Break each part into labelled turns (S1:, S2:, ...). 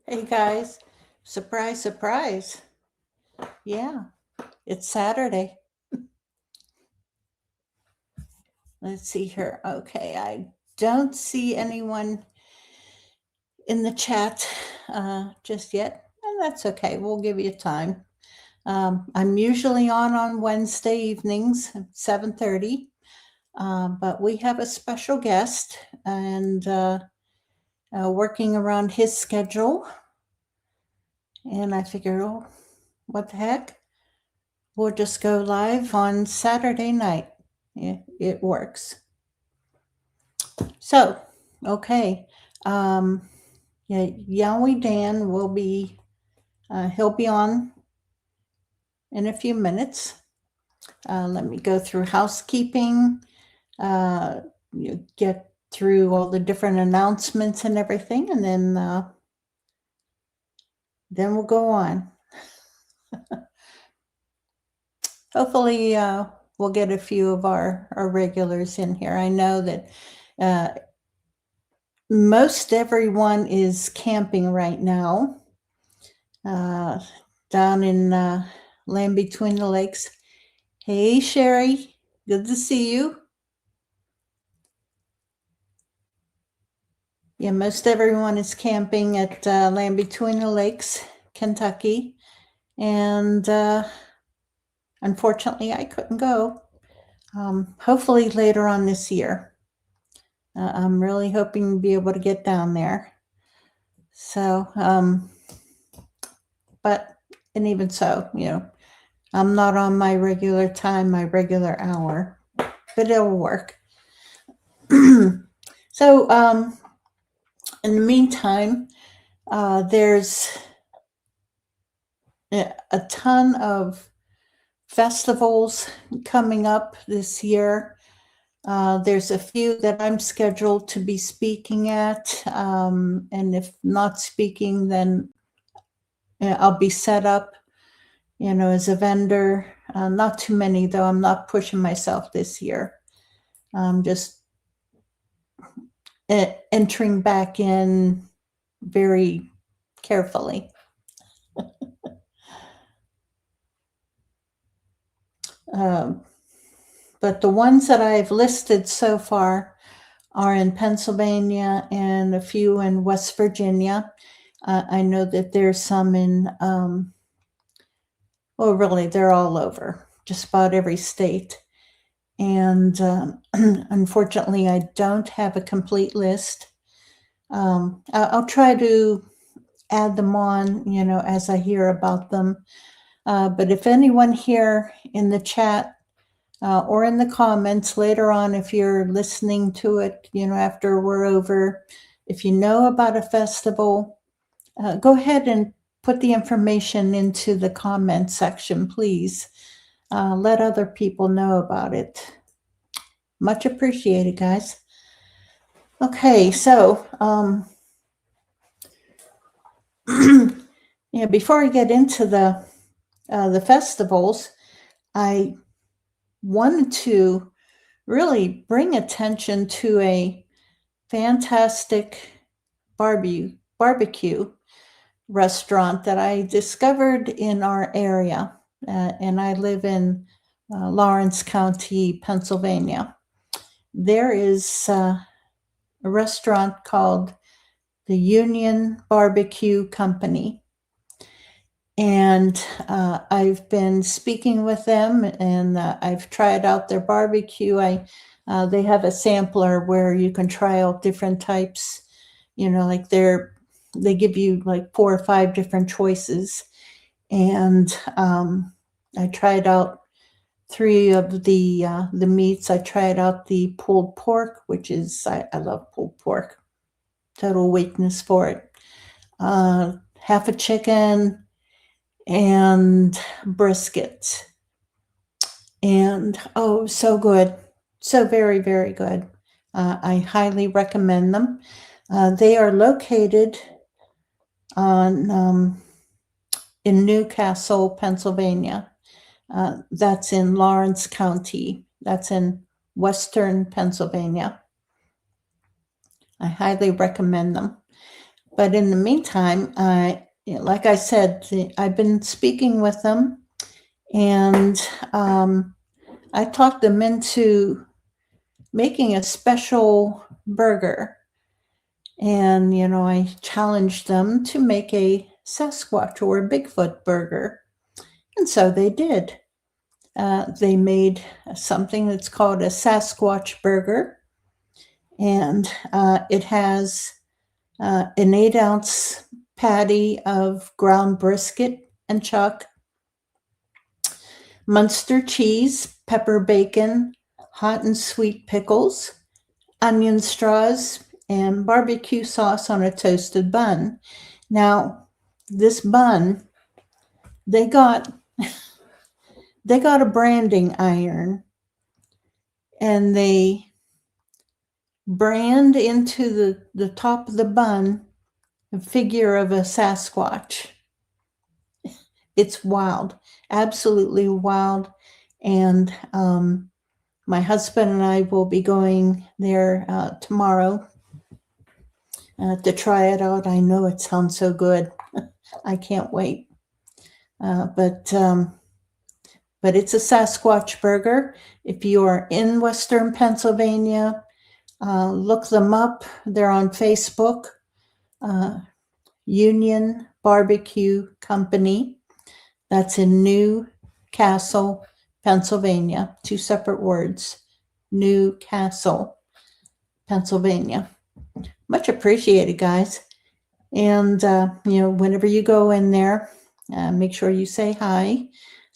S1: Hey guys, surprise, surprise. Yeah, it's Saturday. Let's see here. Okay, I don't see anyone in the chat just yet, and that's okay. We'll give you time. I'm usually on Wednesday evenings at 7:30, but we have a special guest and working around his schedule. And I figured, oh, what the heck? We'll just go live on Saturday night. It works. So, okay. Yeah, Yowie Dan will be, he'll be on in a few minutes. Let me go through housekeeping, get through all the different announcements and everything, and then we'll go on. Hopefully, we'll get a few of our regulars in here. I know that most everyone is camping right now down in Land Between the Lakes. Hey, Sherry, good to see you. Yeah, most everyone is camping at Land Between the Lakes, Kentucky. And unfortunately, I couldn't go. Hopefully later on this year. I'm really hoping to be able to get down there. So, but, and even so, I'm not on my regular time, my regular hour, but it'll work. So, in the meantime, there's a ton of festivals coming up this year. There's a few that I'm scheduled to be speaking at, and if not speaking, then I'll be set up, as a vendor. Not too many, though. I'm not pushing myself this year. I'm just entering back in very carefully. But the ones that I've listed so far are in Pennsylvania and a few in West Virginia. I know that there's some in, well, really, they're all over, just about every state. And unfortunately, I don't have a complete list. I'll try to add them on, as I hear about them. But if anyone here in the chat or in the comments later on, if you're listening to it, after we're over, if you know about a festival, go ahead and put the information into the comment section, please. Let other people know about it. Much appreciated, guys. Okay, so before I get into the festivals, I wanted to really bring attention to a fantastic barbecue restaurant that I discovered in our area, and I live in Lawrence County, Pennsylvania. There is a restaurant called the Union Barbecue Company. And I've been speaking with them, and I've tried out their barbecue. They have a sampler where you can try out different types, like they give you like 4 or 5 different choices. And I tried out 3 of the meats. I tried out the pulled pork, which is, I love pulled pork, total weakness for it. Half a chicken and brisket. And oh, so good. So very, very good. I highly recommend them. They are located in Newcastle, Pennsylvania. That's in Lawrence County. That's in Western Pennsylvania. I highly recommend them. But in the meantime, like I said, I've been speaking with them, and I talked them into making a special burger. And, I challenged them to make a Sasquatch or a Bigfoot burger. And so they did. They made something that's called a Sasquatch burger. And it has an 8-ounce patty of ground brisket and chuck, Munster cheese, pepper bacon, hot and sweet pickles, onion straws, and barbecue sauce on a toasted bun. Now, this bun, they got a branding iron, and they brand into the top of the bun a figure of a Sasquatch. It's wild, absolutely wild. And my husband and I will be going there tomorrow to try it out. I know it sounds so good. I can't wait. But it's a Sasquatch burger. If you are in Western Pennsylvania, look them up. They're on Facebook. Union Barbecue Company. That's in New Castle, Pennsylvania. 2 separate words. New Castle, Pennsylvania. Much appreciated, guys. And, whenever you go in there, make sure you say hi,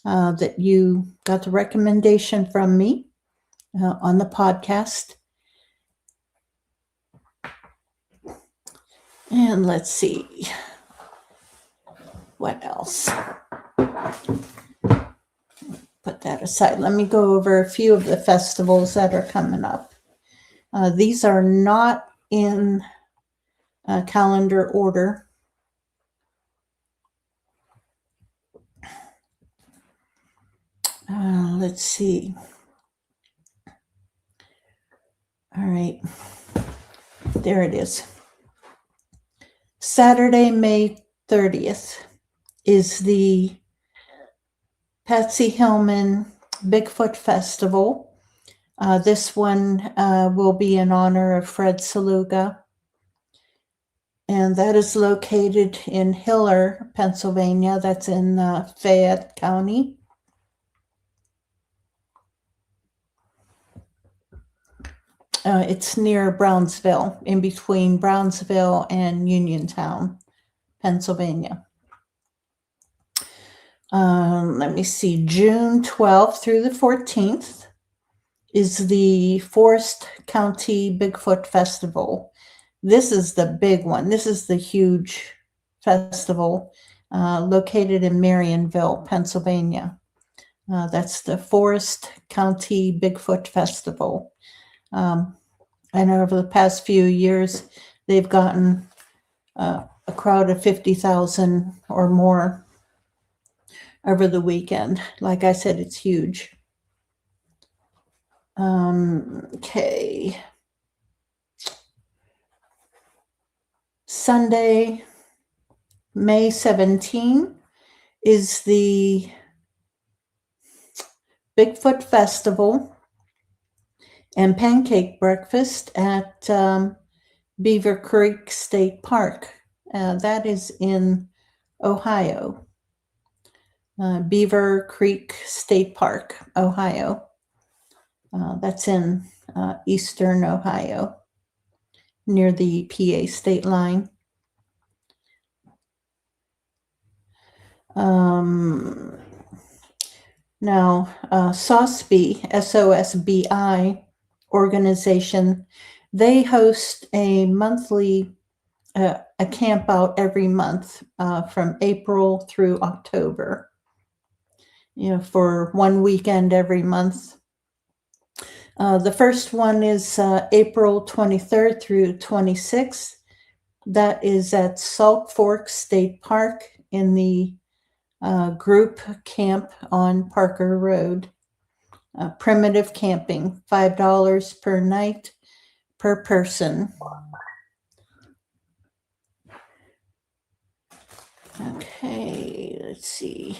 S1: that you got the recommendation from me on the podcast. And let's see. What else? Put that aside. Let me go over a few of the festivals that are coming up. These are not in calendar order. Let's see. All right. There it is. Saturday, May 30th is the Patsy Hillman Bigfoot Festival. This one will be in honor of Fred Saluga. And that is located in Hiller, Pennsylvania. That's in Fayette County. It's near Brownsville, in between Brownsville and Uniontown, Pennsylvania. Let me see. June 12th through the 14th is the Forest County Bigfoot Festival. This is the big one. This is the huge festival located in Marionville, Pennsylvania. That's the Forest County Bigfoot Festival. I know over the past few years, they've gotten a crowd of 50,000 or more over the weekend. Like I said, it's huge. Okay. Sunday, May 17 is the Bigfoot Festival and pancake breakfast at Beaver Creek State Park. That is in Ohio. Beaver Creek State Park, Ohio. That's in eastern Ohio, near the PA state line. Now, SOSBI, SOSBI organization, they host a monthly, a camp out every month from April through October, for one weekend every month. The first one is April 23rd through 26th. That is at Salt Fork State Park in the group camp on Parker Road. Primitive camping, $5 per night per person. Okay, let's see.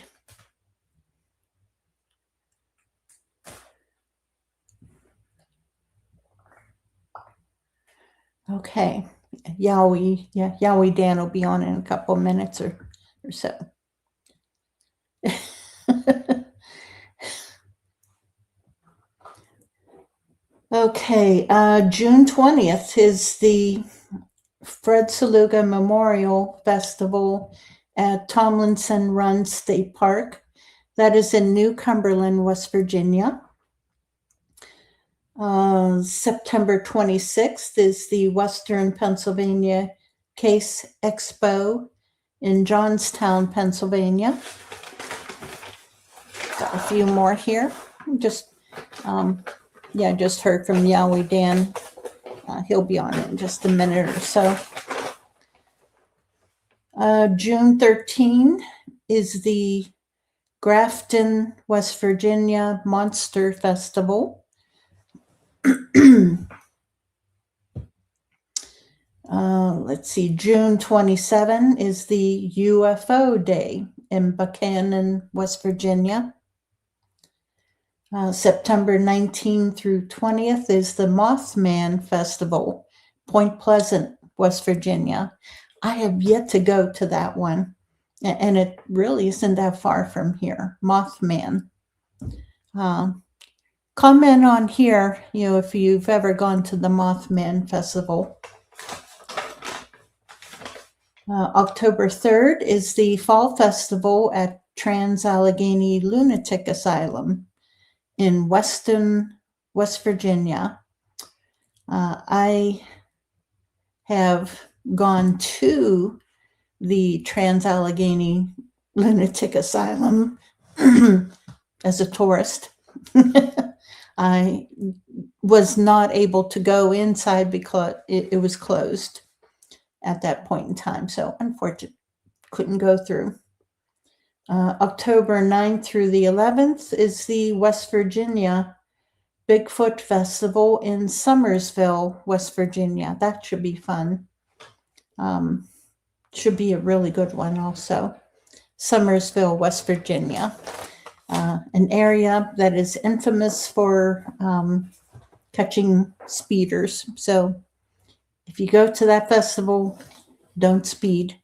S1: Okay, Yowie Dan will be on in a couple minutes or so. Okay, June 20th is the Fred Saluga Memorial Festival at Tomlinson Run State Park. That is in New Cumberland, West Virginia. September 26th is the Western Pennsylvania Case Expo in Johnstown, Pennsylvania. Got a few more here. Just heard from Yowie Dan. He'll be on in just a minute or so. June 13 is the Grafton, West Virginia Monster Festival. Let's see, June 27 is the UFO Day in Buchanan, West Virginia. September 19 through 20th is the Mothman Festival, Point Pleasant, West Virginia. I have yet to go to that one, and it really isn't that far from here. Mothman. Comment on here, if you've ever gone to the Mothman Festival. October 3rd is the Fall Festival at Trans-Allegheny Lunatic Asylum in Weston, West Virginia. I have gone to the Trans-Allegheny Lunatic Asylum as a tourist. I was not able to go inside because it was closed at that point in time. So unfortunately, couldn't go through. October 9th through the 11th is the West Virginia Bigfoot Festival in Summersville, West Virginia. That should be fun. Should be a really good one also. Summersville, West Virginia. An area that is infamous for catching speeders. So if you go to that festival, don't speed.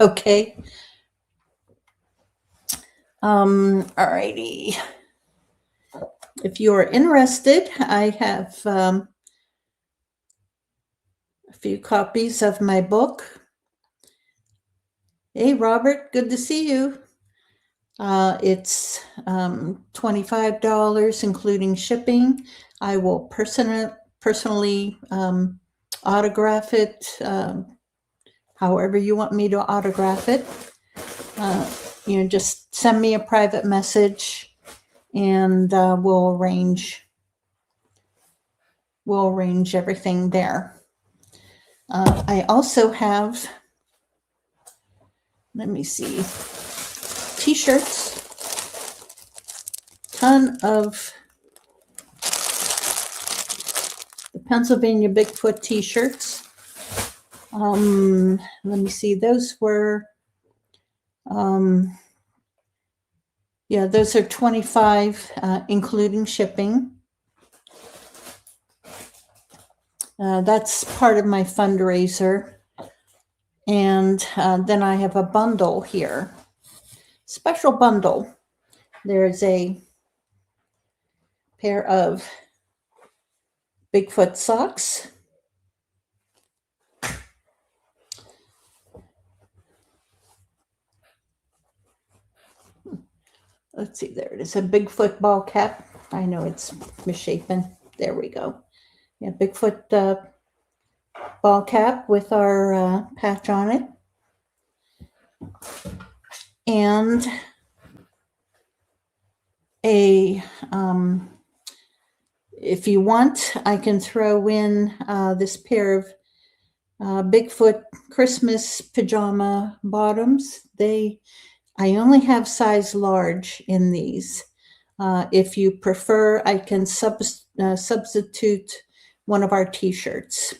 S1: Okay. Alrighty. If you are interested, I have a few copies of my book. Hey, Robert, good to see you. It's $25, including shipping. I will personally autograph it, however you want me to autograph it. Just send me a private message, and we'll arrange everything there. I also have, let me see, t-shirts, ton of the Pennsylvania Bigfoot t-shirts. Let me see, those were, those are $25, including shipping. That's part of my fundraiser. And then I have a bundle here. Special bundle. There's a pair of Bigfoot socks. Let's see, there it is, a Bigfoot ball cap. I know it's misshapen. There we go. Yeah, Bigfoot ball cap with our patch on it. And if you want, I can throw in this pair of Bigfoot Christmas pajama bottoms. I only have size large in these. If you prefer, I can substitute one of our t-shirts.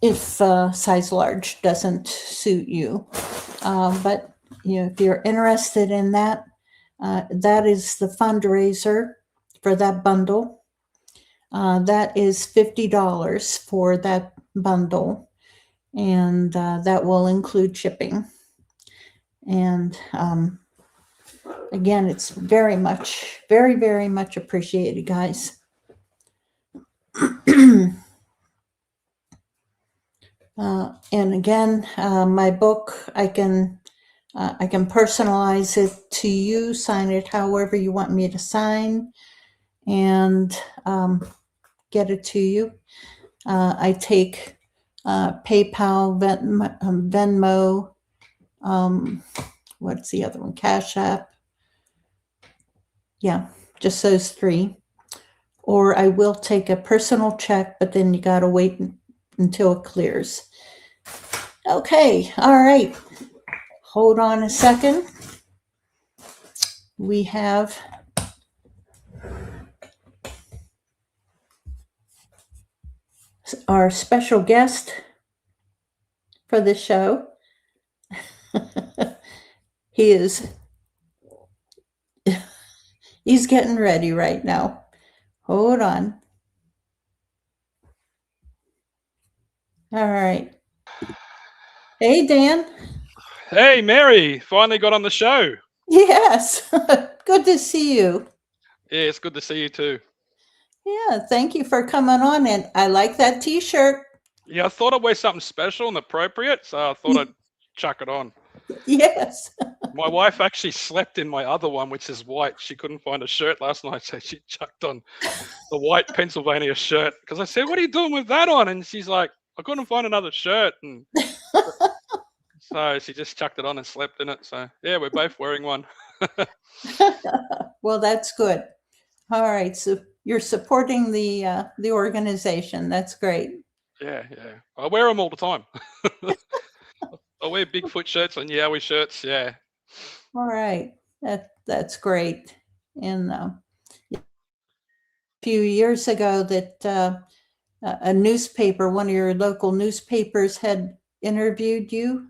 S1: if size large doesn't suit you. But if you're interested in that, that is the fundraiser for that bundle. That is $50 for that bundle, and that will include shipping. And again, it's very much appreciated, guys. And again, my book, I can personalize it to you, sign it however you want me to sign, and get it to you. I take PayPal, Venmo, what's the other one? Cash App. Yeah, just those three. Or I will take a personal check, but then you got to wait until it clears. Okay, all right. Hold on a second. We have our special guest for the show. He's getting ready right now. Hold on. All right. Hey, Dan.
S2: Hey, Mary, finally got on the show.
S1: Yes. Good to see you.
S2: Yeah, it's good to see you too.
S1: Yeah, thank you for coming on. And I like that t-shirt.
S2: Yeah, I thought I'd wear something special and appropriate, so I thought I'd chuck it on.
S1: Yes.
S2: My wife actually slept in my other one, which is white. She couldn't find a shirt last night, so she chucked on the white Pennsylvania shirt. Because I said, "What are you doing with that on?" And she's like, "I couldn't find another shirt." And so she just chucked it on and slept in it. So yeah, we're both wearing one.
S1: Well, that's good. All right. So you're supporting the organization. That's great.
S2: Yeah. I wear them all the time. I wear Bigfoot shirts and Yowie shirts. Yeah.
S1: All right. That's great. And a few years ago that a newspaper, one of your local newspapers had interviewed you,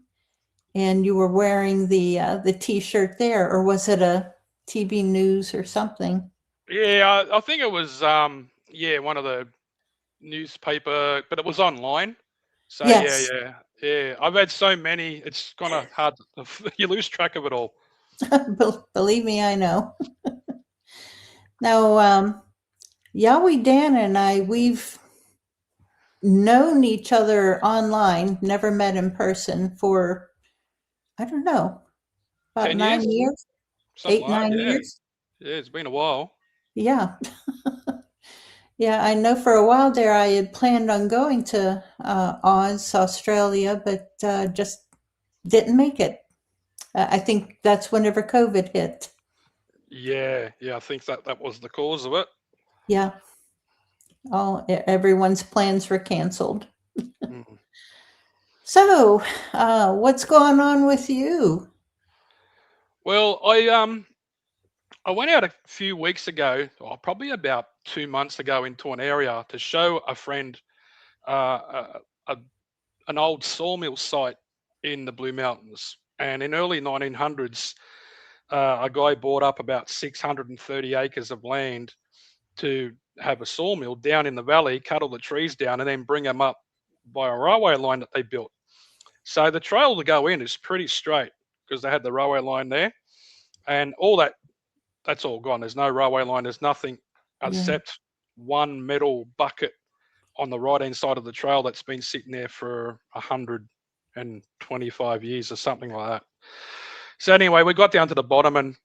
S1: and you were wearing the t-shirt there, or was it a TV news or something?
S2: Yeah, I think it was one of the newspaper, but it was online. So
S1: Yes.
S2: yeah. I've had so many, it's kind of hard. You lose track of it all.
S1: Believe me, I know. Now, Yowie Dan and I, we've known each other online, never met in person for, I don't know, about
S2: 10 years,
S1: 9 years,
S2: something
S1: eight,
S2: like that.
S1: nine
S2: Yeah,
S1: years.
S2: yeah. It's been a while.
S1: Yeah. Yeah, I know for a while there I had planned on going to Oz, Australia, but just didn't make it. I think that's whenever COVID hit.
S2: Yeah. I think that was the cause of it.
S1: Yeah, everyone's plans were canceled.
S2: Mm.
S1: So, what's going on with you?
S2: Well, I went out a few weeks ago, or probably about 2 months ago, into an area to show a friend a an old sawmill site in the Blue Mountains. And in early 1900s, a guy bought up about 630 acres of land to have a sawmill down in the valley, cut all the trees down, and then bring them up by a railway line that they built. So the trail to go in is pretty straight because they had the railway line there, and all that's all gone. There's no railway line. There's nothing
S1: Yeah.
S2: except one metal bucket on the right hand side of the trail that's been sitting there for 125 years or something like that. So anyway, we got down to the bottom and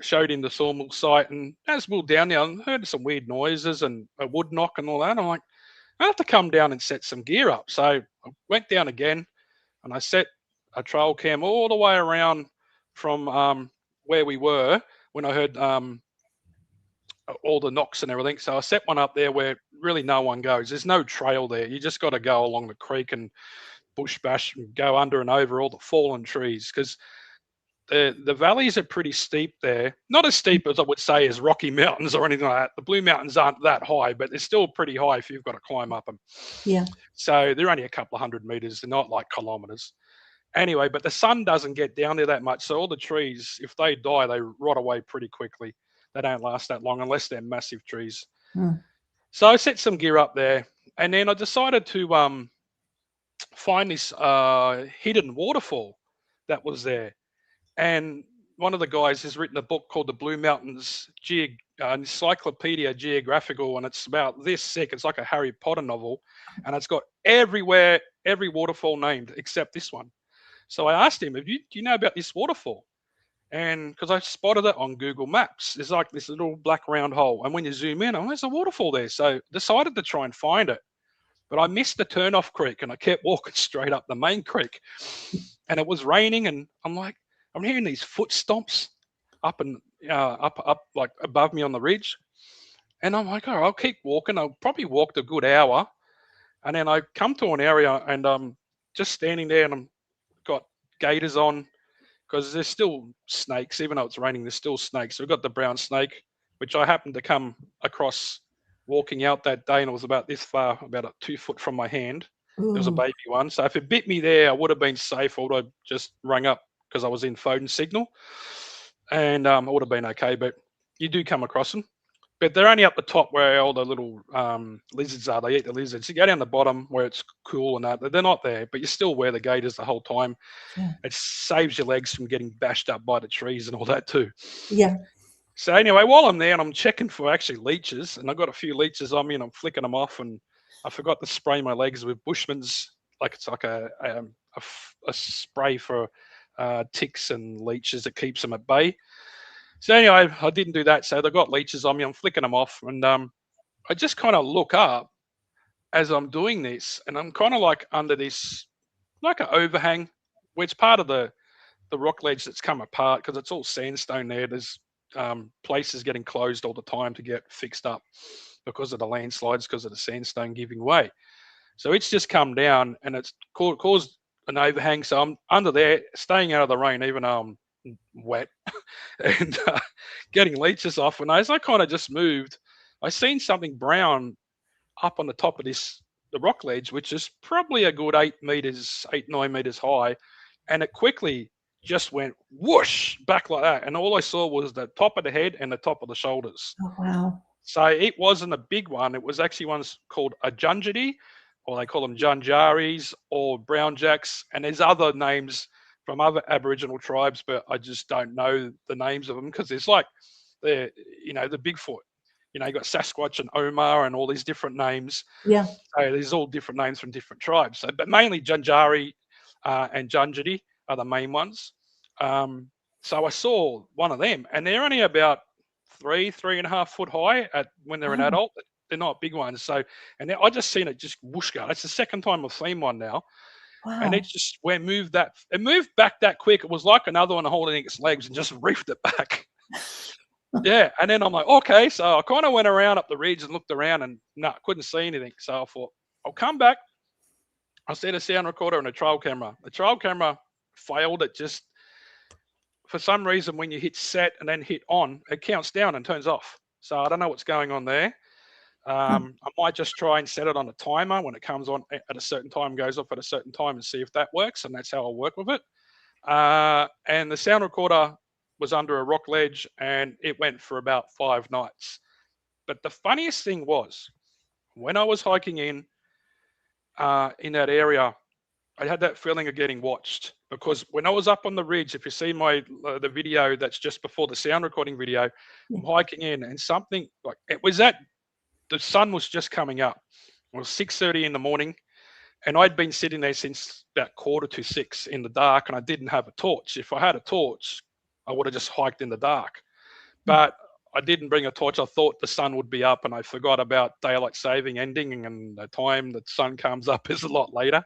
S2: showed him the sawmill site. And as we were down there, I heard some weird noises and a wood knock and all that. I'm like, I have to come down and set some gear up. So I went down again and I set a trail cam all the way around from where we were when I heard all the knocks and everything. So I set one up there where really no one goes. There's no trail there. You just got to go along the creek and bush bash and go under and over all the fallen trees because the valleys are pretty steep there. Not as steep as I would say as Rocky Mountains or anything like that. The Blue Mountains aren't that high, but they're still pretty high if you've got to climb up them.
S1: Yeah.
S2: So they're only a couple of 100 meters. They're not like kilometers. Anyway, but the sun doesn't get down there that much. So all the trees, if they die, they rot away pretty quickly. They don't last that long unless they're massive trees.
S1: Mm.
S2: So I set some gear up there, and then I decided to find this hidden waterfall that was there. And one of the guys has written a book called The Blue Mountains Encyclopedia Geographical, and it's about this thick. It's like a Harry Potter novel, and it's got every waterfall named except this one. So I asked him, do you know about this waterfall? And because I spotted it on Google Maps, it's like this little black round hole. And when you zoom in, there's a waterfall there. So decided to try and find it. But I missed the turnoff creek and I kept walking straight up the main creek. And it was raining, and I'm like, I'm hearing these foot stomps up and up like above me on the ridge. And I'm like, all right, I'll keep walking. I probably walked a good hour. And then I come to an area and I'm just standing there, and I'm got gaiters on because there's still snakes. Even though it's raining, there's still snakes. So we've got the brown snake, which I happened to come across walking out that day, and it was about this far, about 2 foot from my hand. There was a
S1: Ooh.
S2: baby one. So if it bit me there, I would have been safe. I would have just rung up because I was in phone signal, and I would have been okay. But you do come across them. But they're only up the top where all the little lizards are. They eat the lizards. You go down the bottom where it's cool and that. They're not there, but you still wear the gaiters the whole time.
S1: Yeah.
S2: It saves your legs from getting bashed up by the trees and all that too.
S1: Yeah.
S2: So anyway, while I'm there and I'm checking for actually leeches, and I've got a few leeches on me, and I'm flicking them off, and I forgot to spray my legs with Bushman's, like it's like a spray for ticks and leeches that keeps them at bay. So anyway, I didn't do that. So they've got leeches on me. I'm flicking them off, and I just kind of look up as I'm doing this, and I'm kind of like under this, like an overhang, where it's part of the rock ledge that's come apart because it's all sandstone there. There's places getting closed all the time to get fixed up because of the landslides, because of the sandstone giving way. So it's just come down, and it's caused an overhang. So I'm under there, staying out of the rain, even though I'm wet, and getting leeches off. And as I kind of just moved, I seen something brown up on the top of the rock ledge, which is probably a good 9 meters high. And it quickly just went whoosh back like that. And all I saw was the top of the head and the top of the shoulders.
S1: Oh, wow.
S2: So it wasn't a big one. It was actually ones called a Junjidi, or they call them Junjaris or brown jacks. And there's other names from other Aboriginal tribes, but I just don't know the names of them because it's like the Bigfoot. You got Sasquatch and Omar and all these different names.
S1: Yeah.
S2: So there's all different names from different tribes. So, but mainly Junjari and Junjidi are the main ones. So I saw one of them, and they're only about 3.5 foot high when they're an adult. They're not big ones. So, and I just seen it just whoosh go. That's the second time I've seen one now.
S1: Wow.
S2: And it just it moved back that quick. It was like another one holding its legs and just reefed it back. Yeah. And then I'm like, okay. So I kind of went around up the ridge and looked around, and couldn't see anything. So I thought, I'll come back. I set a sound recorder and a trail camera. The trail camera failed. It just, for some reason, when you hit set and then hit on, it counts down and turns off. So I don't know what's going on there. I might just try and set it on a timer when it comes on at a certain time, goes off at a certain time, and see if that works. And that's how I'll work with it. And the sound recorder was under a rock ledge, and it went for about 5 nights. But the funniest thing was, when I was hiking in that area, I had that feeling of getting watched, because when I was up on the ridge, if you see the video that's just before the sound recording video, I'm hiking in, and something like the sun was just coming up. It was 6:30 in the morning, and I'd been sitting there since about 5:45 in the dark, and I didn't have a torch. If I had a torch, I would have just hiked in the dark. But I didn't bring a torch. I thought the sun would be up, and I forgot about daylight saving ending, and the time the sun comes up is a lot later.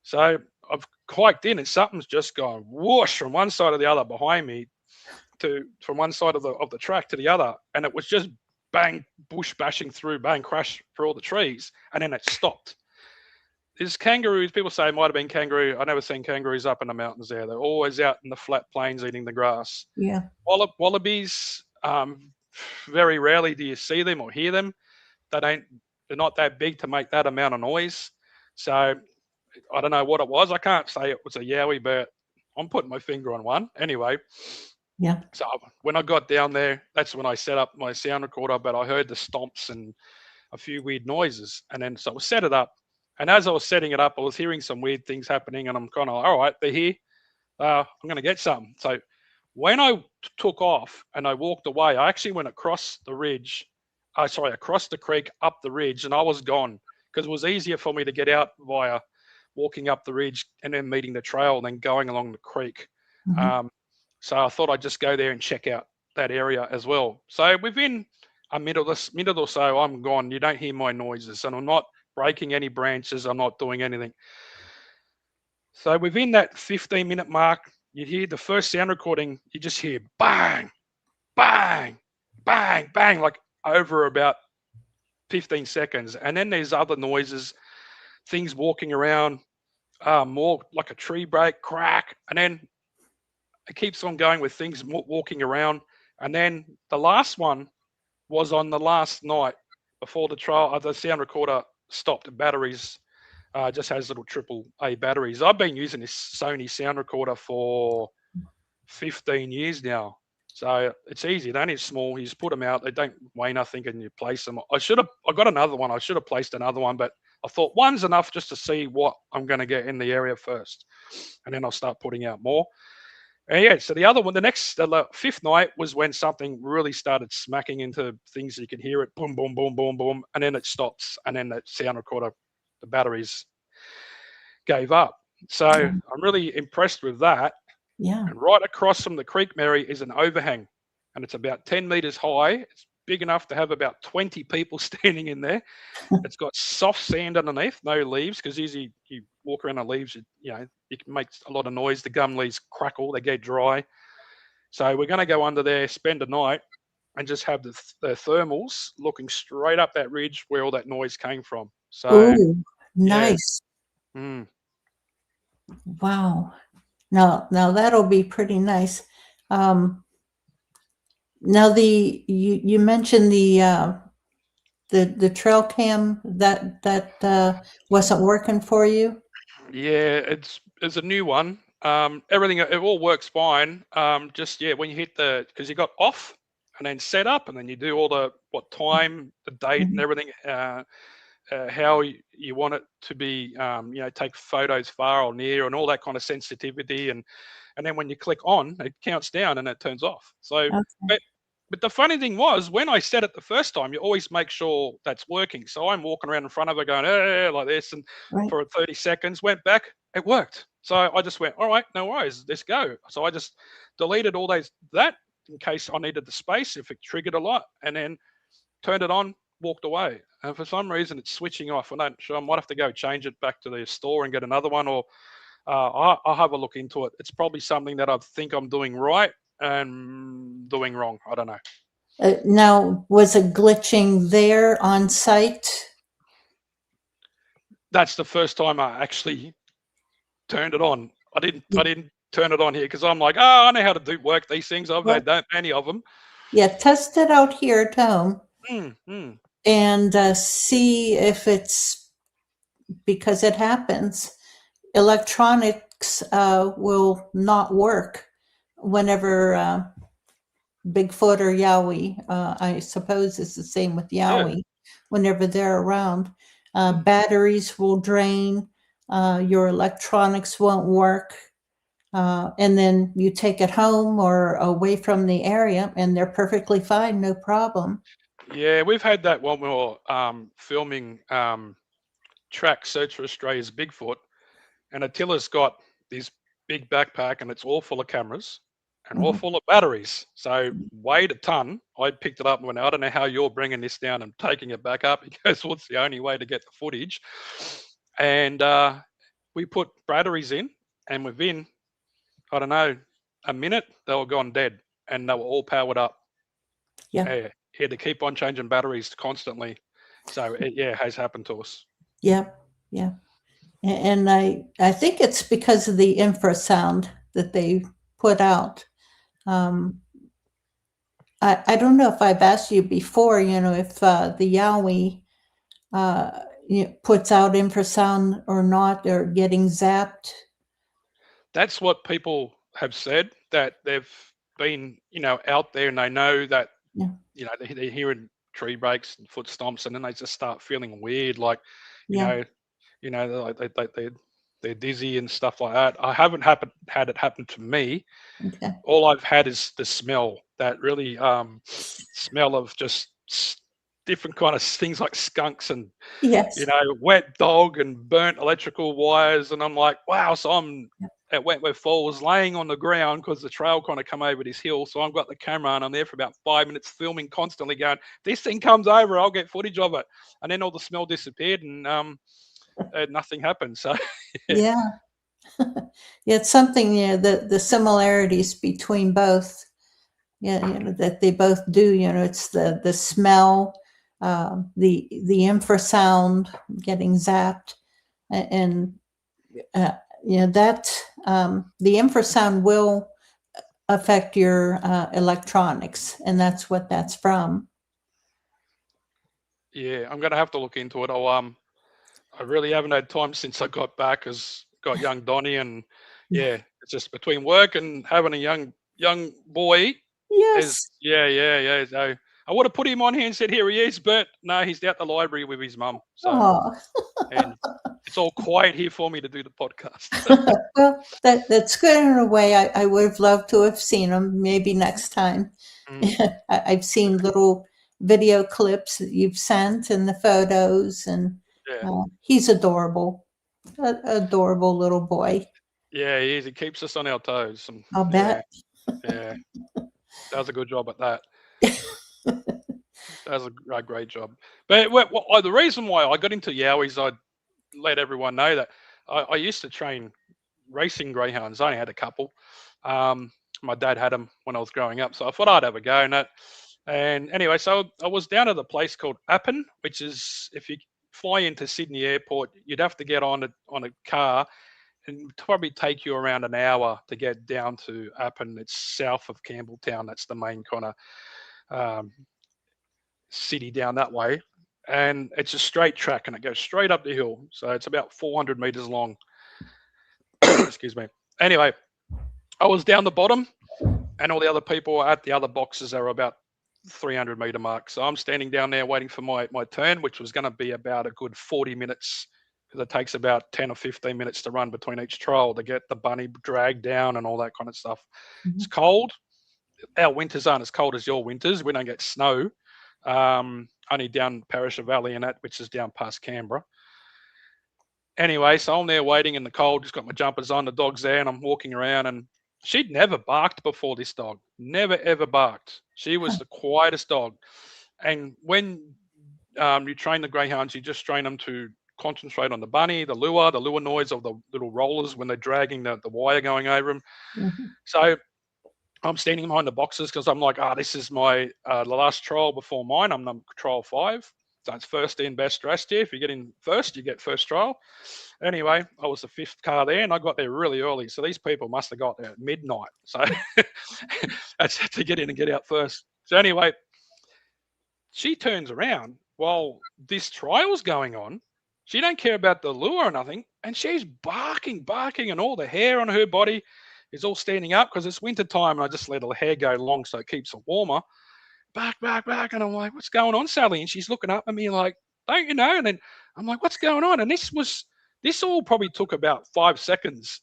S2: So I've hiked in, and something's just gone whoosh from one side or the other behind me from one side of the track to the other, and it was just bang, bush bashing through, bang, crash through all the trees, and then it stopped. there's kangaroos. People say it might have been kangaroo. I never seen kangaroos up in the mountains there. They're always out in the flat plains eating the grass.
S1: Yeah.
S2: Wallabies, very rarely do you see them or hear them. They're not that big to make that amount of noise. So I don't know what it was. I can't say it was a yowie, but I'm putting my finger on one. Anyway,
S1: Yeah.
S2: so when I got down there, that's when I set up my sound recorder, but I heard the stomps and a few weird noises. And then so I set it up. And as I was setting it up, I was hearing some weird things happening. And I'm kind of, all right, they're here. I'm going to get some. So when I took off and I walked away, I actually went across the ridge. Across the creek, up the ridge, and I was gone because it was easier for me to get out via walking up the ridge and then meeting the trail than going along the creek.
S1: Mhm.
S2: So I thought I'd just go there and check out that area as well. So within a minute or so, I'm gone. You don't hear my noises, and I'm not breaking any branches. I'm not doing anything. So within that 15-minute mark, you hear the first sound recording. You just hear bang, bang, bang, bang, like over about 15 seconds. And then there's other noises, things walking around, more like a tree break, crack. And then it keeps on going with things walking around. And then the last one was on the last night before the trial. The sound recorder stopped. The batteries just has little AAA batteries. I've been using this Sony sound recorder for 15 years now. So it's easy. They're only small. You just put them out. They don't weigh nothing, and you place them. I got another one. I should have placed another one, but I thought one's enough just to see what I'm going to get in the area first, and then I'll start putting out more. And yeah, so the other one, the fifth night was when something really started smacking into things. You could hear it, boom, boom, boom, boom, boom, and then it stops, and then the sound recorder, the batteries gave up. So I'm really impressed with that.
S1: Yeah.
S2: And right across from the creek, Mary, is an overhang, and it's about 10 meters high. It's big enough to have about 20 people standing in there. It's got soft sand underneath, no leaves, because usually you walk around the leaves, it can make a lot of noise. The gum leaves crackle, they get dry. So we're going to go under there, spend a night, and just have the thermals looking straight up that ridge where all that noise came from. So,
S1: Ooh,
S2: yeah.
S1: nice.
S2: Mm.
S1: Wow. Now that'll be pretty nice. Now you mentioned the trail cam that wasn't working for you.
S2: Yeah, it's a new one. Everything it all works fine. Just when you hit because you got off and then set up, and then you do all the what time, the date, and
S1: Mhm.
S2: everything. How you want it to be. Take photos far or near, and all that kind of sensitivity, and then when you click on, it counts down and it turns off. So,
S1: Okay.
S2: but the funny thing was, when I set it the first time, you always make sure that's working. So I'm walking around in front of it going, like this, and
S1: Right.
S2: for 30 seconds, went back, it worked. So I just went, all right, no worries, let's go. So I just deleted all that in case I needed the space if it triggered a lot, and then turned it on, walked away. And for some reason, it's switching off. I'm not sure. I might have to go change it back to the store and get another one, or I'll have a look into it. It's probably something that I think I'm doing right and doing wrong. I don't know.
S1: Now, was it glitching there on site?
S2: That's the first time I actually turned it on. I didn't turn it on here because I'm like, oh, I know how to work these things. I've
S1: Well,
S2: had that many of them.
S1: yeah, test it out here at home
S2: Mm, mm.
S1: and see if it's because it happens. Electronics will not work whenever Bigfoot or Yowie, I suppose it's the same with
S2: Yeah.
S1: Yowie, whenever they're around.
S2: Mm.
S1: Batteries will drain, your electronics won't work, and then you take it home or away from the area and they're perfectly fine, no problem.
S2: Yeah, we've had that when we were filming track Search for Australia's Bigfoot, and Attila's got this big backpack and it's all full of cameras and all
S1: Mhm.
S2: full of batteries. So weighed a ton. I picked it up and went, I don't know how you're bringing this down and taking it back up. He goes, well, it's the only way to get the footage. And we put batteries in, and within, I don't know, a minute, they were gone dead and they were all powered up.
S1: Yeah,
S2: Yeah, he had to keep on changing batteries constantly. So it has happened to us.
S1: yeah, yeah. And I think it's because of the infrasound that they put out. I don't know if I've asked you before, if the Yowie uh, puts out infrasound or not, or getting zapped.
S2: That's what people have said, that they've been, out there and they know that,
S1: Yeah,
S2: they're hearing tree breaks and foot stomps, and then they just start feeling weird, like, you
S1: yeah,
S2: know, they're like they're dizzy and stuff like that. I haven't had it happen to me.
S1: okay.
S2: All I've had is the smell, that really smell of just different kind of things like skunks and
S1: Yes.
S2: wet dog and burnt electrical wires. And I'm like, wow. So I'm at Wentworth Falls laying on the ground because the trail kind of come over this hill. So I've got the camera and I'm there for about 5 minutes filming constantly going, this thing comes over, I'll get footage of it. And then all the smell disappeared and nothing happened. So yeah,
S1: Yeah. Yeah, it's something, the similarities between both, that they both do, it's the smell, the infrasound, getting zapped, and uh, that the infrasound will affect your electronics, and that's what that's from.
S2: yeah, I'm gonna have to look into it. I really haven't had time since I got back, as got young Donnie, and yeah, it's just between work and having a young boy. Is
S1: Yes.
S2: yeah, yeah, yeah. So I would have put him on here and said, "Here he is," but no, he's out the library with his mum. So
S1: Oh.
S2: and it's all quiet here for me to do the podcast.
S1: Well, that's good in a way. I would have loved to have seen him. Maybe next time.
S2: Mm,
S1: I've seen little video clips that you've sent and the photos, and
S2: yeah,
S1: he's adorable, adorable little boy.
S2: yeah, he is. He keeps us on our toes. And
S1: I'll
S2: yeah,
S1: bet.
S2: yeah, does a good job at that. Does a great job. But the reason why I got into Yowies, I let everyone know that I used to train racing greyhounds. I only had a couple. Um, my dad had them when I was growing up, so I thought I'd have a go in it. And anyway, so I was down at a place called Appin, which is, if you fly into Sydney Airport, you'd have to get on a car, and it'd probably take you around an hour to get down to Appin. It's south of Campbelltown. That's the main kind of um, city down that way. And it's a straight track and it goes straight up the hill. So it's about 400 meters long. Excuse me. Anyway, I was down the bottom and all the other people were at the other boxes. They were about 300-meter mark. So I'm standing down there waiting for my turn, which was going to be about a good 40 minutes, because it takes about 10 or 15 minutes to run between each trial to get the bunny dragged down and all that kind of stuff. It's
S1: Mhm.
S2: cold. Our winters aren't as cold as your winters. We don't get snow. Only down Perisher Valley and that, which is down past Canberra. Anyway, so I'm there waiting in the cold, just got my jumpers on, the dog's there, and I'm walking around, and she'd never barked before, this dog. Never, ever barked. She was the quietest dog. And when you train the greyhounds, you just train them to concentrate on the bunny, the lure noise of the little rollers when they're dragging the wire going over them.
S1: Mhm.
S2: So I'm standing behind the boxes because I'm like, this is my the last trial before mine. I'm number trial 5. So it's first in, best dressed here. If you get in first, you get first trial. Anyway, I was the 5th car there and I got there really early. So these people must have got there at midnight. So that's to get in and get out first. So anyway, she turns around while this trial's going on. She don't care about the lure or nothing. And she's barking, and all the hair on her body is all standing up because it's winter time and I just let her hair go long so it keeps her warmer. Back. And I'm like, what's going on, Sally? And she's looking up at me like, don't you know? And then I'm like, what's going on? And this all probably took about 5 seconds.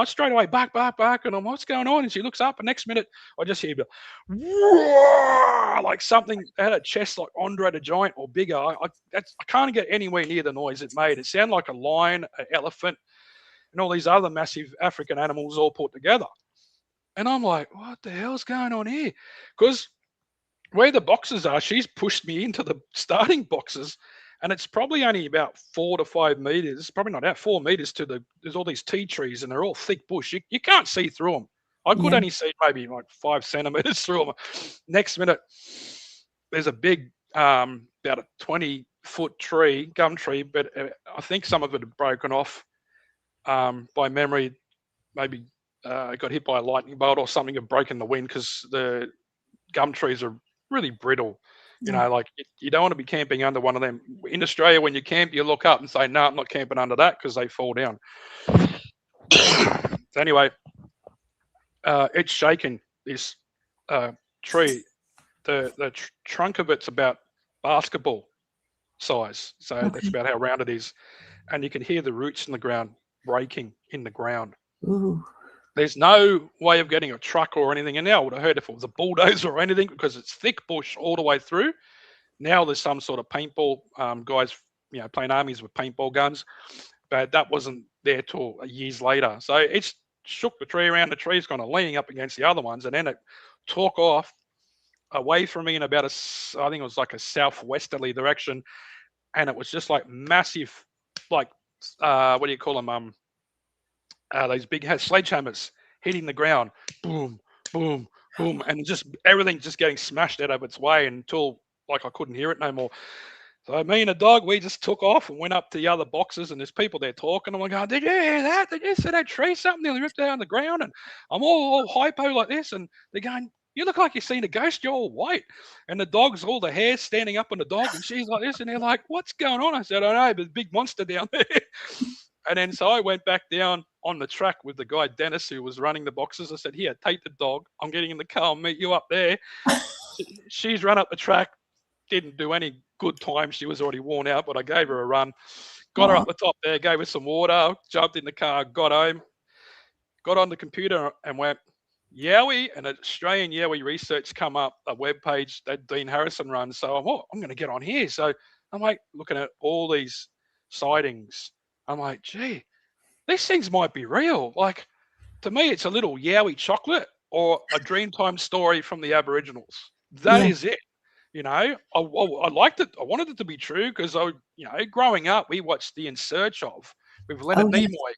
S2: Straight away, back. And I'm like, what's going on? And she looks up, and next minute, I just hear like something had a chest like Andre the Giant or bigger. I can't get anywhere near the noise it made. It sounded like a lion, an elephant, and all these other massive African animals all put together. And I'm like, what the hell's going on here? Because where the boxes are, she's pushed me into the starting boxes, and it's probably only about 4 to 5 meters, probably not out 4 meters to there's all these tea trees, and they're all thick bush. You can't see through them. I could
S1: Yeah.
S2: only see maybe like 5 centimeters through them. Next minute, there's a big, about a 20-foot tree, gum tree, but I think some of it had broken off. by memory, maybe got hit by a lightning bolt or something and broken the wind because the gum trees are really brittle. You
S1: Yeah.
S2: know, like you don't want to be camping under one of them. In Australia, when you camp, you look up and say, "No, I'm not camping under that," because they fall down. So anyway, it's shaking this tree. The trunk of it's about basketball size, so that's
S1: Okay.
S2: about how round it is, and you can hear the roots in the ground breaking in the ground.
S1: Ooh.
S2: There's no way of getting a truck or anything in there. I would have heard if it was a bulldozer or anything because it's thick bush all the way through. Now there's some sort of paintball guys, playing armies with paintball guns, but that wasn't there till years later. So it's shook the tree around. The tree's kind of leaning up against the other ones, and then it took off away from me in about I think it was like a southwesterly direction, and it was just like massive, like what do you call them? Those big sledgehammers hitting the ground, boom, boom, boom, and just everything just getting smashed out of its way until like I couldn't hear it no more. So me and the dog, we just took off and went up to the other boxes, and there's people there talking. I'm like, "Oh, did you hear that? Did you see that tree? Something nearly ripped out on the ground." And I'm all hypo like this, and they're going, "You look like you've seen a ghost. You're all white." And the dog's all the hair standing up on the dog, and she's like this, and they're like, "What's going on?" I said, "I know, there's a big monster down there." And then so I went back down on the track with the guy Dennis who was running the boxes. I said, "Here, take the dog. I'm getting in the car. I'll meet you up there." She's run up the track. Didn't do any good time. She was already worn out, but I gave her a run. Got her
S1: Oh,
S2: up the top there, gave her some water, jumped in the car, got home, got on the computer and went, Yowie, and an Australian Yowie research come up, a web page that Dean Harrison runs. So I'm going to get on here. So I'm like looking at all these sightings. I'm like, gee, these things might be real. Like, to me, it's a little Yowie chocolate or a Dreamtime story from the Aboriginals. That
S1: yeah.
S2: is it. I liked it. I wanted it to be true because growing up, we watched The In Search Of with
S1: Oh,
S2: Leonard
S1: yeah.
S2: Nimoy,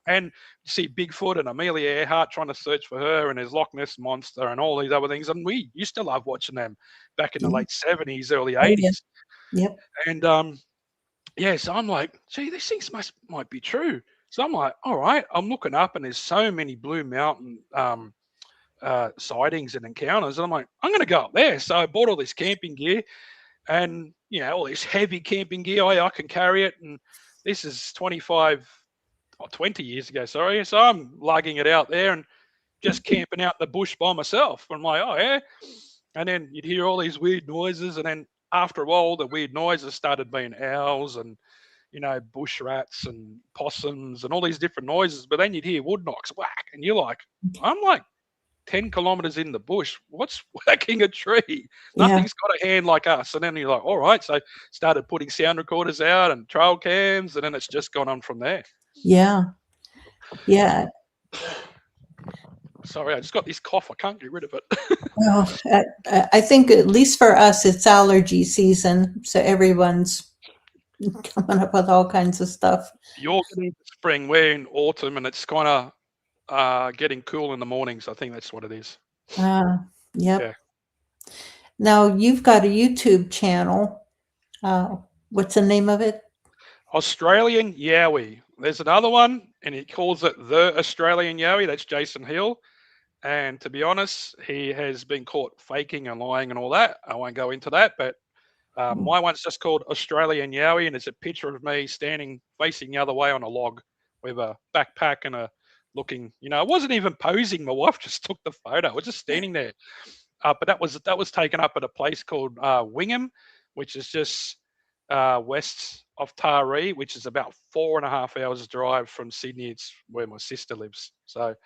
S2: and you see Bigfoot and Amelia Earhart trying to search for her, and there's Loch Ness Monster and all these other things. And we used to love watching them back in the
S1: Yeah.
S2: late 70s, early
S1: Oh, yeah.
S2: 80s.
S1: Yep.
S2: And so I'm like, gee, these things might be true. So I'm like, all right, I'm looking up, and there's so many Blue Mountain sightings and encounters. And I'm like, I'm going to go up there. So I bought all this camping gear and, all this heavy camping gear. I can carry it. And this is 20 years ago, sorry. So I'm lugging it out there and just camping out in the bush by myself. I'm like, oh, yeah. And then you'd hear all these weird noises. And then after a while, the weird noises started being owls and, bush rats and possums and all these different noises. But then you'd hear wood knocks, whack. And you're like, I'm like 10 kilometers in the bush. What's whacking a tree?
S1: Yeah.
S2: Nothing's got a hand like us. And then you're like, all right. So started putting sound recorders out and trail cams, and then it's just gone on from there.
S1: Yeah. Yeah.
S2: Sorry, I just got this cough. I can't get rid of it.
S1: Well, I think at least for us, it's allergy season. So everyone's coming up with all kinds of stuff.
S2: You're getting spring. We're in autumn, and it's kind of getting cool in the mornings. I think that's what it is.
S1: Yep.
S2: Yeah.
S1: Now you've got a YouTube channel. What's the name of it?
S2: Australian Yowie. There's another one, and he calls it The Australian Yowie. That's Jason Hill. And to be honest, he has been caught faking and lying and all that. I won't go into that, but my one's just called Australian Yowie, and it's a picture of me standing facing the other way on a log with a backpack and a looking, I wasn't even posing. My wife just took the photo. I was just standing there. But that was taken up at a place called Wingham, which is just west of Taree, which is about 4.5 hours drive from Sydney. It's where my sister lives. So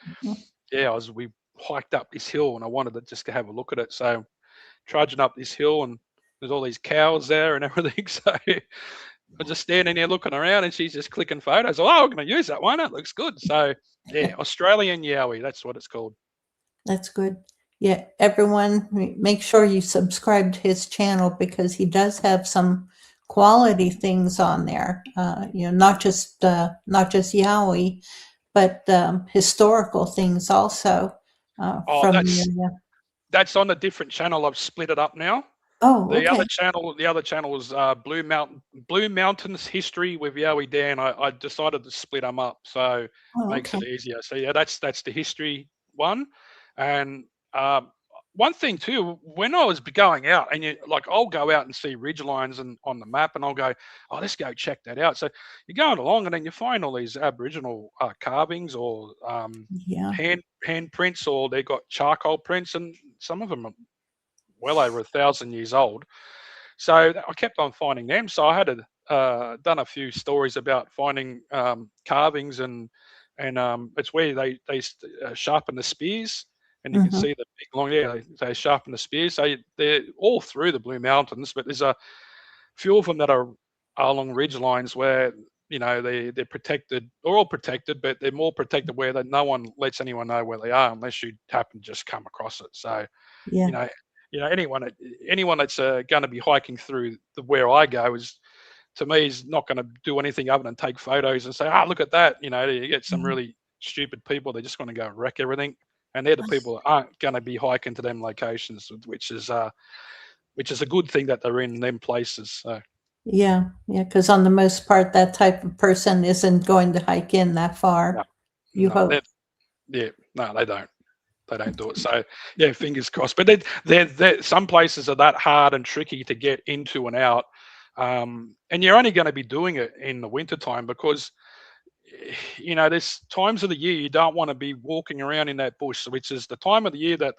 S2: we hiked up this hill, and I wanted to just have a look at it. So trudging up this hill, and there's all these cows there and everything. So I'm just standing there looking around, and she's just clicking photos. Oh, I'm going to use that one. It looks good. So yeah, Australian Yowie. That's what it's called.
S1: That's good. Yeah, everyone, make sure you subscribe to his channel because he does have some quality things on there. Not just Yowie, but historical things also from the area.
S2: That's on a different channel. I've split it up now.
S1: Oh,
S2: The
S1: okay.
S2: other channel was Blue Mountains History with Yowie Dan. I decided to split them up, so
S1: Oh,
S2: makes
S1: okay.
S2: it easier. So yeah, that's the history one, and one thing too. When I was going out, and like I'll go out and see ridge lines and on the map, and I'll go, oh, let's go check that out. So you're going along, and then you find all these Aboriginal carvings or
S1: Yeah.
S2: handprints, or they got charcoal prints, and some of them are well over 1,000 years old. So I kept on finding them. So I had done a few stories about finding carvings, and it's where they sharpen the spears, and you can
S1: Hmm.
S2: see the big long, yeah, they sharpen the spears. So they're all through the Blue Mountains, but there's a few of them that are along ridge lines where they're protected, or all protected, but they're more protected where that no one lets anyone know where they are unless you happen to just come across it. So you
S1: Yeah.
S2: know, anyone that's going to be hiking through where I go is, to me, is not going to do anything other than take photos and say, "Ah, look at that." You get some
S1: Yeah.
S2: really stupid people. They just want to go and wreck everything, and they're the people that aren't going to be hiking to them locations, which is a good thing that they're in them places. So
S1: Yeah. Yeah. Because on the most part, that type of person isn't going to hike in that
S2: no,
S1: far. You
S2: no,
S1: hope.
S2: yeah, no, they don't. They don't do it. So yeah, fingers crossed. But some places are that hard and tricky to get into and out, and you're only going to be doing it in the wintertime because there's times of the year you don't want to be walking around in that bush, which is the time of the year that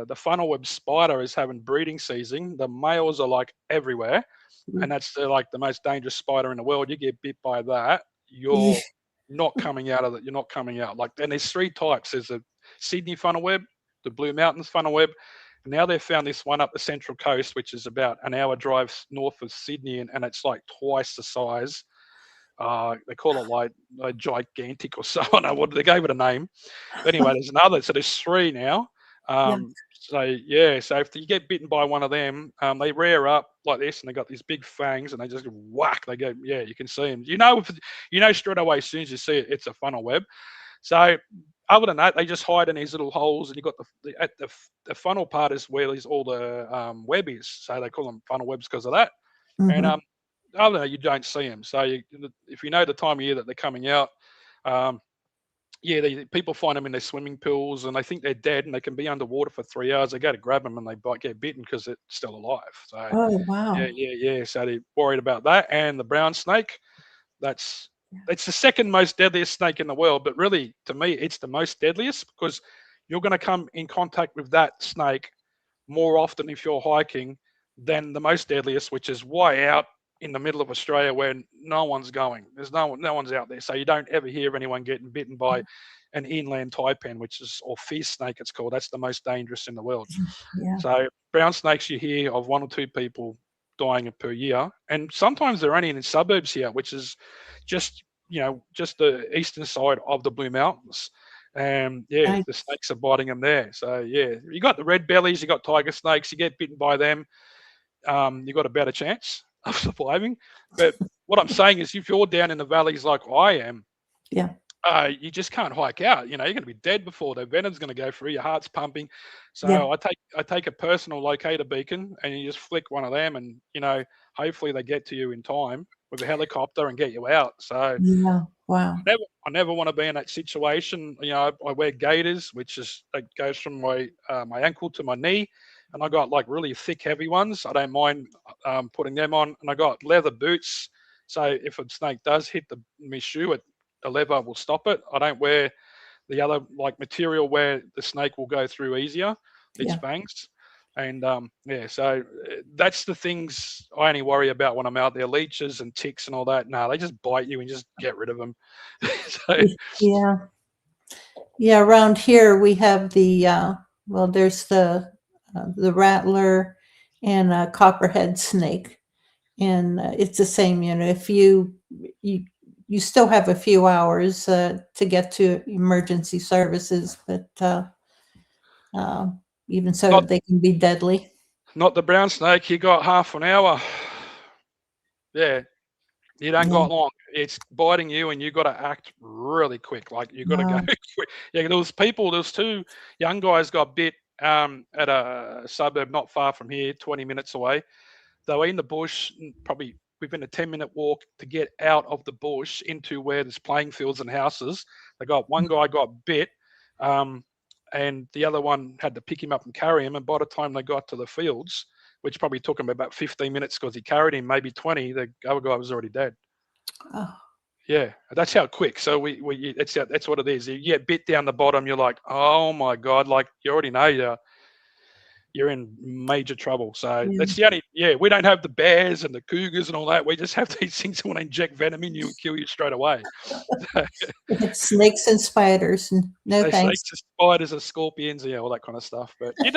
S2: the funnel web spider is having breeding season. The males are like everywhere, and that's like the most dangerous spider in the world. You get bit by that,
S1: Yeah.
S2: you're not coming out of it. You're not coming out. Like, and there's three types. There's a Sydney funnel web, the Blue Mountains funnel web, and now they've found this one up the Central Coast, which is about an hour drive north of Sydney, and it's like twice the size. They call it like gigantic or so. I don't know what they gave it a name. But anyway, there's another. So there's three now.
S1: Yeah.
S2: So yeah, so if you get bitten by one of them, they rear up like this, and they got these big fangs, and they just whack. They go, yeah, you can see them. You know straight away as soon as you see it, it's a funnel web. So other than that, they just hide in these little holes, and you got the funnel part is where all the web is. So they call them funnel webs because of that. And
S1: Hmm.
S2: other than that, you don't see them. So if you know the time of year that they're coming out, um, yeah, people find them in their swimming pools, and they think they're dead, and they can be underwater for 3 hours. They go to grab them, and they get bitten because they're still alive. So
S1: Oh,
S2: yeah,
S1: wow.
S2: yeah, yeah. So they're worried about that. And the brown snake, that's
S1: Yeah.
S2: it's the second most deadliest snake in the world, but really, to me, it's the most deadliest because you're going to come in contact with that snake more often if you're hiking than the most deadliest, which is way out in the middle of Australia where no one's going. There's no one's out there, so you don't ever hear of anyone getting bitten by an inland taipan, which is, or fierce snake, it's called. That's the most dangerous in the world.
S1: Yeah.
S2: So brown snakes, you hear of one or two people dying per year, and sometimes they're only in the suburbs here, which is just just the eastern side of the Blue Mountains. And yeah,
S1: I,
S2: the snakes are biting them there. So yeah, you got the red bellies, you got tiger snakes. You get bitten by them, you got a better chance of surviving. But what I'm saying is, if you're down in the valleys like I am,
S1: yeah.
S2: you just can't hike out. You're going to be dead before the venom's going to go through. Your heart's pumping.
S1: Yeah.
S2: So I take a personal locator beacon, and you just flick one of them, and hopefully they get to you in time with a helicopter and get you out. So
S1: Yeah. Wow.
S2: I never want to be in that situation. I wear gaiters, which is it goes from my ankle to my knee, and I got like really thick, heavy ones. I don't mind putting them on, and I got leather boots. So if a snake does hit my shoe, the leather will stop it. I don't wear the other like material where the snake will go through easier, its
S1: Yeah.
S2: fangs. And yeah, so that's the things I only worry about when I'm out there. Leeches and ticks and all that. No, they just bite you and just get rid of them. So
S1: Yeah. Yeah. Around here, we have well, there's the rattler and a copperhead snake. And it's the same, if you you still have a few hours to get to emergency services, but uh, even so,
S2: not
S1: they can be deadly.
S2: not the brown snake. You got half an hour. Yeah, you don't
S1: Yeah.
S2: got long. It's biting you, and you got to act really quick. Like you got to go
S1: Wow.
S2: quick. Yeah, there was two young guys got bit at a suburb not far from here, 20 minutes away. They were in the bush, probably within a 10-minute walk to get out of the bush into where there's playing fields and houses. They got one guy got bit, um, and the other one had to pick him up and carry him. And by the time they got to the fields, which probably took him about 15 minutes because he carried him, maybe 20, the other guy was already dead.
S1: Oh,
S2: Yeah, that's how quick. So that's what it is. You get bit down the bottom, you're like, oh my god, like you already know you're in major trouble. So
S1: yeah.
S2: that's the only, we don't have the bears and the cougars and all that. We just have these things that want to inject venom in you and kill you straight away.
S1: Snakes and spiders. No
S2: So
S1: thanks.
S2: snakes, spiders, and scorpions, all that kind of stuff. But you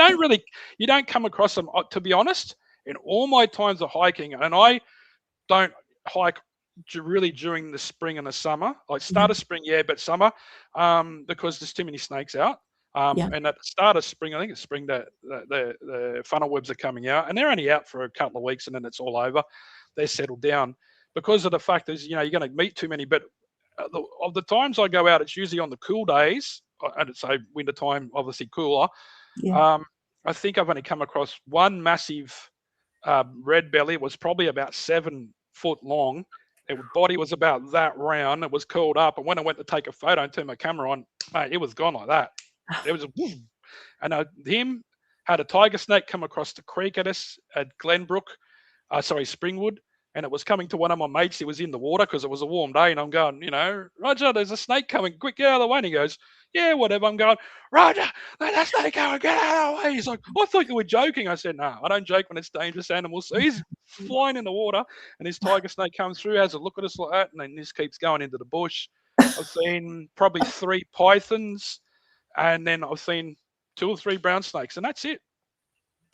S2: don't come across them. To be honest, in all my times of hiking, and I don't hike really during the spring and the summer. Like start of spring, but summer, because there's too many snakes out.
S1: Yeah.
S2: And at the start of spring, I think it's spring, the funnel webs are coming out, and they're only out for a couple of weeks, and then it's all over. They're settled down because of the fact is, you're going to meet too many. But of the times I go out, it's usually on the cool days, and it's a winter time, obviously cooler.
S1: Yeah.
S2: I think I've only come across one massive red belly. It was probably about 7 foot long. Its body was about that round. It was curled up, and when I went to take a photo and turn my camera on, mate, it was gone like that. It was, and him had a tiger snake come across the creek at us at Glenbrook, Springwood, and it was coming to one of my mates. He was in the water because it was a warm day, and I'm going, Roger, there's a snake coming, quick, get out of the way. And he goes, yeah, whatever. I'm going, Roger, let that snake go, get out of the way. He's like, I thought you were joking. I said, no, I don't joke when it's dangerous animals. So he's flying in the water, and this tiger snake comes through, has a look at us like that, and then this keeps going into the bush. I've seen probably 3 pythons, and then I've seen 2 or 3 brown snakes, and that's it.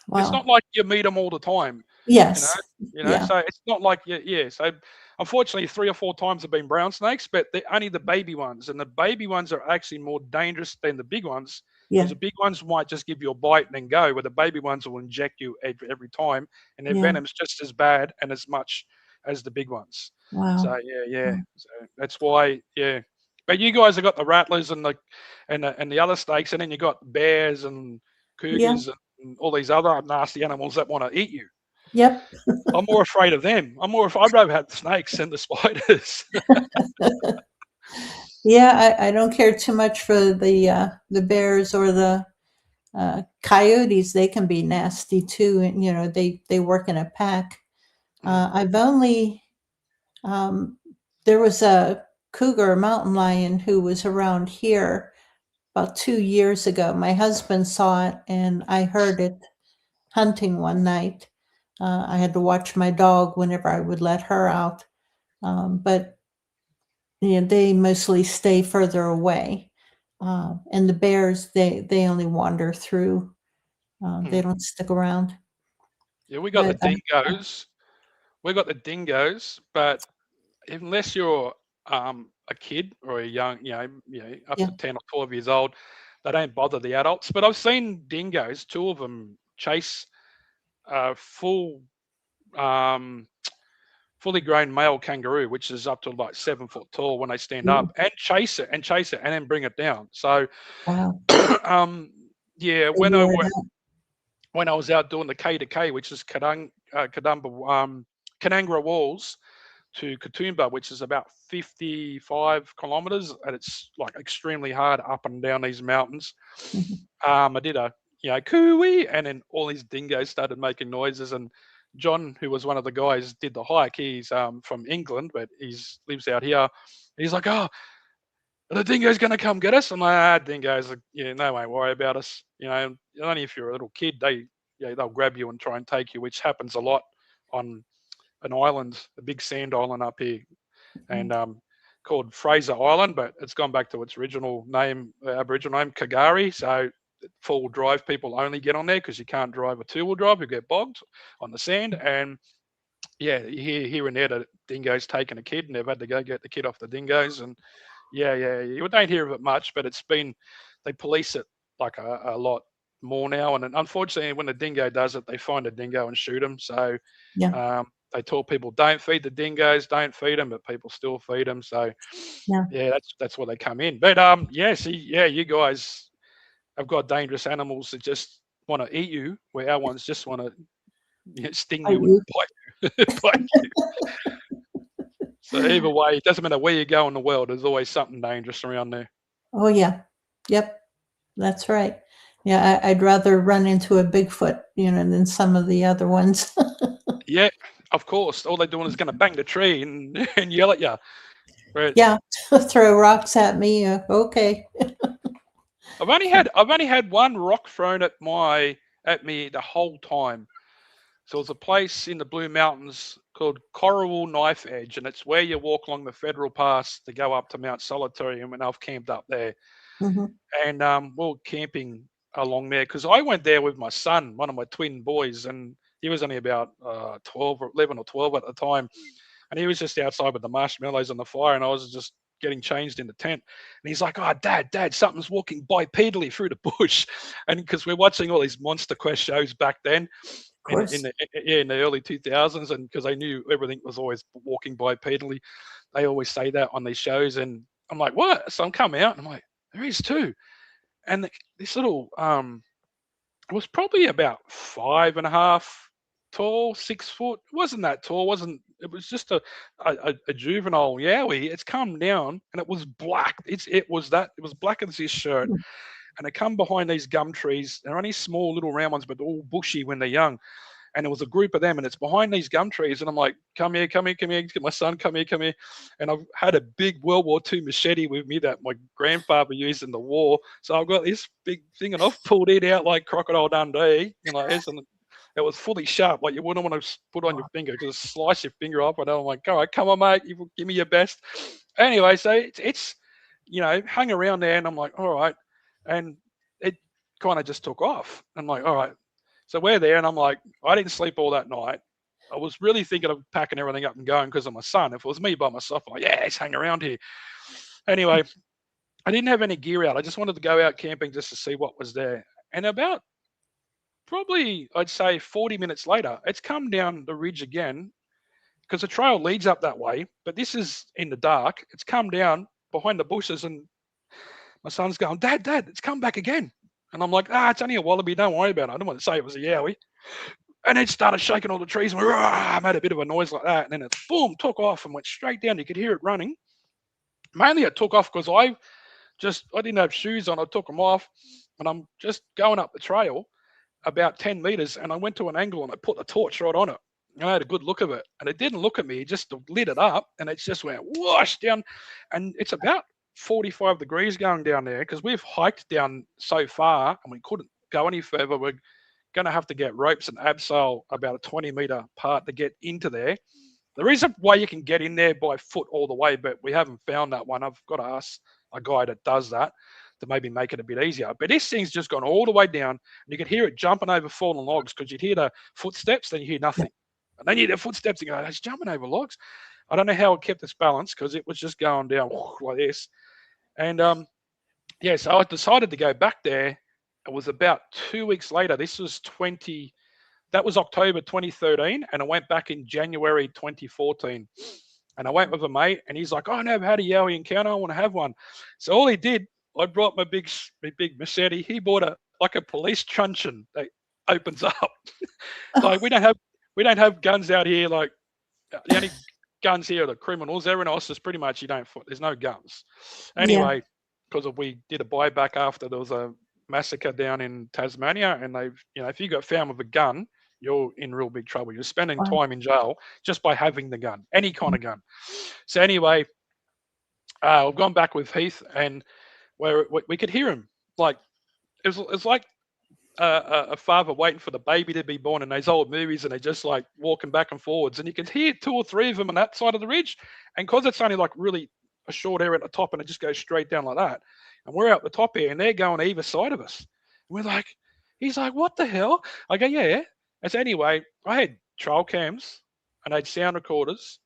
S1: Wow.
S2: It's not like you meet them all the time.
S1: Yes.
S2: So it's not like, so unfortunately 3 or 4 times have been brown snakes, but they're only the baby ones, and the baby ones are actually more dangerous than the big ones, because the big ones might just give you a bite and then go, where the baby ones will inject you every time, and their venom's just as bad and as much as the big ones.
S1: Wow.
S2: So so that's why, but you guys have got the rattlers and the other snakes, and then you got bears and cougars and all these other nasty animals that want to eat you.
S1: Yep.
S2: I'm more afraid of them. I'd rather have the snakes than the spiders.
S1: Yeah, I don't care too much for the bears or the coyotes. They can be nasty too, and they work in a pack. I've only there was a cougar, a mountain lion, who was around here about 2 years ago. My husband saw it, and I heard it hunting one night. I had to watch my dog whenever I would let her out, but they mostly stay further away. And the bears, they only wander through. They don't stick around.
S2: Yeah, we got the dingoes. We got the dingoes, but unless you're a kid or a young, up to 10 or 12 years old, they don't bother the adults. But I've seen dingoes, 2 of them chase fully grown male kangaroo, which is up to like 7 foot tall when they stand up, and chase it and then bring it down. So,
S1: Wow.
S2: when I was out doing the K to K, which is Canangra Walls to Katoomba, which is about 55 kilometers, and it's like extremely hard up and down these mountains. I did a cooey, and then all these dingoes started making noises, and John, who was one of the guys, did the hike. He's from England, but lives out here. He's like, oh, the dingo's going to come get us. I'm like, dingoes, no, won't worry about us. Only if you're a little kid, they'll grab you and try and take you, which happens a lot on an island, a big sand island up here, and called Fraser Island, but it's gone back to its original name, Aboriginal name, Kagari. So 4-wheel drive people only get on there, because you can't drive a 2-wheel drive. You get bogged on the sand. And here and there, the dingo's taken a kid, and they've had to go get the kid off the dingoes. And you don't hear of it much, but they police it like a lot more now. And then unfortunately, when the dingo does it, they find a dingo and shoot them. So they tell people, don't feed the dingoes, don't feed them, but people still feed them. So that's where they come in. But you guys, have got dangerous animals that just want to eat you, where our ones just want to sting
S1: Are
S2: you and
S1: you?
S2: bite you. Bite you. So either way, it doesn't matter where you go in the world, there's always something dangerous around there.
S1: Oh, yeah. Yep. That's right. Yeah, I'd rather run into a Bigfoot, than some of the other ones.
S2: Yeah, of course. All they're doing is going to bang the tree and, and yell at you. Right.
S1: Yeah, throw rocks at me. Okay.
S2: I've only had one rock thrown at me the whole time. So there's a place in the Blue Mountains called Corriwall Knife Edge, and it's where you walk along the Federal Pass to go up to Mount Solitary. And when I've camped up there,
S1: Hmm.
S2: and we were camping along there because I went there with my son, one of my twin boys, and he was only about 12 or 11 or 12 at the time, and he was just outside with the marshmallows on the fire, and I was just getting changed in the tent, and he's like, "Oh, Dad, something's walking bipedally through the bush," and because we're watching all these Monster Quest shows back then,
S1: Of course.
S2: in the early 2000s, and because I knew everything was always walking bipedally, they always say that on these shows, and I'm like, "What?" So I'm coming out, and I'm like, "There is too," and this little it was probably about 5.5 tall, 6 foot. It wasn't that tall. Wasn't It was just a juvenile yowie. It's come down and it was black. It was black as his shirt,
S1: Mm.
S2: and it come behind these gum trees. They're only small little round ones, but all bushy when they're young. And it was a group of them, and it's behind these gum trees. And I'm like, "Come here, come here, come here." Get my son, "Come here, come here." And I've had a big World War II machete with me that my grandfather used in the war. So I've got this big thing, and I've pulled it out like Crocodile Dundee. It was fully sharp, like you wouldn't want to put on your finger because slice your finger off. And I'm like, "All right, come on, mate, you give me your best." Anyway, so it's hung around there, and I'm like, "All right," and it kind of just took off. I'm like, "All right." So we're there, and I'm like, I didn't sleep all that night. I was really thinking of packing everything up and going because of my son. If it was me by myself, I'm like, "Yeah, he's hanging around here." Anyway, I didn't have any gear out. I just wanted to go out camping just to see what was there. And about probably, I'd say 40 minutes later, it's come down the ridge again because the trail leads up that way. But this is in the dark. It's come down behind the bushes, and my son's going, Dad, it's come back again." And I'm like, "It's only a wallaby. Don't worry about it." I didn't want to say it was a yowie. And it started shaking all the trees and made a bit of a noise like that. And then it boom, took off and went straight down. You could hear it running. Mainly it took off because I didn't have shoes on. I took them off, and I'm just going up the trail about 10 meters, and I went to an angle and I put the torch right on it. And I had a good look of it, and it didn't look at me. It just lit it up, and it just went whoosh down. And it's about 45 degrees going down there because we've hiked down so far and we couldn't go any further. We're going to have to get ropes and abseil about a 20-meter part to get into there. There is a way you can get in there by foot all the way, but we haven't found that one. I've got to ask a guy that does that to maybe make it a bit easier. But this thing's just gone all the way down, and you could hear it jumping over fallen logs because you'd hear the footsteps, then you hear
S1: Yeah.
S2: nothing. And then you hear the footsteps and go, "It's jumping over logs." I don't know how it kept its balance because it was just going down like this. And yeah, so I decided to go back there. It was about 2 weeks later. That was October 2013, and I went back in January 2014. And I went with a mate, and he's like, "Oh, I never had a yowie encounter. I want to have one." So all he did, I brought my big machete. He bought a police truncheon that opens up. Like we don't have guns out here. Like the only guns here are the criminals. Everyone else is pretty much there's no guns.
S1: Yeah.
S2: Anyway, because we did a buyback after there was a massacre down in Tasmania, and if you got found with a gun, you're in real big trouble. You're spending
S1: Wow.
S2: time in jail just by having the gun, any kind of gun. So anyway, I've gone back with Heath, and where we could hear him. Like it was like a father waiting for the baby to be born in those old movies, and they're just like walking back and forwards, and you can hear two or three of them on that side of the ridge, and because it's only like really a short area at the top, and it just goes straight down like that, and we're out the top here, and they're going either side of us. And we're like, he's like, "What the hell?" I go, "Yeah." And so anyway, I had trail cams and I had sound recorders,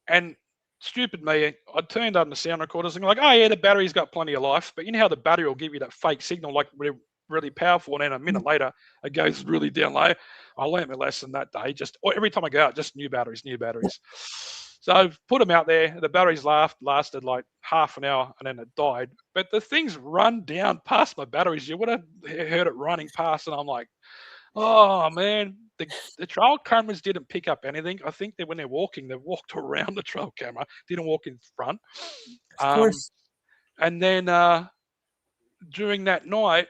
S2: and stupid me, I turned on the sound recorders and like, "Oh yeah, the battery's got plenty of life." But you know how the battery will give you that fake signal, like really powerful, and then a minute later it goes really down low. I learned my lesson that day. Just every time I go out, just new batteries, new batteries. So I've put them out there. The batteries lasted like half an hour, and then it died. But the thing's run down past my batteries. You would have heard it running past, and I'm like, oh man, the trail cameras didn't pick up anything. I think that when they're walking, they've walked around the trail camera, didn't walk in front.
S1: Of course.
S2: And then during that night,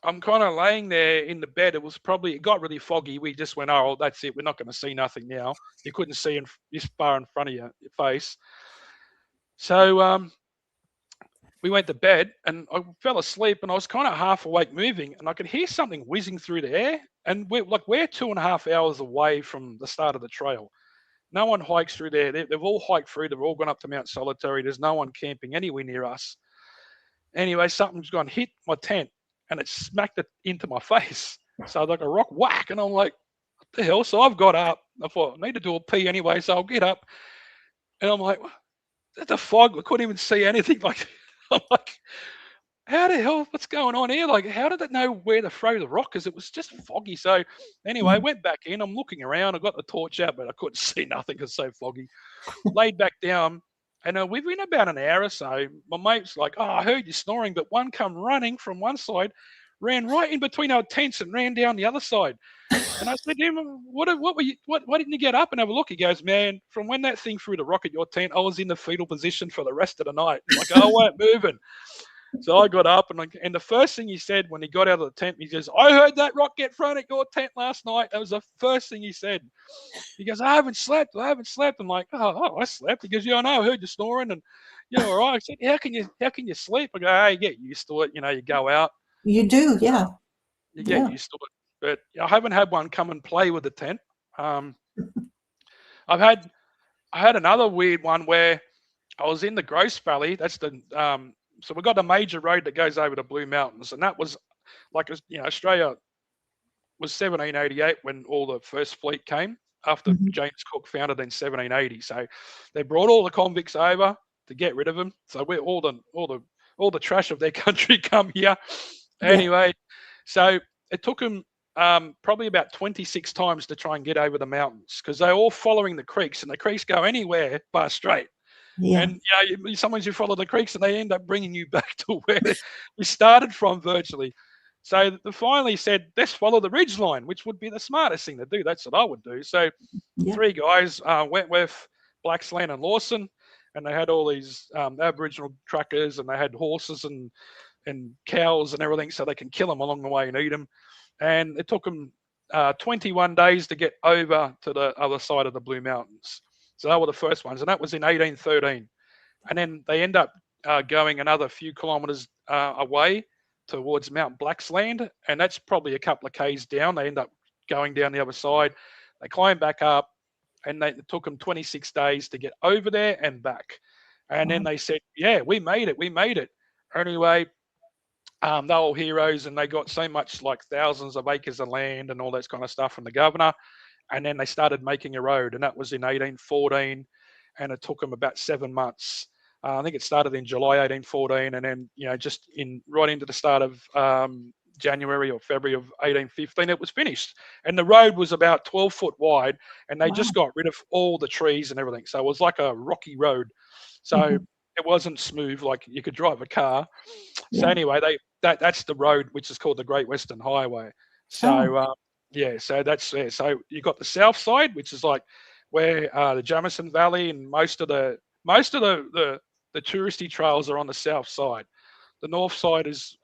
S2: I'm kind of laying there in the bed. It got really foggy. We just went, oh, well, that's it. We're not going to see nothing now. You couldn't see this far in front of your face. So we went to bed, and I fell asleep, and I was kind of half awake moving, and I could hear something whizzing through the air. And we're 2.5 hours away from the start of the trail. No one hikes through there. They've all hiked through. They've all gone up to Mount Solitary. There's no one camping anywhere near us. Anyway, something's gone hit my tent, and it smacked it into my face. So like a rock whack, and I'm like, what the hell? So I've got up. I thought, I need to do a pee anyway, so I'll get up. And I'm like, the fog, I couldn't even see anything. Like, I'm like, how the hell, what's going on here? Like, how did it know where to throw the rock? Because it was just foggy. So anyway, I went back in. I'm looking around. I got the torch out, but I couldn't see nothing because it's so foggy. Laid back down. And within about an hour or so, my mate's like, oh, I heard you snoring, but one come running from one side, ran right in between our tents and ran down the other side. And I said to him, why didn't you get up and have a look? He goes, man, from when that thing threw the rock at your tent, I was in the fetal position for the rest of the night. I'm like, I weren't moving. So I got up, and the first thing he said when he got out of the tent, he says, I heard that rock get thrown at your tent last night. That was the first thing he said. He goes, I haven't slept. I'm like, oh, I slept. He goes, yeah, I know. I heard you snoring, and you're all right. I said, how can you sleep? I go, hey, get used to it. You go out.
S1: You do, yeah.
S2: You get used to it. But I haven't had one come and play with the tent. I had another weird one where I was in the Gross Valley. That's the so we've got a major road that goes over the Blue Mountains, and that was like, Australia was 1788 when all the first fleet came after James Cook founded in 1780. So they brought all the convicts over to get rid of them. So we're all the trash of their country come here. Anyway, so it took them probably about 26 times to try and get over the mountains because they're all following the creeks, and the creeks go anywhere but straight.
S1: Yeah.
S2: And sometimes you follow the creeks and they end up bringing you back to where we started from virtually. So they finally said, let's follow the ridge line, which would be the smartest thing to do. That's what I would do. So three guys, Wentworth, Blacksland, and Lawson, and they had all these Aboriginal truckers, and they had horses and cows and everything so they can kill them along the way and eat them. And it took them 21 days to get over to the other side of the Blue Mountains. So they were the first ones, and that was in 1813. And then they end up going another few kilometres away towards Mount Blacksland, and that's probably a couple of k's down. They end up going down the other side. They climb back up, and it took them 26 days to get over there and back. And then they said, yeah, we made it. Anyway, they're all heroes, and they got so much, like thousands of acres of land and all that kind of stuff from the governor. And then they started making a road, and that was in 1814, and it took them about 7 months. I think it started in July 1814, and then just right into the start of January or February of 1815, it was finished. And the road was about 12 foot wide, and they just got rid of all the trees and everything. So it was like a rocky road. So it wasn't smooth like you could drive a car. So anyway, that's the road which is called the Great Western Highway. So so that's there. So you got the south side, which is like where the Jamison Valley and most of the touristy trails are on the south side. The north side is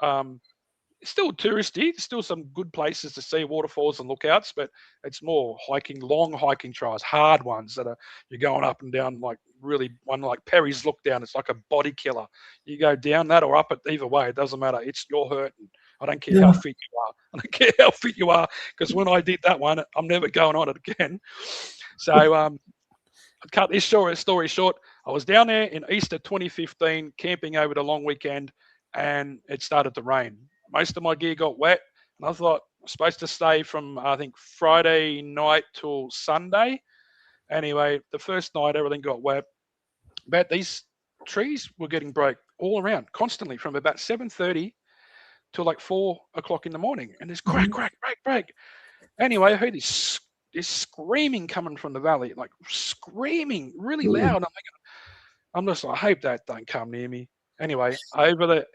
S2: still touristy. There's still some good places to see, waterfalls and lookouts, but it's more hiking, long hiking trails, hard ones that you're going up and down, like really one like Perry's Look Down. It's like a body killer. You go down that or up it, either way, it doesn't matter. You're hurting. I don't care how fit you are. I don't care how fit you are, because when I did that one, I'm never going on it again. So I cut this story short. I was down there in Easter 2015, camping over the long weekend, and it started to rain. Most of my gear got wet, and I thought I was supposed to stay from, I think, Friday night till Sunday. Anyway, the first night, everything got wet. But these trees were getting broke all around, constantly, from about 7:30 till like 4 o'clock in the morning. And there's crack. Anyway, I heard this this screaming coming from the valley, like screaming really
S1: Ooh.
S2: loud. I'm just like, I hope that don't come near me. Anyway,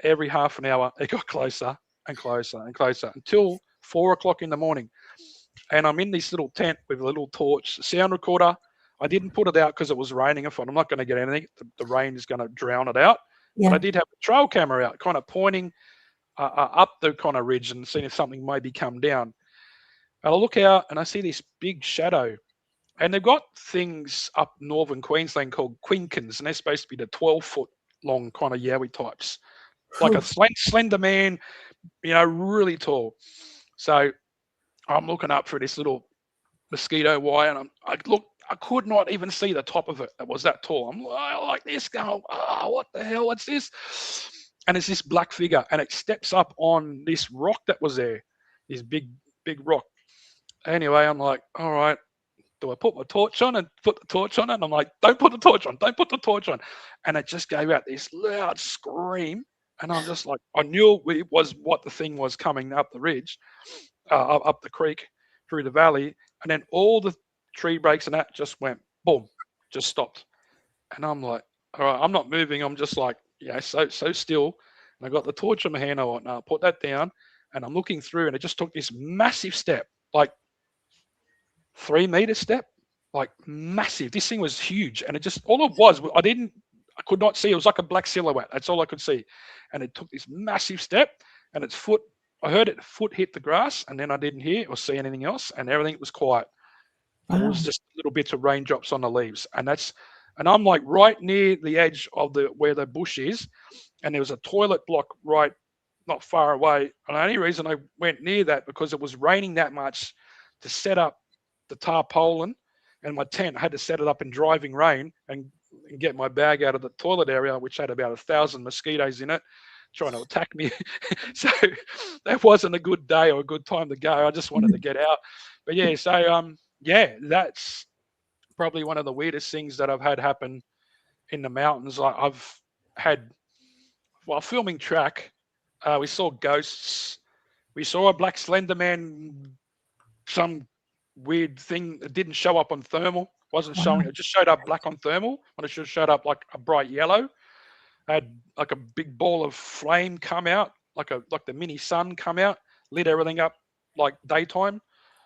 S2: every half an hour, it got closer and closer and closer until 4 o'clock in the morning. And I'm in this little tent with a little torch, sound recorder. I didn't put it out because it was raining. I thought I'm not going to get anything. The rain is going to drown it out. But I
S1: Yeah.
S2: did have a trail camera out, kind of pointing up the kind of ridge and seeing if something maybe come down. And I look out and I see this big shadow. And they've got things up northern Queensland called quinkins, and they're supposed to be the 12-foot long kind of yowie types, like a slender man, really tall. So I'm looking up through this little mosquito wire, and I could not even see the top of it. It was that tall. I'm like this, going, what the hell? What's this? And it's this black figure, and it steps up on this rock that was there, this big rock. Anyway, I'm like, all right. Do I put my torch on and put the torch on it? And I'm like, don't put the torch on, don't put the torch on. And it just gave out this loud scream. And I'm just like, I knew it was what the thing was coming up the ridge, up the creek, through the valley. And then all the tree breaks and that just went, boom, just stopped. And I'm like, all right, I'm not moving. I'm just like, so still. And I got the torch in my hand. I went, no, put that down. And I'm looking through, and it just took this massive step, like 3-meter step, like massive. This thing was huge, and it just, all it was, I could not see. It was like a black silhouette. That's all I could see. And it took this massive step, and its foot, I heard its foot hit the grass, and then I didn't hear or see anything else, and everything was quiet. And it was just little bits of raindrops on the leaves, and I'm like right near the edge of where the bush is, and there was a toilet block right not far away. And the only reason I went near that because it was raining that much to set up the tarpaulin and my tent. I had to set it up in driving rain and get my bag out of the toilet area, which had about 1,000 mosquitoes in it trying to attack me. So that wasn't a good day or a good time to go. I just wanted to get out. But that's probably one of the weirdest things that I've had happen in the mountains. I've had, while filming track, we saw ghosts. We saw a black slender man, some weird thing that didn't show up on thermal, wasn't showing, it just showed up black on thermal, when it should have showed up like a bright yellow. Had like a big ball of flame come out, like the mini sun come out, lit everything up like daytime.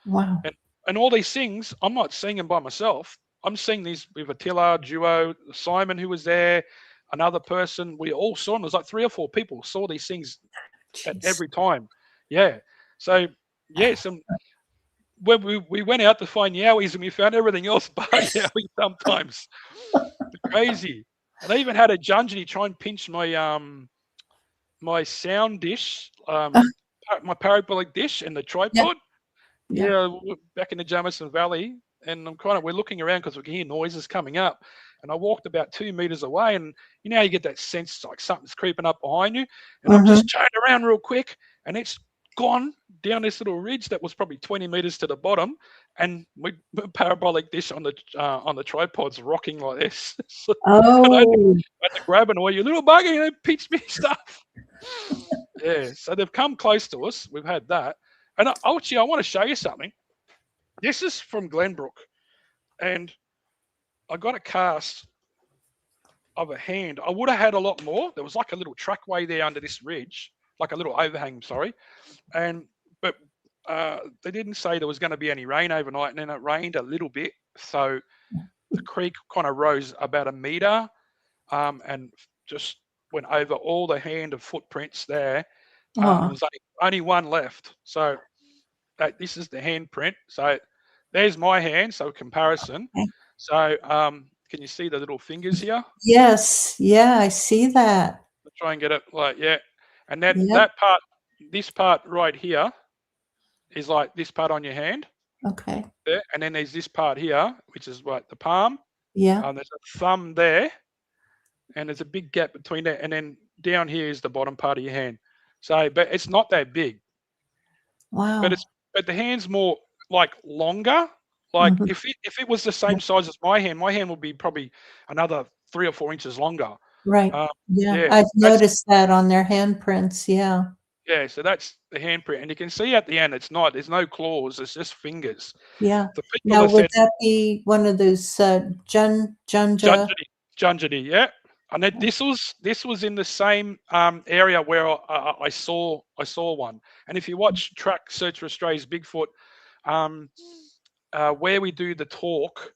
S1: Wow.
S2: And all these things, I'm not seeing them by myself. I'm seeing these with Attila, Duo, Simon, who was there, another person. We all saw them. There's like 3 or 4 people saw these things at every time. Yeah. So, when we went out to find yowies, and we found everything else but yowie sometimes. Crazy. And I even had a Junjie try and pinch my my sound dish, my parabolic dish and the tripod. Yeah, back in the Jamison Valley, and we're looking around because we can hear noises coming up. And I walked about 2 meters away, and you know how you get that sense like something's creeping up behind you. And I'm just turned around real quick, and it's gone down this little ridge that was probably 20 meters to the bottom, and we parabolic dish on the tripods rocking like this. And I had to grab an you little buggy, and they pitched me stuff. Yeah, so they've come close to us. We've had that. And actually, I want to show you something. This is from Glenbrook, and I got a cast of a hand. I would have had a lot more. There was like a little trackway there under this ridge, like a little overhang, sorry. But they didn't say there was going to be any rain overnight, and then it rained a little bit. So the creek kind of rose about 1 meter and just went over all the hand of footprints there. There was only one left. So this is the handprint. So there's my hand, so comparison. So can you see the little fingers here?
S1: Yes. Yeah, I see that.
S2: I'll try and get it and then that part, this part right here is like this part on your hand.
S1: Okay.
S2: There, and then there's this part here, which is like the palm.
S1: Yeah.
S2: There's a thumb there, and there's a big gap between there, and then down here is the bottom part of your hand. So, but it's not that big.
S1: Wow.
S2: But the hand's more like longer. Like if it was the same size as my hand would be probably another 3 or 4 inches longer.
S1: Right. I've noticed that on their handprints. Yeah.
S2: Yeah, so that's the handprint, and you can see at the end, there's no claws, it's just fingers.
S1: Yeah.
S2: The people
S1: Now,
S2: that
S1: would
S2: said
S1: that be one of those Junja?
S2: Junjity, yeah. And then this was in the same area where I saw one. And if you watch Track Search for Australia's Bigfoot, um, where we do the talk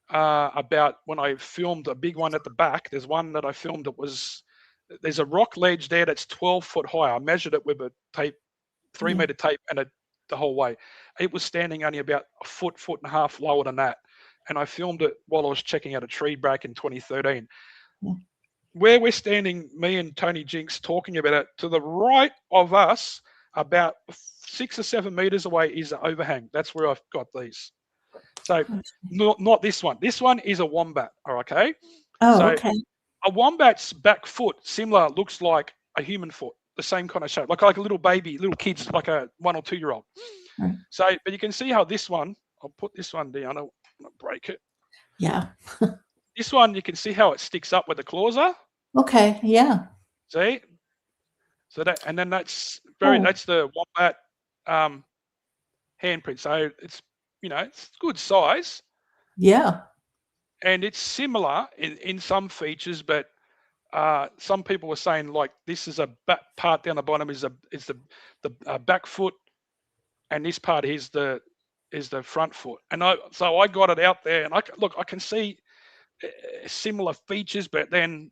S2: about when I filmed a big one at the back, there's one that I filmed that there's a rock ledge there that's 12 foot high. I measured it with a tape, 3 meter tape, and the whole way. It was standing only about a foot and a half lower than that. And I filmed it while I was checking out a tree back in 2013.
S1: Yeah.
S2: Where we're standing, me and Tony Jinks talking about it, to the right of us, about 6 or 7 meters away, is the overhang. That's where I've got these. So not this one. This one is a wombat. Okay.
S1: Oh,
S2: So
S1: okay.
S2: a wombat's back foot similar looks like a human foot, the same kind of shape, like a little baby, little kids, like a 1 or 2 year old.
S1: Right.
S2: So, but you can see how this one. I'll put this one down. I'll break it.
S1: Yeah.
S2: This one, you can see how it sticks up where the claws are.
S1: Okay. Yeah.
S2: See? So that, and then that's
S1: Oh.
S2: that's the wombat handprint. So it's it's good size.
S1: Yeah.
S2: And it's similar in some features, but some people were saying like this is a back part down the bottom is the back foot, and this part is the front foot. And so I got it out there, and I can see similar features, but then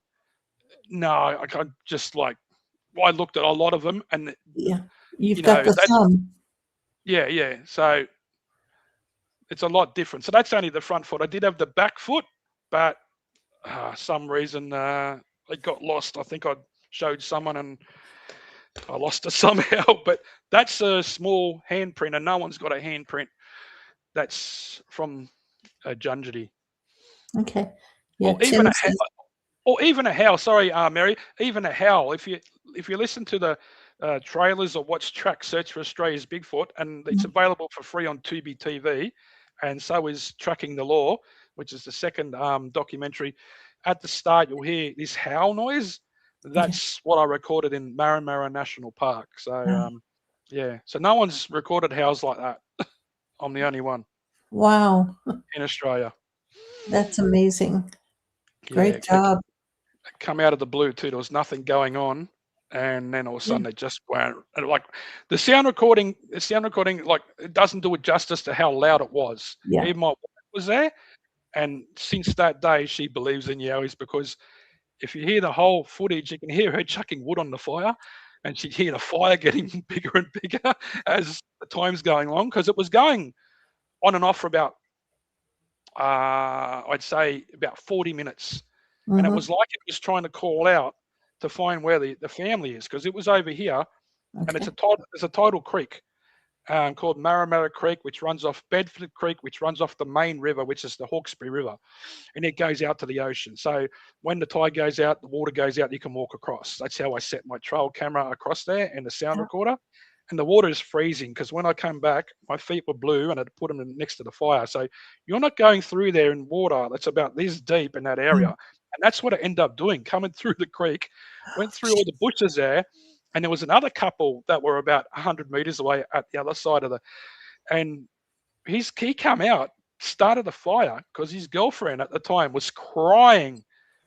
S2: no, I just like I looked at a lot of them, and
S1: Yeah. You've got the thumb.
S2: Yeah. So it's a lot different. So that's only the front foot. I did have the back foot, but some reason it got lost. I think I showed someone and I lost it somehow. But that's a small handprint, and no one's got a handprint that's from a Junjity.
S1: Okay. Yeah.
S2: Or even a howl. Sorry, Mary. Even a howl. If you listen to the trailers or watch Track Search for Australia's Bigfoot, and it's available for free on Tubi TV, and so is Tracking the Law, which is the second documentary. At the start, you'll hear this howl noise. That's what I recorded in Marra National Park. So yeah, so no one's recorded howls like that. I'm the only one.
S1: Wow.
S2: In Australia.
S1: That's amazing. Great job.
S2: It come out of the blue too. There was nothing going on, and then all of a sudden they just went like the sound recording. Like it doesn't do it justice to how loud it was.
S1: Yeah.
S2: Even my wife was there, and since that day she believes in Yowies, because if you hear the whole footage, you can hear her chucking wood on the fire, and she'd hear the fire getting bigger and bigger as the time's going along, because it was going on and off for about I'd say about 40 minutes. And it was like it was trying to call out to find where the family is, because it was over here, and it's a tidal creek called Marra Creek, which runs off Bedford Creek, which runs off the main river, which is the Hawkesbury River, and it goes out to the ocean. So when the tide goes out, the water goes out, you can walk across. That's how I set my trail camera across there and the sound recorder. And the water is freezing, because when I came back, my feet were blue, and I'd put them next to the fire. So you're not going through there in water that's about this deep in that area. And that's what I ended up doing, coming through the creek, went through all the bushes there, and there was another couple that were about 100 meters away at the other side of and he came out, started a fire, because his girlfriend at the time was crying.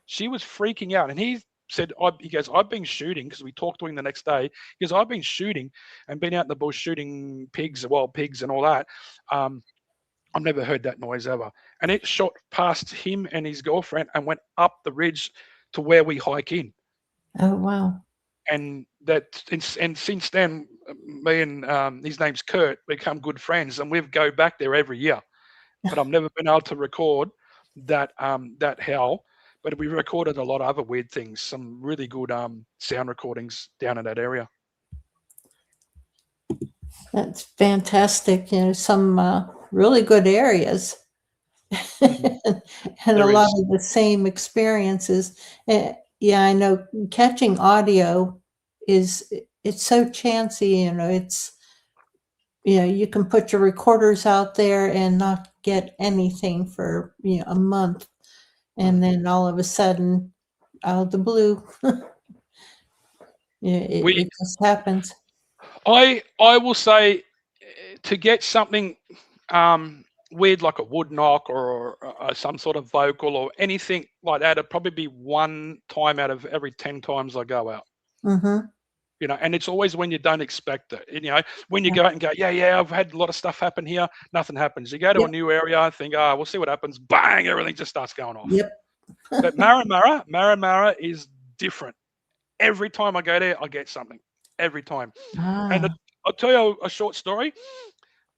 S2: She was freaking out, and he said, he goes, I've been shooting, because we talked to him the next day. He goes, I've been shooting and been out in the bush shooting wild pigs and all that. I've never heard that noise ever. And it shot past him and his girlfriend and went up the ridge to where we hike in.
S1: Oh, wow.
S2: And since then, me and his name's Kurt, become good friends, and we go back there every year. But I've never been able to record that howl. But we recorded a lot of other weird things, some really good sound recordings down in that area.
S1: That's fantastic. Some really good areas. And a lot of the same experiences. Yeah, I know catching audio it's so chancy, it's, you can put your recorders out there and not get anything for, a month. And then all of a sudden, out of the blue, it just happens.
S2: I will say to get something weird like a wood knock or some sort of vocal or anything like that, it'd probably be one time out of every 10 times I go out.
S1: Mm-hmm.
S2: And it's always when you don't expect it. When you
S1: Yeah.
S2: go out and go, yeah, I've had a lot of stuff happen here, nothing happens. You go to a
S1: Yep.
S2: new area, think, we'll see what happens. Bang, everything just starts going off.
S1: Yep.
S2: But Maramara is different. Every time I go there, I get something. Every time. And
S1: Ah.
S2: I'll tell you a short story.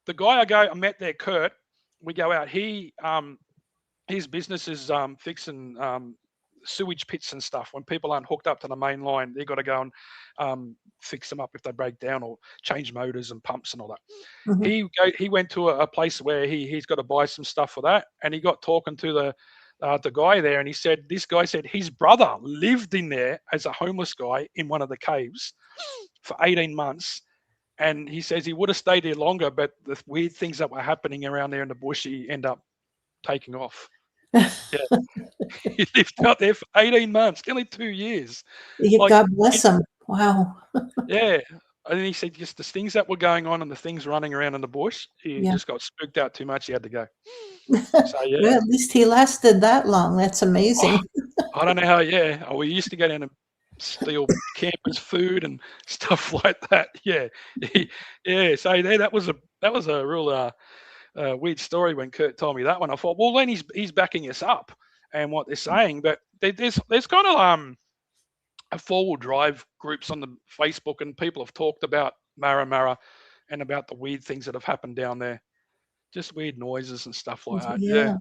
S2: The guy I met there, Kurt, we go out. His business is fixing sewage pits and stuff. When people aren't hooked up to the main line, they've got to go and fix them up if they break down or change motors and pumps and all that.
S1: Mm-hmm.
S2: He went to a place where he's got to buy some stuff for that, and he got talking to the guy there, and this guy said his brother lived in there as a homeless guy in one of the caves for 18 months. And he says he would have stayed there longer, but the weird things that were happening around there in the bush, he ended up taking off. Yeah, he lived out there for 18 months, nearly 2 years. Like,
S1: God bless him. Wow.
S2: yeah. And he said just the things that were going on and the things running around in the bush, he
S1: Yeah.
S2: just got spooked out too much. He had to go. So, yeah.
S1: Well, at least he lasted that long. That's
S2: Oh,
S1: amazing.
S2: I don't know how, yeah. We used to go down and steal campers' food and stuff like that. Yeah. Yeah. So that was a real weird story when Kurt told me that one. I thought, well, then he's backing us up and what they're saying. But there's kind of a four-wheel drive groups on the Facebook, and people have talked about Maramara and about the weird things that have happened down there. Just weird noises and stuff like that. Yeah.
S1: Yeah.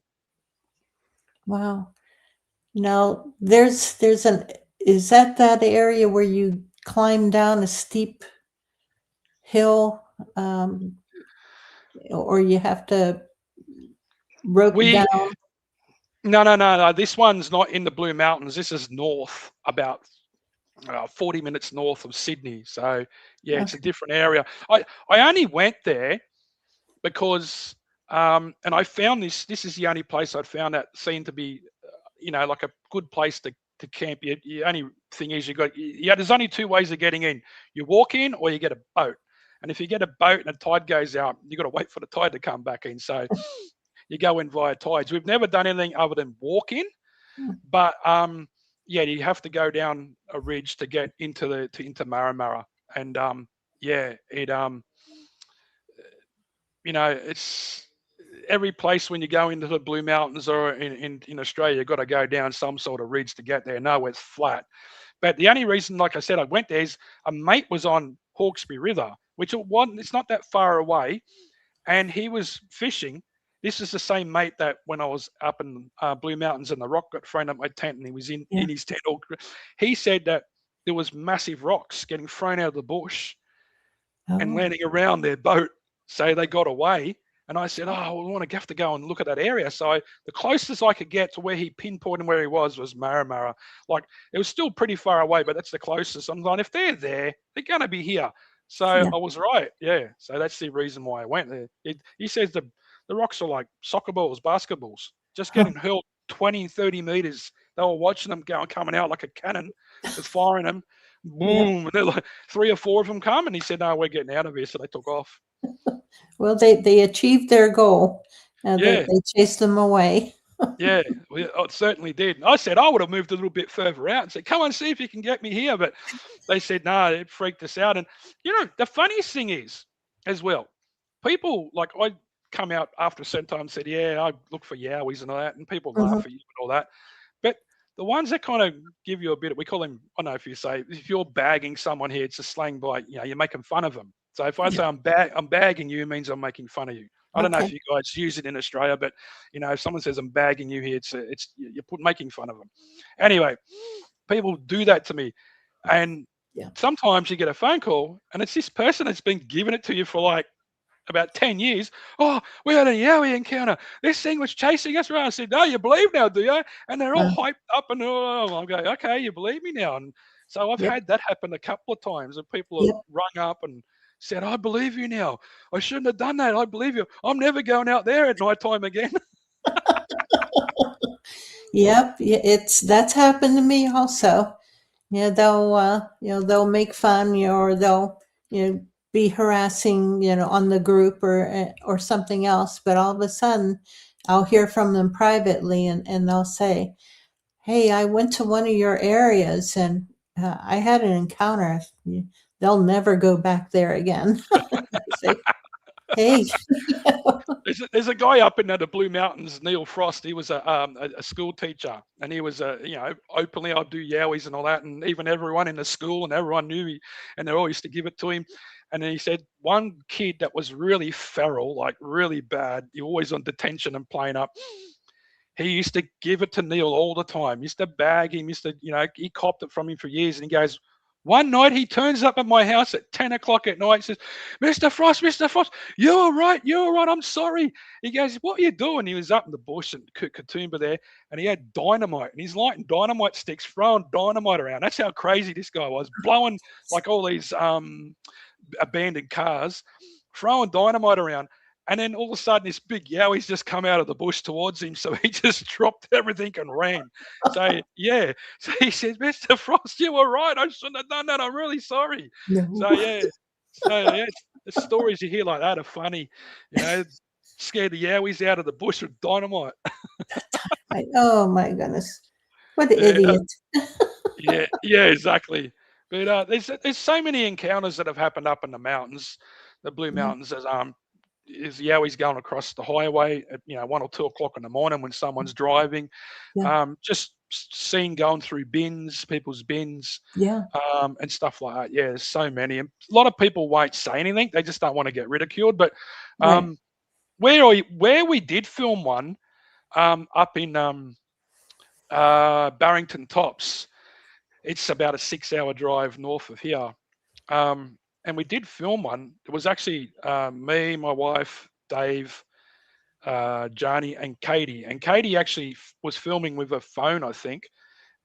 S1: Wow. Now there's is that area where you climb down a steep hill, or you have to rope
S2: We
S1: down?
S2: no. This one's not in the Blue Mountains. This is north, about 40 minutes north of Sydney. So yeah, it's a
S1: Okay.
S2: different area. I only went there because and I found this is the only place I'd found that seemed to be like a good place to camp. The only thing is there's only two ways of getting in. You walk in or you get a boat. And if you get a boat and the tide goes out, you got to wait for the tide to come back in. So you go in via tides. We've never done anything other than walk in, but yeah, you have to go down a ridge to get into into Maramara. And yeah, it's every place when you go into the Blue Mountains or in Australia, you've got to go down some sort of ridge to get there. Nowhere's flat. But the only reason, like I said, I went there is a mate was on Hawkesbury River, which it's not that far away, and he was fishing. This is the same mate that when I was up in Blue Mountains and the rock got thrown at my tent, and he was in
S1: Yeah.
S2: his tent. He said that there was massive rocks getting thrown out of the bush and
S1: Oh,
S2: landing around their boat. So they got away. And I said, we want to have to go and look at that area. So the closest I could get to where he pinpointed where he was Maramara. Like, it was still pretty far away, but that's the closest. I'm like, if they're there, they're going to be here. So
S1: yeah.
S2: I was right. Yeah. So that's the reason why I went there. He says the rocks are like soccer balls, basketballs, just
S1: Huh.
S2: getting hurled 20, 30 meters. They were watching them coming out like a cannon with firing them. Boom. And they're like 3 or 4 of them come. And he said, no, we're getting out of here. So they took off.
S1: Well, they achieved their goal.
S2: Yeah.
S1: They chased them away.
S2: Yeah, it certainly did. I said I would have moved a little bit further out and said, come on, see if you can get me here. But they said, no, it freaked us out. And, the funniest thing is, as well, people, like, I come out after a certain time and said, yeah, I look for yowies and all that. And people laugh at you and all that. But the ones that kind of give you a bit of, we call them, I don't know if you say, if you're bagging someone here, it's a slang by, you're making fun of them. So if I say I'm bagging you, it means I'm making fun of you. I don't know if
S1: Okay.
S2: you guys use it in Australia, but if someone says I'm bagging you here, it's you're making fun of them. Anyway, people do that to me, and
S1: Yeah.
S2: sometimes you get a phone call, and it's this person that's been giving it to you for like about 10 years. Oh, we had a yowie encounter. This thing was chasing us around. I said, no, you believe now, do you? And they're all hyped up, and I'm going, okay, you believe me now. And so I've
S1: Yep.
S2: had that happen a couple of times, and people have rung up and said, I believe you now. I shouldn't have done that. I believe you. I'm never going out there at night time again.
S1: Yep. That's happened to me also. Yeah, they'll make fun, or they'll be harassing, on the group or something else. But all of a sudden, I'll hear from them privately, and they'll say, "Hey, I went to one of your areas, and I had an encounter. They'll never go back there again." I say, "Hey."
S2: There's a guy up in the Blue Mountains, Neil Frost. He was a school teacher, and he was openly, I'd do yowies and all that, and even everyone in the school and everyone knew me, and they all used to give it to him. And then he said one kid that was really feral, like really bad, he always on detention and playing up. He used to give it to Neil all the time. Used to bag him. He copped it from him for years. And he goes, one night he turns up at my house at 10 o'clock at night. Says, Mr. Frost, you're right. I'm sorry. He goes, what are you doing? He was up in the bush in Katoomba there, and he had dynamite, and he's lighting dynamite sticks, throwing dynamite around. That's how crazy this guy was, blowing like all these abandoned cars, throwing dynamite around. And then all of a sudden, this big yowie's just come out of the bush towards him. So he just dropped everything and ran. So, yeah. So he says, Mr. Frost, you were right. I shouldn't have done that. I'm really sorry.
S1: No.
S2: So, yeah. So, the stories you hear like that are funny. Scared the yowies out of the bush with dynamite.
S1: Oh, my goodness. What an
S2: Yeah,
S1: idiot.
S2: yeah, exactly. But there's so many encounters that have happened up in the mountains, the Blue Mountains, is yowies going across the highway at 1 or 2 o'clock in the morning when someone's driving.
S1: Yeah.
S2: Just seen going through people's bins,
S1: Yeah.
S2: and stuff like that. Yeah, there's so many. And a lot of people won't say anything; they just don't want to get ridiculed. But
S1: Right.
S2: where we did film one up in Barrington Tops, it's about a 6-hour drive north of here. And we did film one. It was actually me, my wife, Dave, Johnny, and Katie. And Katie actually was filming with her phone, I think.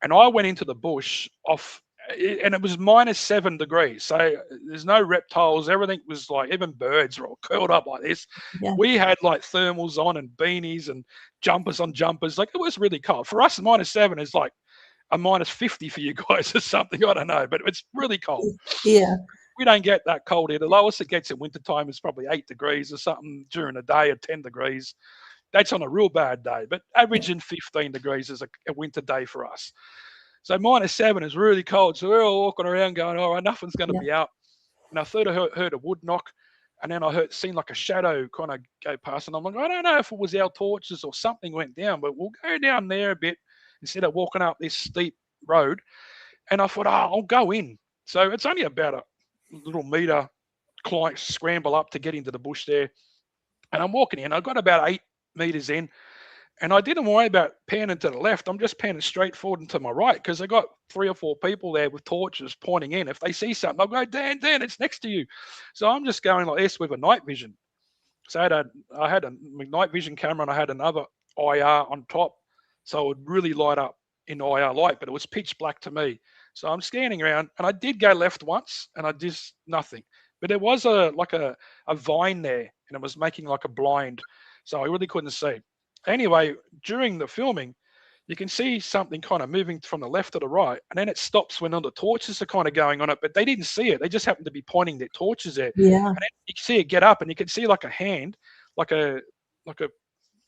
S2: And I went into the bush and it was -7 degrees. So there's no reptiles. Everything was like, even birds were all curled up like this.
S1: Yeah.
S2: We had like thermals on and beanies and jumpers on jumpers. Like, it was really cold. For us, -7 is like a -50 for you guys or something. I don't know, but it's really cold.
S1: Yeah.
S2: We don't get that cold here. The lowest it gets in wintertime is probably 8 degrees or something during the day, or 10 degrees. That's on a real bad day, but averaging 15 degrees is a winter day for us. So -7 is really cold. So we're all walking around going, all right, nothing's going to
S1: Yeah.
S2: be out. And I thought I heard a wood knock, and then I seen like a shadow kind of go past. And I'm like, I don't know if it was our torches or something went down, but we'll go down there a bit instead of walking up this steep road. And I thought, I'll go in. So it's only about a little meter scramble up to get into the bush there. And I'm walking in. I got about 8 meters in, and I didn't worry about panning to the left. I'm just panning straight forward and to my right, because I got 3 or 4 people there with torches pointing in. If they see something, I'll go, Dan, it's next to you. So I'm just going like this with a night vision. So I had a night vision camera, and I had another IR on top, so it would really light up in IR light, but it was pitch black to me. So I'm scanning around, and I did go left once, and I just nothing. But there was a vine there, and it was making like a blind, so I really couldn't see. Anyway, during the filming, you can see something kind of moving from the left to the right, and then it stops when all the torches are kind of going on it, but they didn't see it. They just happened to be pointing their torches there.
S1: Yeah.
S2: And then you can see it get up, and you can see like a hand, like a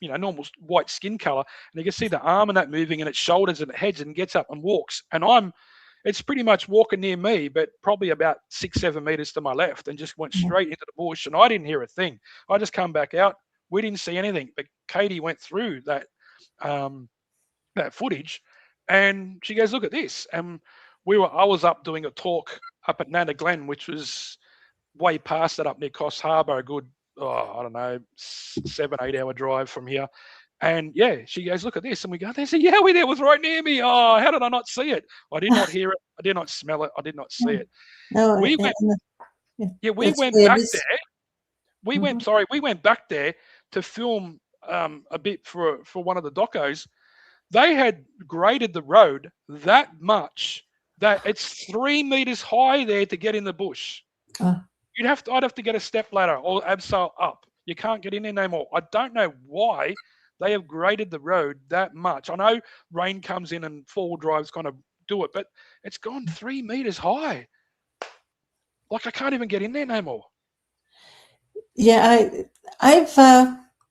S2: normal white skin color, and you can see the arm and that moving, and its shoulders and its heads, and gets up and walks. And it's pretty much walking near me, but probably about 6-7 meters to my left, and just went straight into the bush. And I didn't hear a thing. I just come back out. We didn't see anything, but Katie went through that footage, and she goes, "Look at this." And I was up doing a talk up at Nana Glen, which was way past that, up near Coffs Harbour, a good, I don't know, 7-8 hour drive from here. And yeah, she goes, "Look at this." And we go, "There's a yowie there, was right near me. Oh, how did I not see it? I did not hear it. I did not smell it. I did not see it."
S1: No,
S2: We went, we
S1: that's
S2: went
S1: the way it
S2: back
S1: is.
S2: there. We
S1: Mhm.
S2: went back there to film a bit for one of the docos. They had graded the road that much that it's 3 meters high there to get in the bush.
S1: Uh,
S2: I'd have to get a step ladder or abseil up. You can't get in there no more. I don't know why they have graded the road that much. I know rain comes in and 4-wheel drive's going to do it, but it's gone 3 meters high. Like, I can't even get in there no more.
S1: Yeah, I've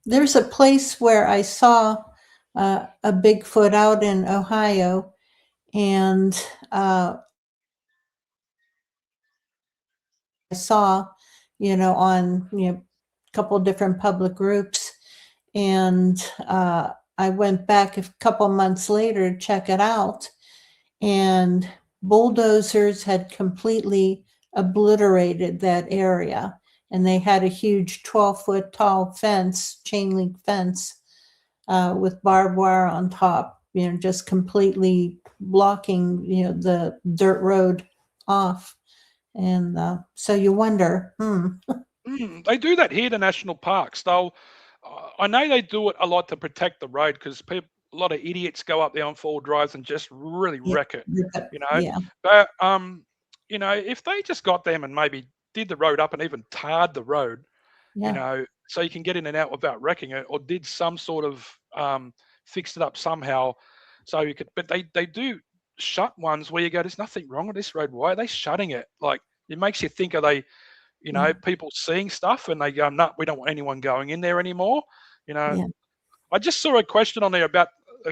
S1: there's a place where I saw a Bigfoot out in Ohio, and I saw, on a couple different public groups, and I went back a couple months later to check it out, and bulldozers had completely obliterated that area. And they had a huge 12-foot tall fence, chain link fence, with barbed wire on top, just completely blocking, the dirt road off. And so you wonder,
S2: They do that here to national parks. I know they do it a lot to protect the road because a lot of idiots go up there on 4 drives and just really
S1: yeah,
S2: wreck it, you know.
S1: yeah,
S2: But if they just got them and maybe did the road up and even tarred the road,
S1: yeah,
S2: so you can get in and out without wrecking it, or did some sort of fixed it up somehow, so you could. But they do shut ones where you go, there's nothing wrong with this road. Why are they shutting it? Like it makes you think, are they,
S1: yeah,
S2: people seeing stuff and they go, no, we don't want anyone going in there anymore. You know,
S1: yeah.
S2: I just saw a question on there about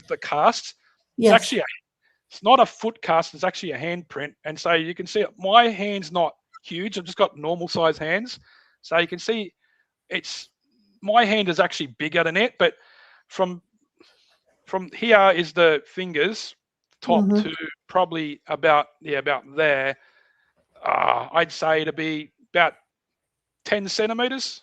S2: the cast. It's
S1: Yes.
S2: actually it's not a foot cast. It's actually a handprint, and so you can see it. My hand's not huge. I've just got normal size hands, so you can see it's my hand is actually bigger than it. But from here is the fingers, top
S1: Hmm.
S2: to probably about there. I'd say to be about 10 centimeters.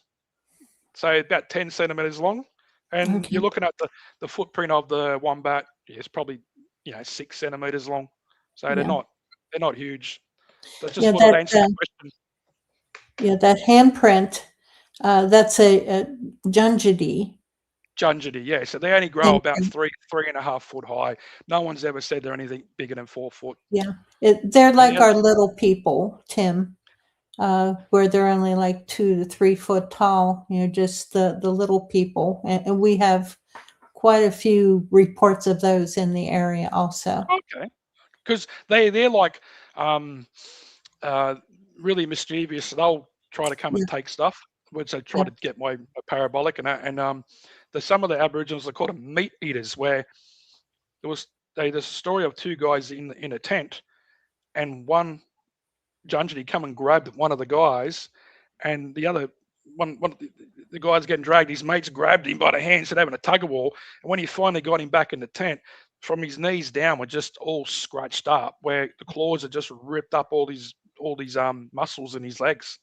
S2: So about 10 centimeters long. And you're
S1: Okay.
S2: looking at the footprint of the wombat. Yeah, it's probably 6 centimeters long. So they're
S1: Yeah.
S2: not huge. I just
S1: Yeah.
S2: thought I'd answer your question.
S1: That handprint. That's a Jungidi
S2: Jungidi, yeah. So they only grow about
S1: handprint.
S2: 3.5 foot high. No one's ever said they're anything bigger than 4 foot.
S1: Yeah. They're
S2: And the
S1: like
S2: other,
S1: our little people, Tim, where they're only like 2 to 3 foot tall. Just the little people, and we have quite a few reports of those in the area, also.
S2: okay, because they're like um, uh, really mischievous. They'll try to come
S1: Yeah.
S2: and take stuff, which they try
S1: Yeah.
S2: to get my parabolic and there's some of the Aboriginals, they call them meat eaters, where there was there's a story of two guys in a tent, and one Junjity come and grabbed one of the guys, and the other one of the guy's getting dragged. His mates grabbed him by the hands and having a tug of war. And when he finally got him back in the tent, from his knees down were just all scratched up, where the claws had just ripped up all these muscles in his legs.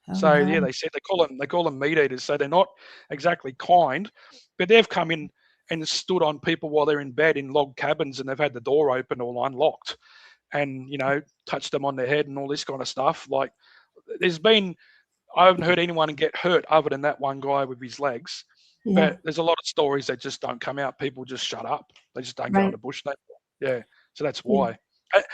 S1: Oh,
S2: So
S1: wow.
S2: yeah, they said they call them meat eaters. So they're not exactly kind, but they've come in and stood on people while they're in bed in log cabins, and they've had the door open or unlocked, and touched them on their head and all this kind of stuff. Like there's been, I haven't heard anyone get hurt other than that one guy with his legs.
S1: Yeah.
S2: But there's a lot of stories that just don't come out. People just shut up. They just don't go in
S1: Right.
S2: the bush. Yeah, so that's
S1: Yeah.
S2: why.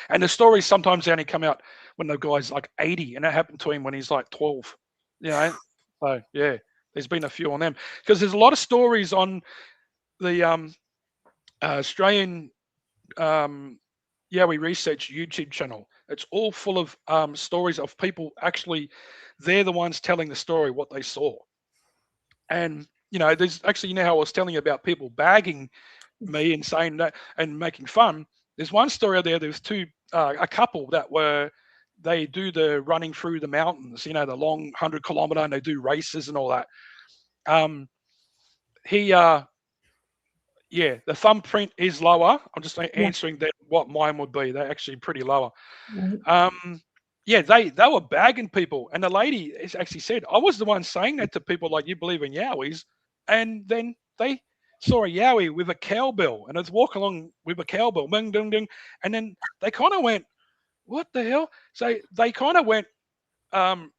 S2: And the stories sometimes only come out when the guy's like 80, and that happened to him when he's like 12. You know, so yeah, there's been a few on them because there's a lot of stories on the Australian Yowie Research YouTube channel. It's all full of stories of people actually, they're the ones telling the story, what they saw. And, there's actually, how I was telling you about people bagging me and saying that and making fun. There's one story out there, there's a couple they do the running through the mountains, the long 100 kilometer, and they do races and all that. Um, he, yeah, the thumbprint is lower. I'm just
S1: Yeah.
S2: answering that what mine would be. They're actually pretty lower.
S1: Right.
S2: Yeah, they were bagging people, and the lady actually said, "I was the one saying that to people, like you believe in yowies," and then they saw a yowie with a cowbell, and it's walking along with a cowbell, ding ding ding, and then they kind of went, "What the hell?" So they kind of went um,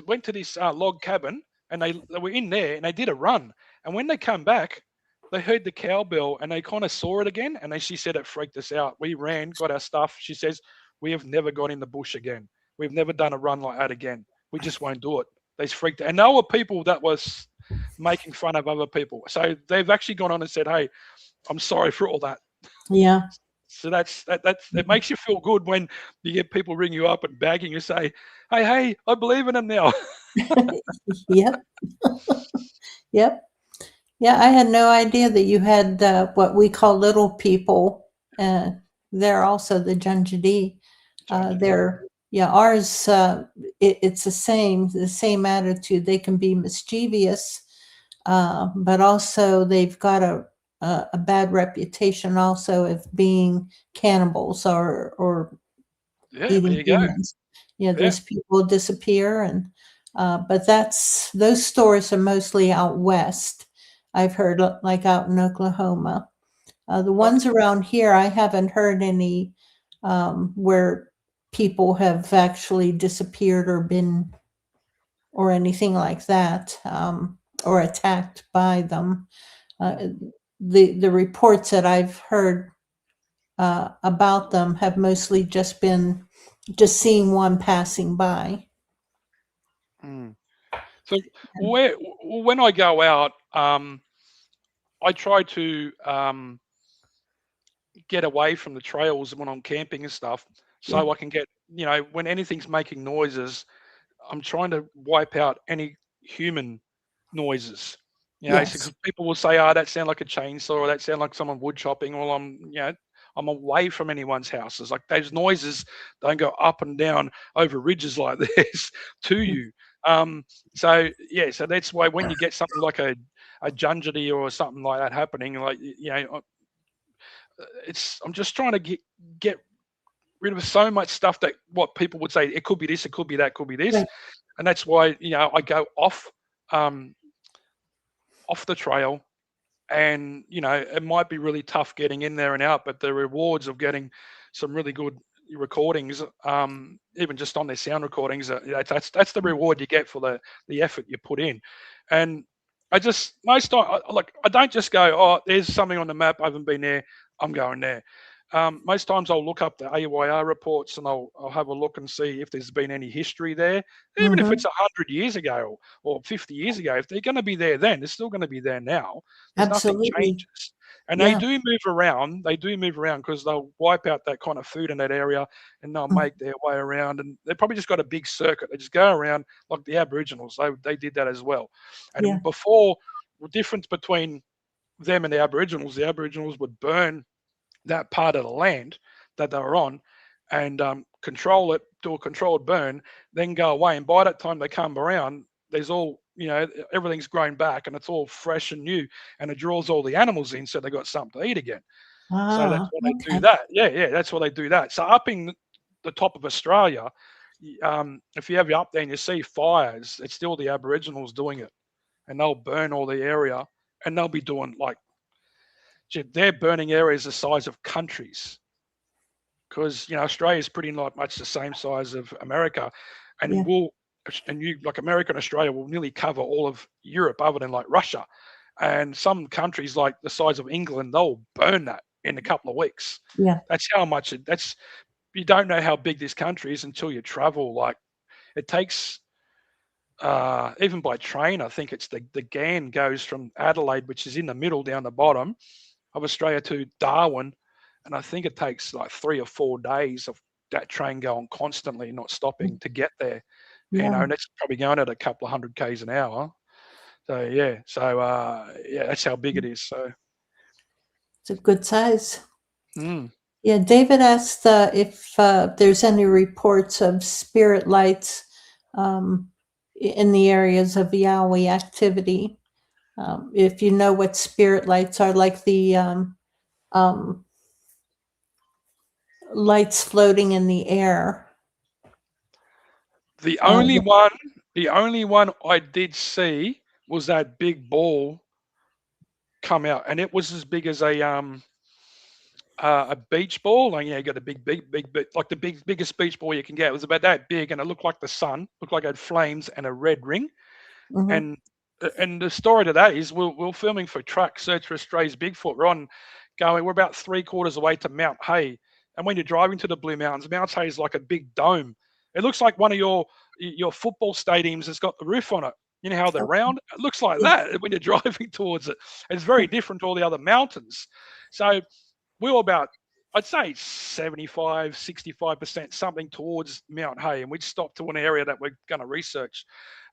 S2: went to this log cabin, and they were in there, and they did a run, and when they come back, they heard the cowbell, and they kind of saw it again, and she said it freaked us out. We ran, got our stuff. She says we have never gone in the bush again. We've never done a run like that again. We just won't do it. They freaked out. And there were people that was making fun of other people. So they've actually gone on and said, "Hey, I'm sorry for all that."
S1: Yeah.
S2: So that's it makes you feel good when you get people ring you up and bagging you, say, "Hey, I believe in them now."
S1: Yep. Yep. Yeah, I had no idea that you had what we call little people. Uh, they're also the Junjidi.
S2: Junjidi.
S1: They're yeah, ours. It's the same attitude. They can be mischievous, but also they've got a bad reputation also of being cannibals or
S2: Yeah, there
S1: eating
S2: you go.
S1: humans. Yeah,
S2: Yeah.
S1: those people disappear, and but those stories are mostly out west. I've heard like out in Oklahoma. The
S2: Okay.
S1: ones around here, I haven't heard any where people have actually disappeared or been or anything like that, or attacked by them. Uh, the reports that I've heard about them have mostly just been just seeing one passing by.
S2: Mm. So when I go out, I try to get away from the trails when I'm camping and stuff,
S1: Yeah.
S2: so I can get, when anything's making noises, I'm trying to wipe out any human noises.
S1: Yes.
S2: Because people will say, "Oh, that sound like a chainsaw, or that sound like someone wood chopping." Well, I'm away from anyone's houses. Like those noises don't go up and down over ridges like this to
S1: Mm.
S2: you. Um, so yeah, so that's why when you get something like a Junjidi or something like that happening, like it's I'm just trying to get rid of so much stuff that what people would say it could be this, it could be that, could be this,
S1: Right.
S2: and that's why I go um, off the trail, and it might be really tough getting in there and out, but the rewards of getting some really good recordings, even just on their sound recordings, that's the reward you get for the effort you put in, and I just most time like I don't just go, oh, there's something on the map, I haven't been there, I'm going there. Most times I'll look up the AYR reports and I'll have a look and see if there's been any history there, even if
S1: Hmm.
S2: it's 100 years ago or 50 years ago. If they're going to be there then, they're still going to be there now. There's nothing
S1: Absolutely.
S2: changes. And they
S1: Yeah.
S2: do move around. They do move around because they'll wipe out that kind of food in that area and they'll
S1: Mm.
S2: make their way around. And they probably just got a big circuit. They just go around like the Aboriginals. They did that as well.
S1: Yeah.
S2: And before, the difference between them and the Aboriginals would burn that part of the land that they were on and control it, do a controlled burn, then go away. And by that time they come around, there's all, everything's grown back and it's all fresh and new and it draws all the animals in so they got something to eat again. So that's
S1: Ah,
S2: why they do
S1: okay.
S2: that. Yeah, yeah, that's why they do that. So up in the top of Australia, if you have you up there and you see fires, it's still the Aboriginals doing it and they'll burn all the area and they'll be doing like, they're burning areas the size of countries because Australia is pretty like much the same size of America, and
S1: Yeah.
S2: you like America and Australia will nearly cover all of Europe other than like Russia, and some countries like the size of England they'll burn that in a couple of weeks.
S1: Yeah.
S2: That's how much that's you don't know how big this country is until you travel. Like it takes. Even by train, I think it's the GAN goes from Adelaide, which is in the middle down the bottom of Australia, to Darwin, and I think it takes like 3 or 4 days of that train going constantly, not stopping to get there.
S1: Yeah.
S2: And it's probably going at a couple of 100 k's an hour. So yeah, that's how big it is. So
S1: It's a good size.
S2: mm.
S1: Yeah. David asked if there's any reports of spirit lights um, in the areas of Yowie activity. If you know what spirit lights are, like the um, lights floating in the air.
S2: the
S1: Uh,
S2: only one, the only one I did see was that big ball come out, and it was as big as a beach ball. Like, you got a big, like the biggest beach ball you can get. It was about that big, and it looked like the sun, looked like it had flames and a red ring.
S1: mhm.
S2: And the story to that is we're filming for Track Search for Australia's Bigfoot. We're about 3/4 away to Mount Hay, and when you're driving to the Blue Mountains, Mount Hay is like a big dome. It looks like one of your football stadiums that's got the roof on it. You know how they're
S1: Okay.
S2: round? It looks like
S1: Yeah.
S2: that when you're driving towards it. It's very different to all the other mountains. So we were about, I'd say 75, 65% something towards Mount Hay, and we'd stopped to an area that we're going to research.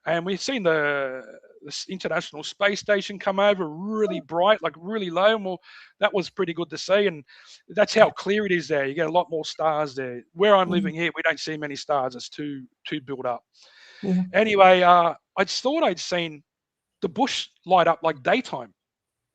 S2: and we've seen this International Space Station come over really bright, like really low. And well, that was pretty good to see. And that's how clear it is there. You get a lot more stars there. Where I'm
S1: Mhm.
S2: living here, we don't see many stars. It's too built up.
S1: Yeah.
S2: Anyway, I thought I'd seen the bush light up like daytime,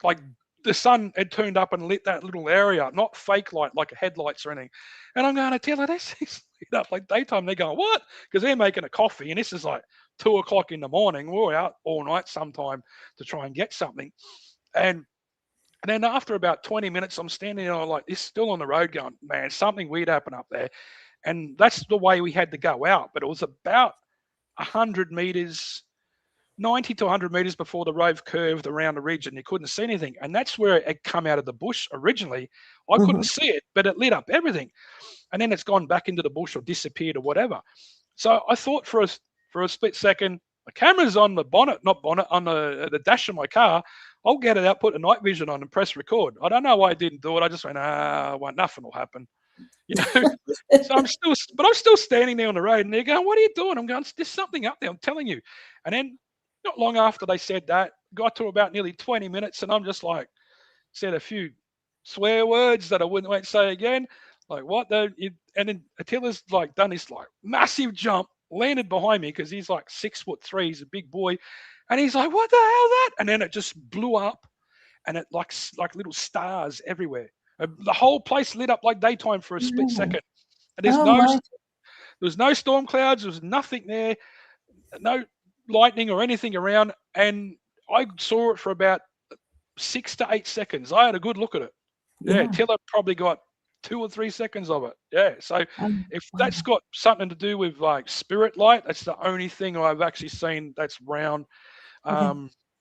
S2: like the sun had turned up and lit that little area, not fake light like headlights or anything. And I'm going to tell her this is lit up like daytime. They're going, what? Because they're making a coffee, and this is like 2 o'clock in the morning. We're out all night sometime to try and get something. And then after about 20 minutes, I'm standing there like this, still on the road, going, man, something weird happened up there. And that's the way we had to go out. But it was about 100 meters, 90 to 100 meters before the road curved around the ridge, and you couldn't see anything. And that's where it come out of the bush originally. I couldn't
S1: Mhm.
S2: see it, but it lit up everything. And then it's gone back into the bush or disappeared or whatever. So I thought for a split second, the camera's on the bonnet, not bonnet, on the dash of my car. I'll get it out, put the night vision on, and press record. I don't know why I didn't do it. I just went, well, nothing will happen, you know. So I'm still standing there on the road, and they're going, "What are you doing?" I'm going, "There's something up there. I'm telling you." And then, not long after they said that, got to about nearly 20 minutes, and I'm just like, said a few swear words that I won't say again. Like what the? And then Attila's like done this like massive jump, landed behind me because he's like 6'3", he's a big boy, and he's like, "What the hell that?" And then it just blew up, and it like little stars everywhere. The whole place lit up like daytime for a split
S1: Wow.
S2: second. And
S1: Oh my.
S2: there was no storm clouds. There was nothing there, no lightning or anything around. And I saw it for about 6 to 8 seconds. I had a good look at it. Yeah,
S1: Yeah.
S2: Tiller probably got 2 or 3 seconds of it. Yeah. So if that's
S1: Wow.
S2: got something to do with like spirit light, that's the only thing I've actually seen that's round
S1: Yeah.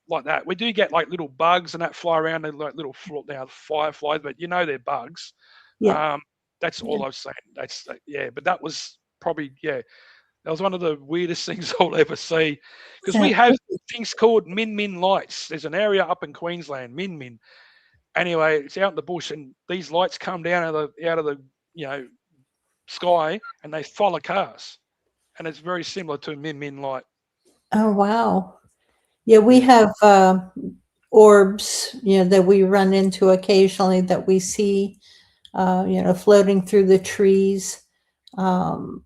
S2: like that. We do get like little bugs and that fly around. They're like little now fireflies, but they're bugs.
S1: Yeah.
S2: Um, that's
S1: Yeah.
S2: all I've seen. That's yeah, but that was probably that was one of the weirdest things I'll ever see because we
S1: Sounds
S2: have
S1: creepy.
S2: things called min lights. There's an area up in Queensland, min. Anyway, it's out in the bush, and these lights come down out of the you know sky, and they follow cars, and it's very similar to a min light.
S1: Oh wow. Yeah, we
S2: Yeah.
S1: have orbs, that we run into occasionally that we see, floating through the trees. Um,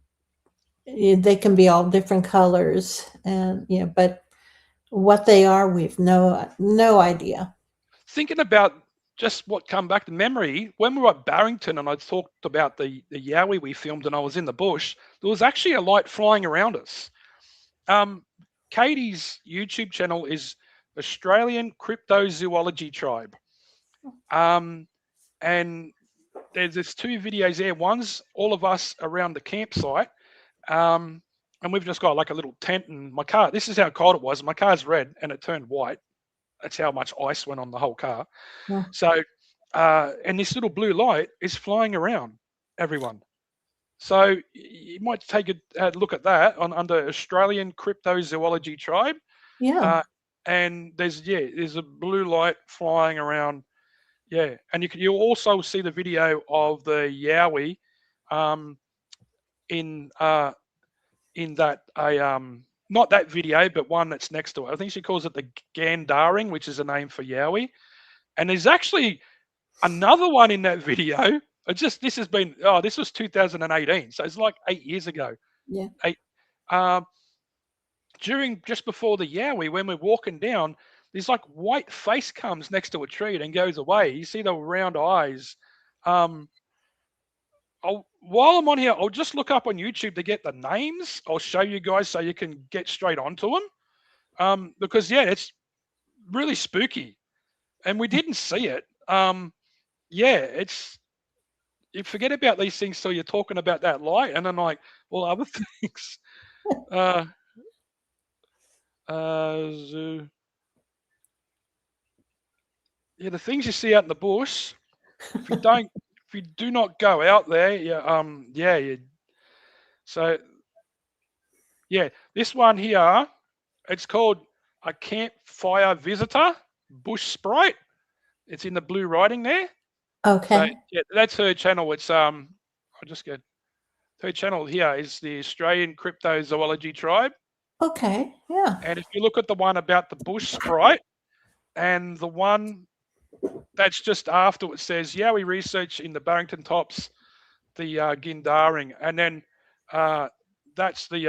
S1: they can be all different colors, and but what they are, we've no idea.
S2: Thinking about just what come back to memory, when we were at Barrington and I talked about the Yowie we filmed and I was in the bush, there was actually a light flying around us. Um, Katie's YouTube channel is Australian Cryptozoology Tribe. Um, and there's two videos there. One's all of us around the campsite. Um, and we've just got like a little tent, and my car, this is how cold it was. My car's red and it turned white. That's how much ice went on the whole car.
S1: Well,
S2: So, and this little blue light is flying around everyone. So you might take a look at that under Australian Cryptozoology Tribe.
S1: yeah.
S2: Uh, and there's a blue light flying around. Yeah, and you'll also see the video of the Yowie um, in that not that video, but one that's next to it. I think she calls it the Gandaring, which is a name for Yowie. And there's actually another one in that video. This was 2018, so it's like 8 years ago.
S1: Yeah.
S2: Eight during just before the Yowie, when we're walking down, this like white face comes next to a tree and goes away. You see the round eyes. Um, while I'm on here, I'll just look up on YouTube to get the names. I'll show you guys so you can get straight onto them. Because it's really spooky, and we didn't see it. It's you forget about these things till you're talking about that light, and then like all other things. Uh, zoo. Yeah, the things you see out in the bush. If you do not go out there, so this one here, it's called a campfire visitor bush sprite. It's in the blue writing there. So
S1: Okay.
S2: yeah, that's her channel. It's I'll just get her channel here is the Australian Cryptozoology Tribe.
S1: Okay. Yeah.
S2: And if you look at the one about the bush sprite and the one that's just after, it says Yowie research in the Barrington Tops, the Gindaring, and then that's the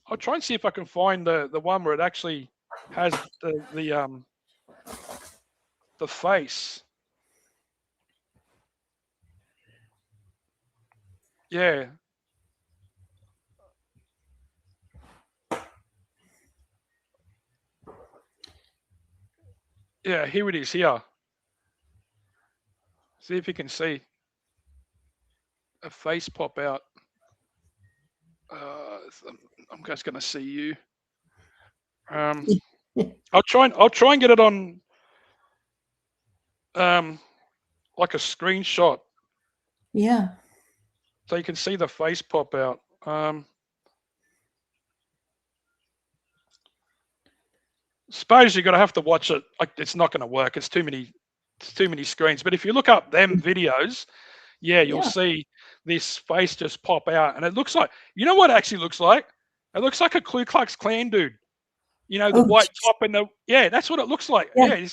S2: I'll try and see if I can find the one where it actually has the face. Yeah. Yeah, here it is here. See if you can see a face pop out. I'm just going to see you. I'll try and get it on like a screenshot.
S1: Yeah.
S2: So you can see the face pop out. Suppose you're going to have to watch it. Like, it's not going to work. It's too many screens. But if you look up them videos, yeah, you'll see this face just pop out, and it looks like, you know what it actually looks like? It looks like a Ku Klux Klan dude. You know, the
S1: Oh,
S2: white top and that's what it looks like.
S1: Yeah.
S2: Yeah,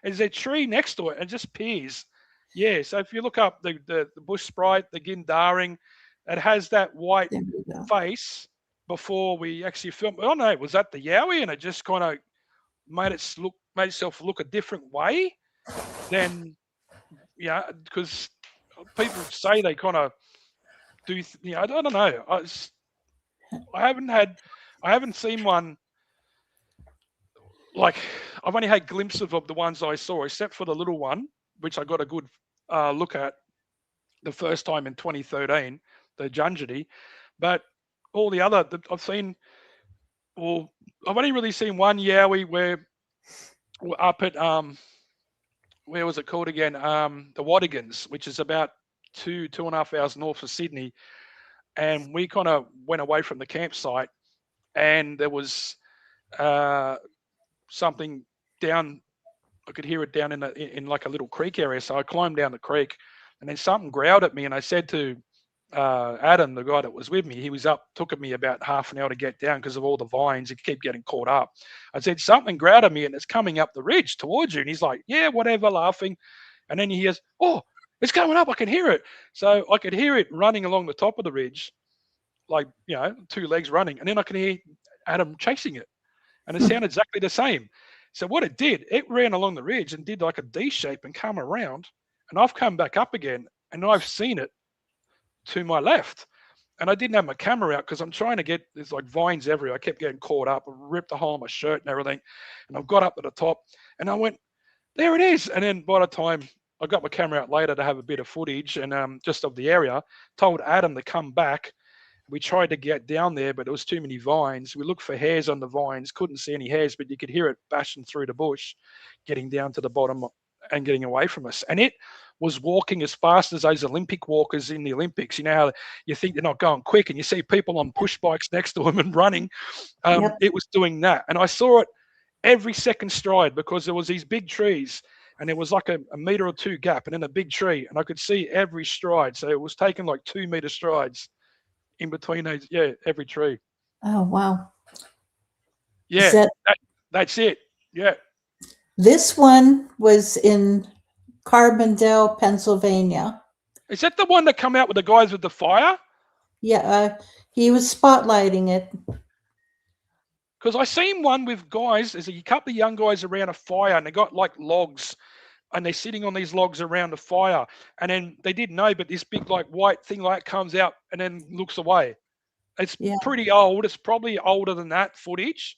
S2: there's a tree next to it and it just peers. Yeah, so if you look up the bush sprite, the Gindaring, it has that white
S1: there we go.
S2: face before we actually filmed. Oh no, was that the Yowie? And it just kind of made itself look a different way than, because people say they kind of do. I don't know. I haven't seen one. Like, I've only had glimpses of the ones I saw, except for the little one, which I got a good look at the first time in 2013, the Junjity. But all the other I've seen, well, I've only really seen one Yowie where we're up at where was it called again? The Wadigans, which is about 2.5 hours north of Sydney, and we kind of went away from the campsite, and there was something down. I could hear it down in like a little creek area. So I climbed down the creek, and then something growled at me. And I said to Adam, the guy that was with me, he was up. Took me about half an hour to get down because of all the vines. You keep getting caught up. I said, something growled at me, and it's coming up the ridge towards you. And he's like, yeah, whatever, laughing. And then he hears, oh, it's coming up. I can hear it. So I could hear it running along the top of the ridge, like, 2 legs running. And then I can hear Adam chasing it. And it sounded exactly the same. So what it did, it ran along the ridge and did like a D shape and come around. And I've come back up again, and I've seen it to my left. And I didn't have my camera out because I'm trying to there's like vines everywhere. I kept getting caught up. I ripped a hole in my shirt and everything. And I've got up to the top, and I went, there it is. And then by the time I got my camera out later to have a bit of footage and just of the area, told Adam to come back. We tried to get down there, but there was too many vines. We looked for hairs on the vines, couldn't see any hairs, but you could hear it bashing through the bush, getting down to the bottom and getting away from us. And it was walking as fast as those Olympic walkers in the Olympics. You know how you think they're not going quick, and you see people on push bikes next to them and running. It was doing that. And I saw it every second stride because there was these big trees, and there was like a meter or two gap and then a big tree, and I could see every stride. So it was taking like 2-meter strides in between those, every tree.
S1: Oh, wow.
S2: Yeah, that's it. Yeah.
S1: This one was in Carbondale, Pennsylvania.
S2: Is that the one that come out with the guys with the fire?
S1: Yeah, he was spotlighting it.
S2: Because I seen one with guys, there's a couple of young guys around a fire, and they got like logs, and they're sitting on these logs around the fire, and then they didn't know, but this big like white thing like comes out and then looks away. It's pretty old. It's probably older than that footage.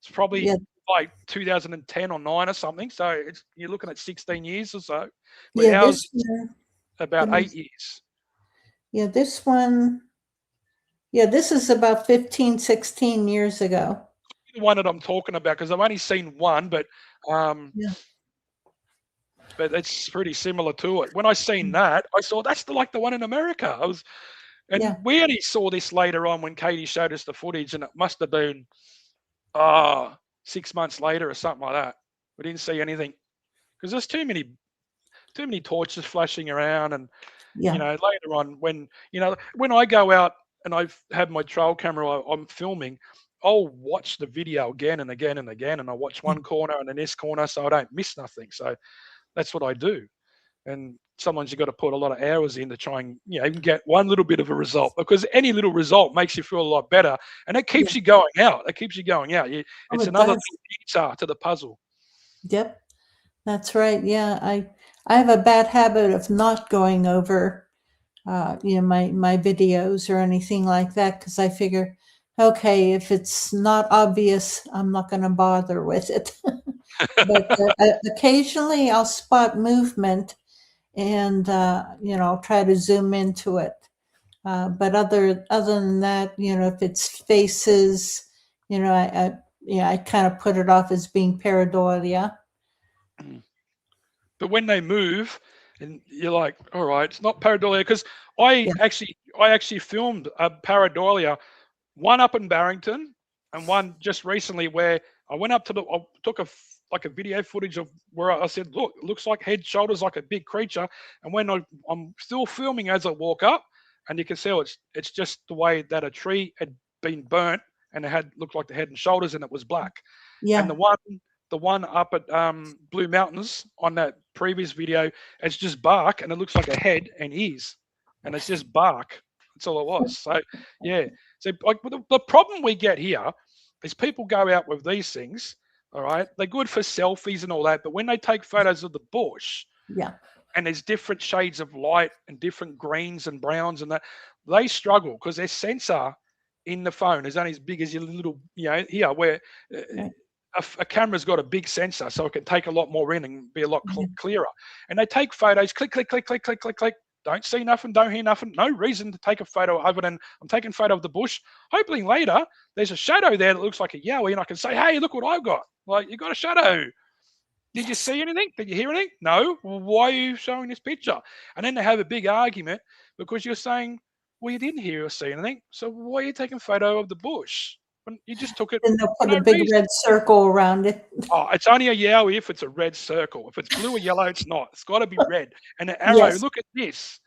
S2: It's probably like 2010 or 9 or something. So you're looking at 16 years or so. But ours about 8 years.
S1: Yeah, this one. Yeah, this is about 15, 16 years ago.
S2: The one that I'm talking about, because I've only seen one, but but it's pretty similar to it. When I seen that, I saw that's the one in America. We only saw this later on when Katie showed us the footage, and it must have been 6 months later or something like that. We didn't see anything because there's too many torches flashing around, and later on when I go out and I've had my trail camera, I'm filming, I'll watch the video again and again and again, and I watch
S1: Yeah.
S2: one corner and then this corner so I don't miss nothing. So that's what I do. And sometimes you've got to put a lot of hours in to try and even get one little bit of a result, because any little result makes you feel a lot better, and it
S1: Yeah.
S2: keeps you going out. It keeps you going out.
S1: Oh,
S2: It's
S1: it
S2: another
S1: does.
S2: little pizza to the puzzle.
S1: Yep. That's right. Yeah. I have a bad habit of not going over my videos or anything like that, because I figure, okay, if it's not obvious, I'm not going to bother with it. But occasionally I'll spot movement and try to zoom into it. But other than that, if it's faces, I kind of put it off as being pareidolia.
S2: But when they move, and you're like, all right, it's not pareidolia, because I
S1: Yeah.
S2: actually filmed a pareidolia, one up in Barrington and one just recently where I went up to I took like a video footage of where I said, look, it looks like head, shoulders, like a big creature. And when I'm still filming as I walk up, and you can see it's just the way that a tree had been burnt and it had looked like the head and shoulders and it was black. And
S1: Yeah.
S2: the one up at Blue Mountains on that previous video, it's just bark and it looks like a head and ears, and it's just bark. That's all it was. So yeah. So like the problem we get here is people go out with these things. All right, they're good for selfies and all that, but when they take photos of the bush,
S1: Yeah.
S2: and there's different shades of light and different greens and browns and that, they struggle because their sensor in the phone is only as big as your little, here where uh,
S1: Right.
S2: a camera's got a big sensor, so it can take a lot more in and be a lot
S1: Yeah.
S2: clearer. And they take photos, click, click, click, click, click, click, click. Don't see nothing, don't hear nothing. No reason to take a photo other than I'm taking a photo of the bush. Hoping later there's a shadow there that looks like a yowie, and I can say, hey, look what I've got. Like, you got a shadow. Did you
S1: Yes.
S2: see anything? Did you hear anything? No. Well, why are you showing this picture? And then they have a big argument because you're saying, well, you didn't hear or see anything. So why are you taking a photo of the bush? When you just took it
S1: Then they'll
S2: for
S1: put a
S2: no
S1: big
S2: reason.
S1: red circle around it.
S2: Oh, it's only a yowie if it's a red circle. If it's blue or yellow, it's not. It's got to be red. And an arrow,
S1: Yes.
S2: look at this.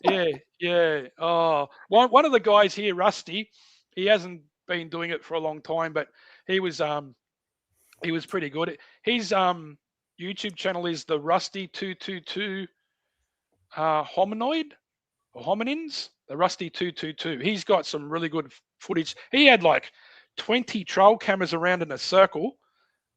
S2: Yeah, yeah. Oh, one of the guys here, Rusty, he hasn't been doing it for a long time, but he was pretty good. His YouTube channel is the Rusty 222 hominoid or hominins. The Rusty 222. He's got some really good footage. He had like 20 trail cameras around in a circle.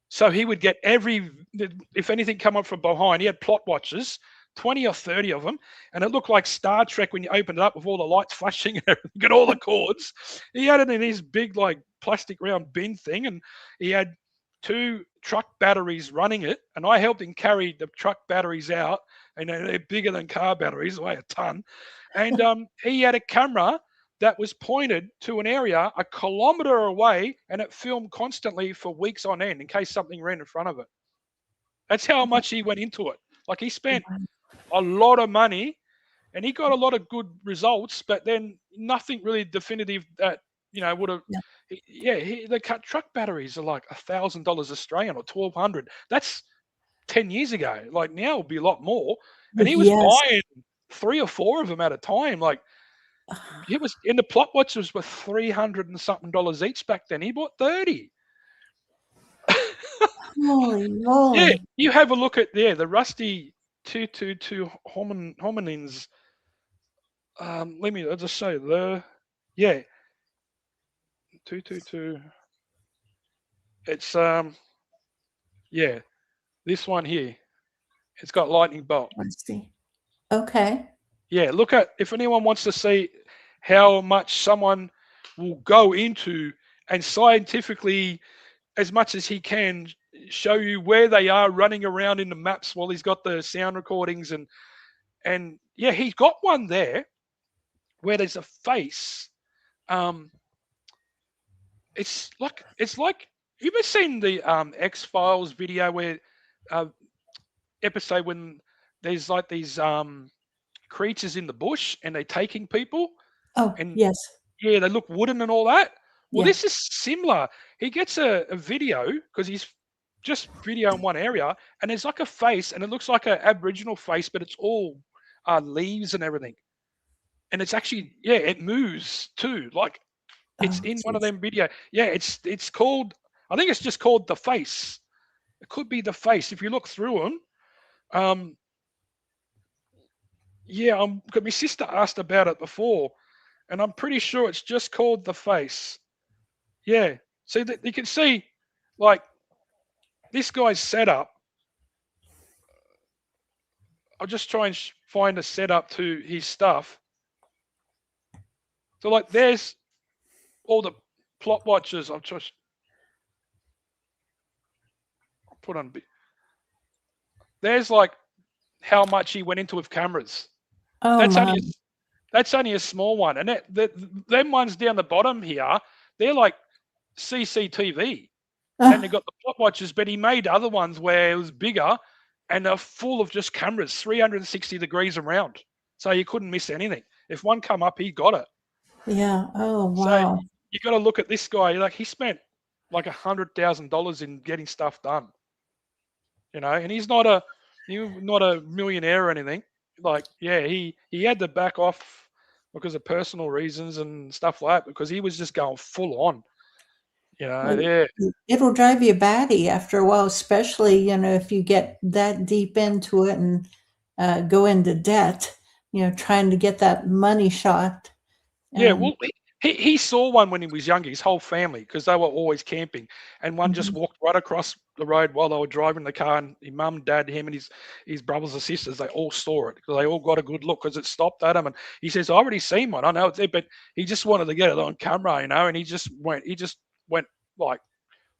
S2: So he would get if anything come up from behind, he had plot watchers, 20 or 30 of them, and it looked like Star Trek when you opened it up with all the lights flashing and everything, and all the cords. He had it in his big like plastic round bin thing, and he had 2 truck batteries running it, and I helped him carry the truck batteries out, and they're bigger than car batteries, weigh a ton. And he had a camera that was pointed to an area a kilometer away, and it filmed constantly for weeks on end in case something ran in front of it. That's how much he went into it. Like, he spent a lot of money and he got a lot of good results, but then nothing really definitive that would have.
S1: Yeah.
S2: Yeah, the truck batteries are like $1,000 Australian or 1,200. That's 10 years ago. Like, now it'll be a lot more. And he was
S1: Yes.
S2: buying 3 or 4 of them at a time. Like, he was in the plot watches were $300 and something each back then. He bought 30.
S1: Holy
S2: Yeah,
S1: moly.
S2: you have a look at the Rusty 222 hominins. I'll just say 222. It's this one here. It's got lightning bolt.
S1: Let's see. Okay.
S2: Yeah, look at, if anyone wants to see how much someone will go into and scientifically, as much as he can, show you where they are running around in the maps while he's got the sound recordings, and yeah, he's got one there where there's a face. It's like, you ever seen the X-Files video where episode when there's like these creatures in the bush and they're taking people,
S1: Oh,
S2: and
S1: yes.
S2: yeah, they look wooden and all that. Well,
S1: Yeah.
S2: this is similar. He gets a video because he's just video in one area, and there's like a face, and it looks like an Aboriginal face, but it's all leaves and everything. and it's actually, yeah, it moves too. Like it's
S1: Oh,
S2: in one of
S1: jeez.
S2: them video. Yeah, it's called. I think it's just called the face. It could be the face if you look through them. Um, yeah, 'cause my sister asked about it before, and I'm pretty sure it's just called the face. Yeah, see that you can see, like this guy's setup. I'll just try and find a setup to his stuff. So like, there's all the plot watchers. I've just put on. There's like how much he went into with cameras.
S1: Oh,
S2: That's
S1: my.
S2: only a, that's only a small one, and them ones down the bottom here, they're like CCTV, and they got the plot watchers. But he made other ones where it was bigger, and they're full of just cameras, 360 degrees around, so you couldn't miss anything. If one come up, he got it.
S1: Yeah. Oh,
S2: So
S1: wow.
S2: you got to look at this guy. Like he spent like $100,000 in getting stuff done, and he's not a millionaire or anything. Like, yeah, he had to back off because of personal reasons and stuff like that, because he was just going full on.
S1: Well,
S2: Yeah,
S1: it'll drive you batty after a while, especially, if you get that deep into it and go into debt, trying to get that money shot.
S2: yeah.
S1: And
S2: Well, he saw one when he was younger. His whole family, because they were always camping, and one just
S1: mhm,
S2: walked right across the road while they were driving the car. And his mum, dad, him, and his brothers and sisters, they all saw it because they all got a good look because it stopped at him. And he says, "I already seen one. I know it's there," but he just wanted to get it on camera, and he just went. He just went like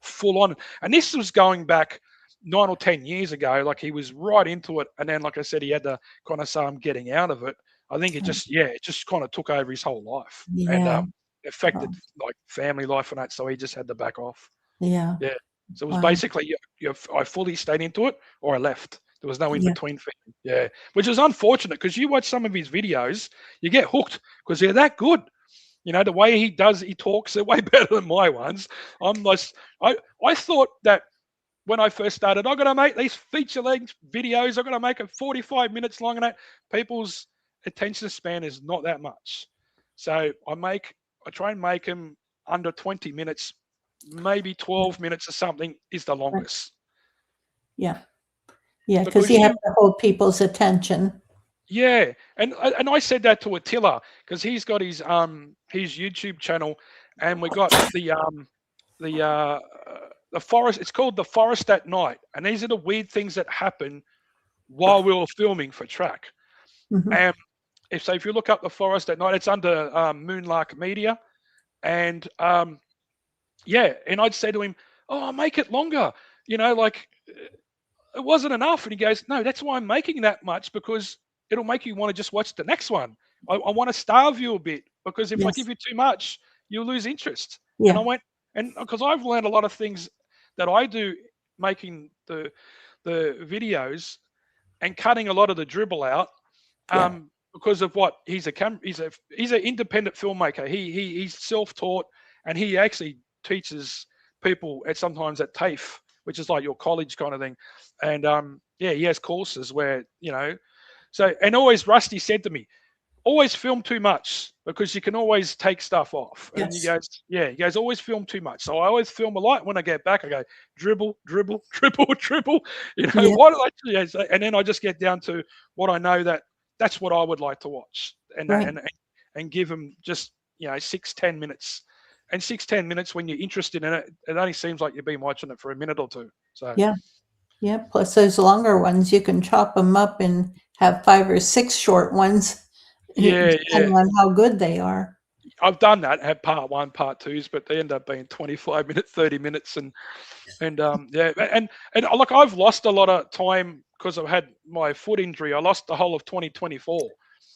S2: full on. And this was going back 9 or 10 years ago. Like he was right into it, and then, like I said, he had to kind of say, "I'm getting out of it." I think it just kind of took over his whole life, and
S1: yeah. Oh,
S2: affected like family life and that. So he just had to back off.
S1: yeah.
S2: Yeah. So it was
S1: Wow.
S2: basically, I fully stayed into it or I left. There was no in
S1: Yeah.
S2: between for him. Yeah, which is unfortunate because you watch some of his videos, you get hooked because they're that good. The way he talks, they're way better than my ones. I'm less. I thought that when I first started, I got to make these feature length videos. I got to make it 45 minutes long, and that people's attention span is not that much. So I try and make them under 20 minutes, maybe 12 minutes or something is the
S1: Right.
S2: longest.
S1: Yeah. Yeah. Because
S2: Because
S1: you have to hold people's attention.
S2: yeah, and I said that to Attila because he's got his YouTube channel, and we got the uh the forest. It's called The Forest at Night, and these are the weird things that happen while we were filming for track.
S1: Mhm.
S2: And if you look up The Forest at Night, it's under Moonlark Media, and yeah, and I'd say to him, "Oh, make it longer," like it wasn't enough. And he goes, "No, that's why I'm making that much, because it'll make you want to just watch the next one. I want to starve you a bit, because if I give
S1: Yes.
S2: you too much, you'll lose interest." And I
S1: Yeah.
S2: went, and because I've learned a lot of things that I do making the videos and cutting a lot of the dribble out,
S1: Yeah.
S2: because of what he's an independent filmmaker. He's self-taught, and he actually teaches people sometimes at TAFE, which is like your college kind of thing. And yeah, he has courses where so, and always Rusty said to me, always film too much because you can always take stuff off. And
S1: Yes.
S2: he goes, always film too much. So I always film a lot. When I get back, I go dribble, dribble, dribble, dribble.
S1: Yeah.
S2: What did I? And then I just get down to what I know that's what I would like to watch, and
S1: Right.
S2: and give them just 6-10 minutes. And 6-10 minutes, when you're interested in it, it only seems like you've been watching it for a minute or two. So
S1: Yeah. Yeah. Plus those longer ones, you can chop them up and have 5 or 6 short ones,
S2: yeah, yeah.
S1: depending on how good they are.
S2: I've done that, had part one, part twos, but they end up being 25 minutes, 30 minutes, and yeah, and look, I've lost a lot of time because I've had my foot injury. I lost the whole of 2024.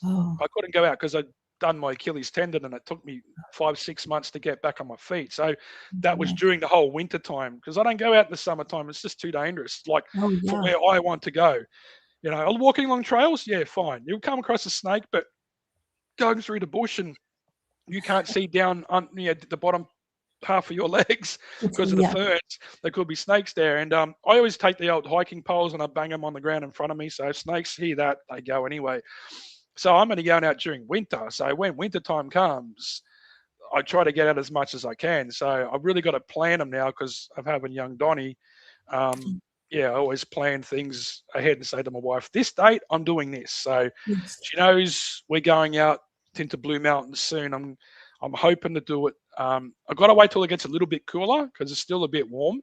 S1: Oh,
S2: I couldn't go out because I'd done my Achilles tendon, and it took me 5-6 months to get back on my feet. So that was
S1: yeah.
S2: during the whole winter time, because I don't go out in the summertime. It's just too dangerous. Like
S1: Oh,
S2: for
S1: yeah.
S2: where I want to go, walking along trails, yeah, fine. You'll come across a snake, but going through the bush and you can't see down on the bottom half of your legs because of the
S1: Yeah.
S2: ferns. There could be snakes there. And I always take the old hiking poles and I bang them on the ground in front of me. So if snakes hear that, they go anyway. So I'm only going out during winter. So when winter time comes, I try to get out as much as I can. So I've really got to plan them now because I'm having young Donnie. Um, yeah, I always plan things ahead and say to my wife, this date, I'm doing this. So
S1: Yes.
S2: she knows we're going out into Blue Mountains soon. I'm hoping to do it. I've got to wait till it gets a little bit cooler because it's still a bit warm.
S1: Yeah.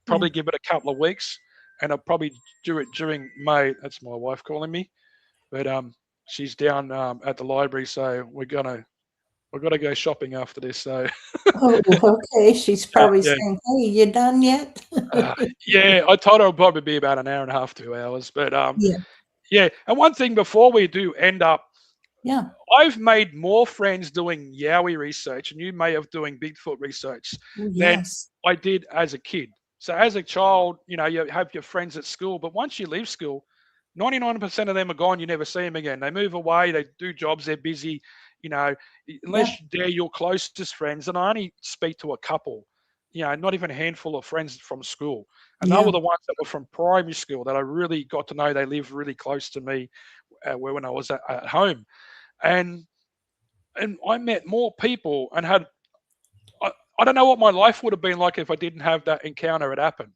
S2: Probably give it a couple of weeks, and I'll probably do it during May. That's my wife calling me, but she's down at the library, so we've got to go shopping after this. So
S1: Oh, okay. She's probably
S2: yeah,
S1: saying, "Hey, you done yet?"
S2: yeah. I told her it'll probably be about an hour and a half, 2 hours. But
S1: Yeah.
S2: yeah. And one thing before we do end up,
S1: Yeah.
S2: I've made more friends doing Yowie research, and you may have doing Bigfoot research
S1: Oh,
S2: than
S1: yes.
S2: I did as a kid. So as a child, you know, you have your friends at school, but once you leave school, 99% of them are gone. You never see them again. They move away. They do jobs. They're busy. You know,
S1: Yeah.
S2: unless they're your closest friends, and I only speak to a couple. You know, not even a handful of friends from school, and they
S1: Yeah.
S2: were the ones that were from primary school that I really got to know. They lived really close to me, when I was at home, and I met more people and had I don't know what my life would have been like if I didn't have that encounter at happen.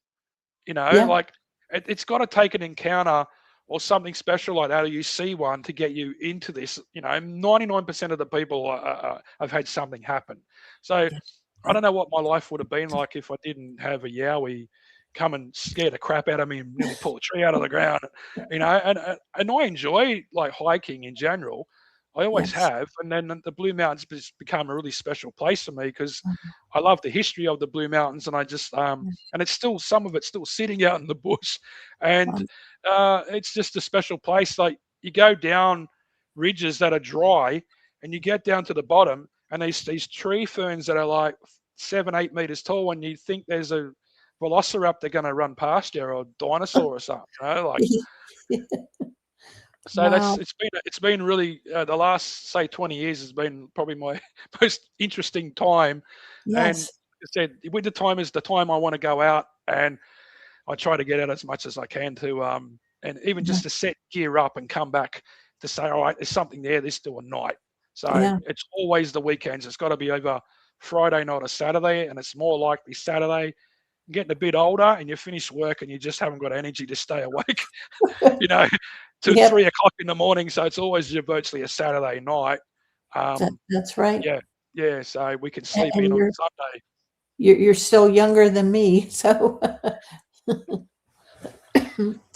S2: You know,
S1: Yeah.
S2: like it's got to take an encounter or something special like that, or you see one to get you into this. You know, 99% of the people have had something happen. So
S1: Yeah.
S2: I don't know what my life would have been like if I didn't have a Yowie come and scare the crap out of me and nearly pull a tree out of the ground. You know, and I enjoy like hiking in general. I always
S1: Yes.
S2: have, and then the Blue Mountains has become a really special place for me because
S1: Mhm.
S2: I love the history of the Blue Mountains, and I just
S1: Yeah.
S2: and it's still some of it's still sitting out in the bush, and
S1: Um,
S2: it's just a special place. Like you go down ridges that are dry, and you get down to the bottom, and these tree ferns that are like 7, 8 meters tall, and you think there's a velociraptor going to run past you or a dinosaur or something. You know, like so that's
S1: Wow.
S2: it's been really the last say 20 years has been probably my most interesting time. And
S1: Yes.
S2: I said winter time is the time I want to go out, and I try to get out as much as I can to and even
S1: Yeah.
S2: just to set gear up and come back to say, all right, there's something there. This do a night. So
S1: Yeah.
S2: it's always the weekends. It's got to be over Friday night or Saturday, and it's more likely Saturday. Getting a bit older, and you finish work, and you just haven't got energy to stay awake. You know, to
S1: Yep.
S2: 3 o'clock in the morning. So it's always virtually a Saturday night.
S1: That's right.
S2: Yeah, yeah. So we can
S1: A-
S2: sleep in
S1: And
S2: on
S1: you're
S2: Sunday.
S1: you're still younger than me, so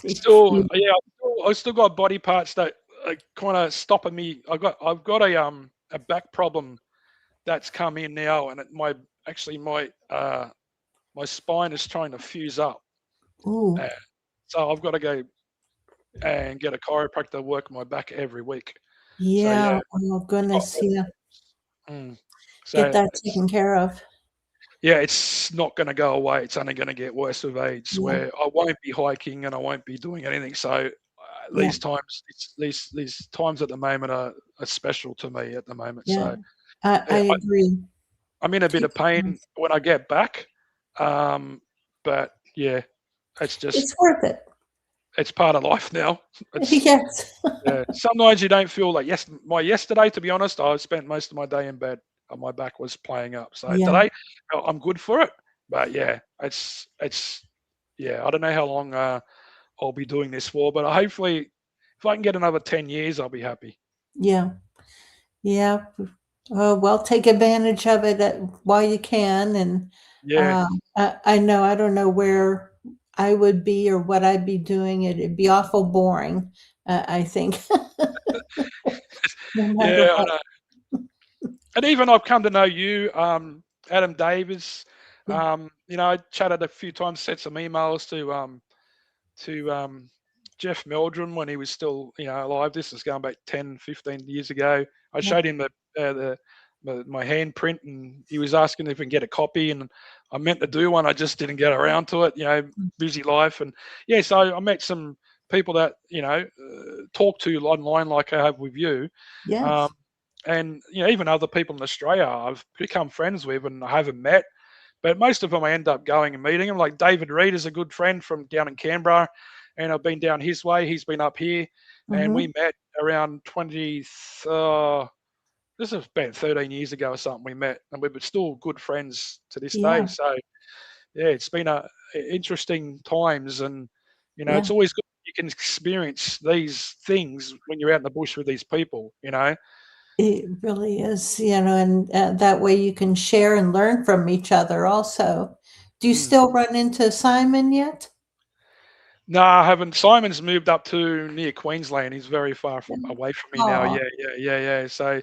S2: Still,
S1: you,
S2: yeah, I still got body parts that are kind of stopping me. I've got a back problem that's come in now, and my spine is trying to fuse up.
S1: ooh,
S2: Uh, so I've got to go and get a chiropractor to work my back every week. So
S1: yeah.
S2: yeah,
S1: Oh
S2: I've got
S1: goodness, yeah.
S2: mm,
S1: Get
S2: so
S1: that taken care of.
S2: yeah, it's not going to go away. It's only going to get worse with age,
S1: Yeah.
S2: where I won't be hiking and I won't be doing anything. So
S1: Yeah.
S2: these times at the moment are special to me at the moment.
S1: Yeah.
S2: So
S1: I agree.
S2: I'm in a bit
S1: Take
S2: of pain when I get back, but yeah, it's just
S1: It's worth it.
S2: it's part of life now. It's
S1: Yes.
S2: yeah. Sometimes you don't feel like my yesterday. To be honest, I spent most of my day in bed and my back was playing up. So
S1: Yeah.
S2: today, I'm good for it. But yeah, it's yeah. I don't know how long I'll be doing this for, but hopefully, if I can get another 10 years, I'll be happy.
S1: Yeah. Yeah. Well, take advantage of it while you can. And
S2: Yeah.
S1: uh, I know I don't know where I would be or what I'd be doing. It'd be awful boring. I think, no matter
S2: Yeah, I
S1: what.
S2: know. And even I've come to know you, Adam Davis.
S1: Yeah.
S2: You know, I chatted a few times, sent some emails to Jeff Meldrum when he was still, you know, alive. This is going back 10, 15 years ago. I
S1: Yeah.
S2: showed him my handprint, and he was asking if we can get a copy, and I meant to do one. I just didn't get around to it, you know, busy life. And yeah, so I met some people that, you know, talk to online like I have with you. Um,
S1: Yes.
S2: and, you know, even other people in Australia I've become friends with and I haven't met, but most of them I end up going and meeting them. Like David Reed is a good friend from down in Canberra, and I've been down his way. He's been up here, and we
S1: Hmm.
S2: met. around 20. This was about 13 years ago or something. We met, and we were still good friends to this day.
S1: Yeah.
S2: So yeah, it's been a interesting times, and it's
S1: Yeah.
S2: always good you can experience these things when you're out in the bush with these people.
S1: It really is, and that way you can share and learn from each other also. Do you
S2: Mm.
S1: still run into Simon yet?
S2: No, I haven't. Simon's moved up to near Queensland. He's very far from away from me now.
S1: Oh,
S2: Yeah. So,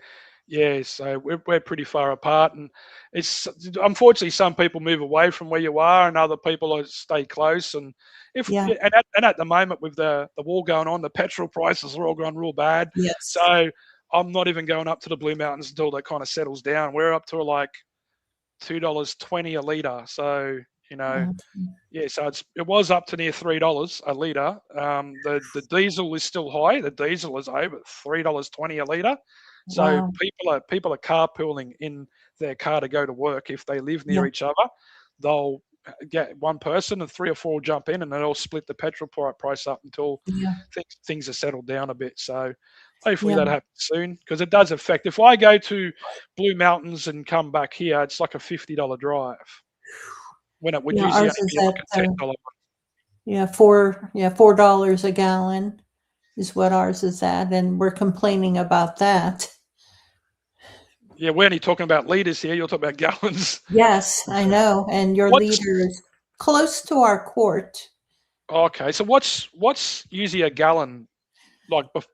S2: yeah, so we're pretty far apart, and it's unfortunately some people move away from where you are, and other people stay close. And if
S1: yeah.
S2: and at the moment with the war going on, the petrol prices are all gone real bad.
S1: Yes.
S2: So I'm not even going up to the Blue Mountains until that kind of settles down. We're up to like $2.20 a liter. So
S1: Okay.
S2: yeah, so it was up to near $3 a litre. The diesel is still high. The diesel is over $3.20 a litre. So
S1: Wow.
S2: people are carpooling in their car to go to work. If they live
S1: Yeah.
S2: near each other, they'll get one person and three or four will jump in, and they'll split the petrol price up until
S1: Yeah.
S2: things are settled down a bit. So hopefully
S1: Yeah.
S2: that happens soon, because it does affect. If I go to Blue Mountains and come back here, it's like a $50 drive when it would
S1: Yeah.
S2: usually
S1: Ours
S2: only
S1: is
S2: be like
S1: at
S2: a $10.
S1: $4 a gallon is what ours is at, and we're complaining about that.
S2: Yeah, we're only talking about liters here. You're talking about gallons.
S1: Yes, I know, and your
S2: What's
S1: leader is close to our court.
S2: okay? So what's usually a gallon like?
S1: You,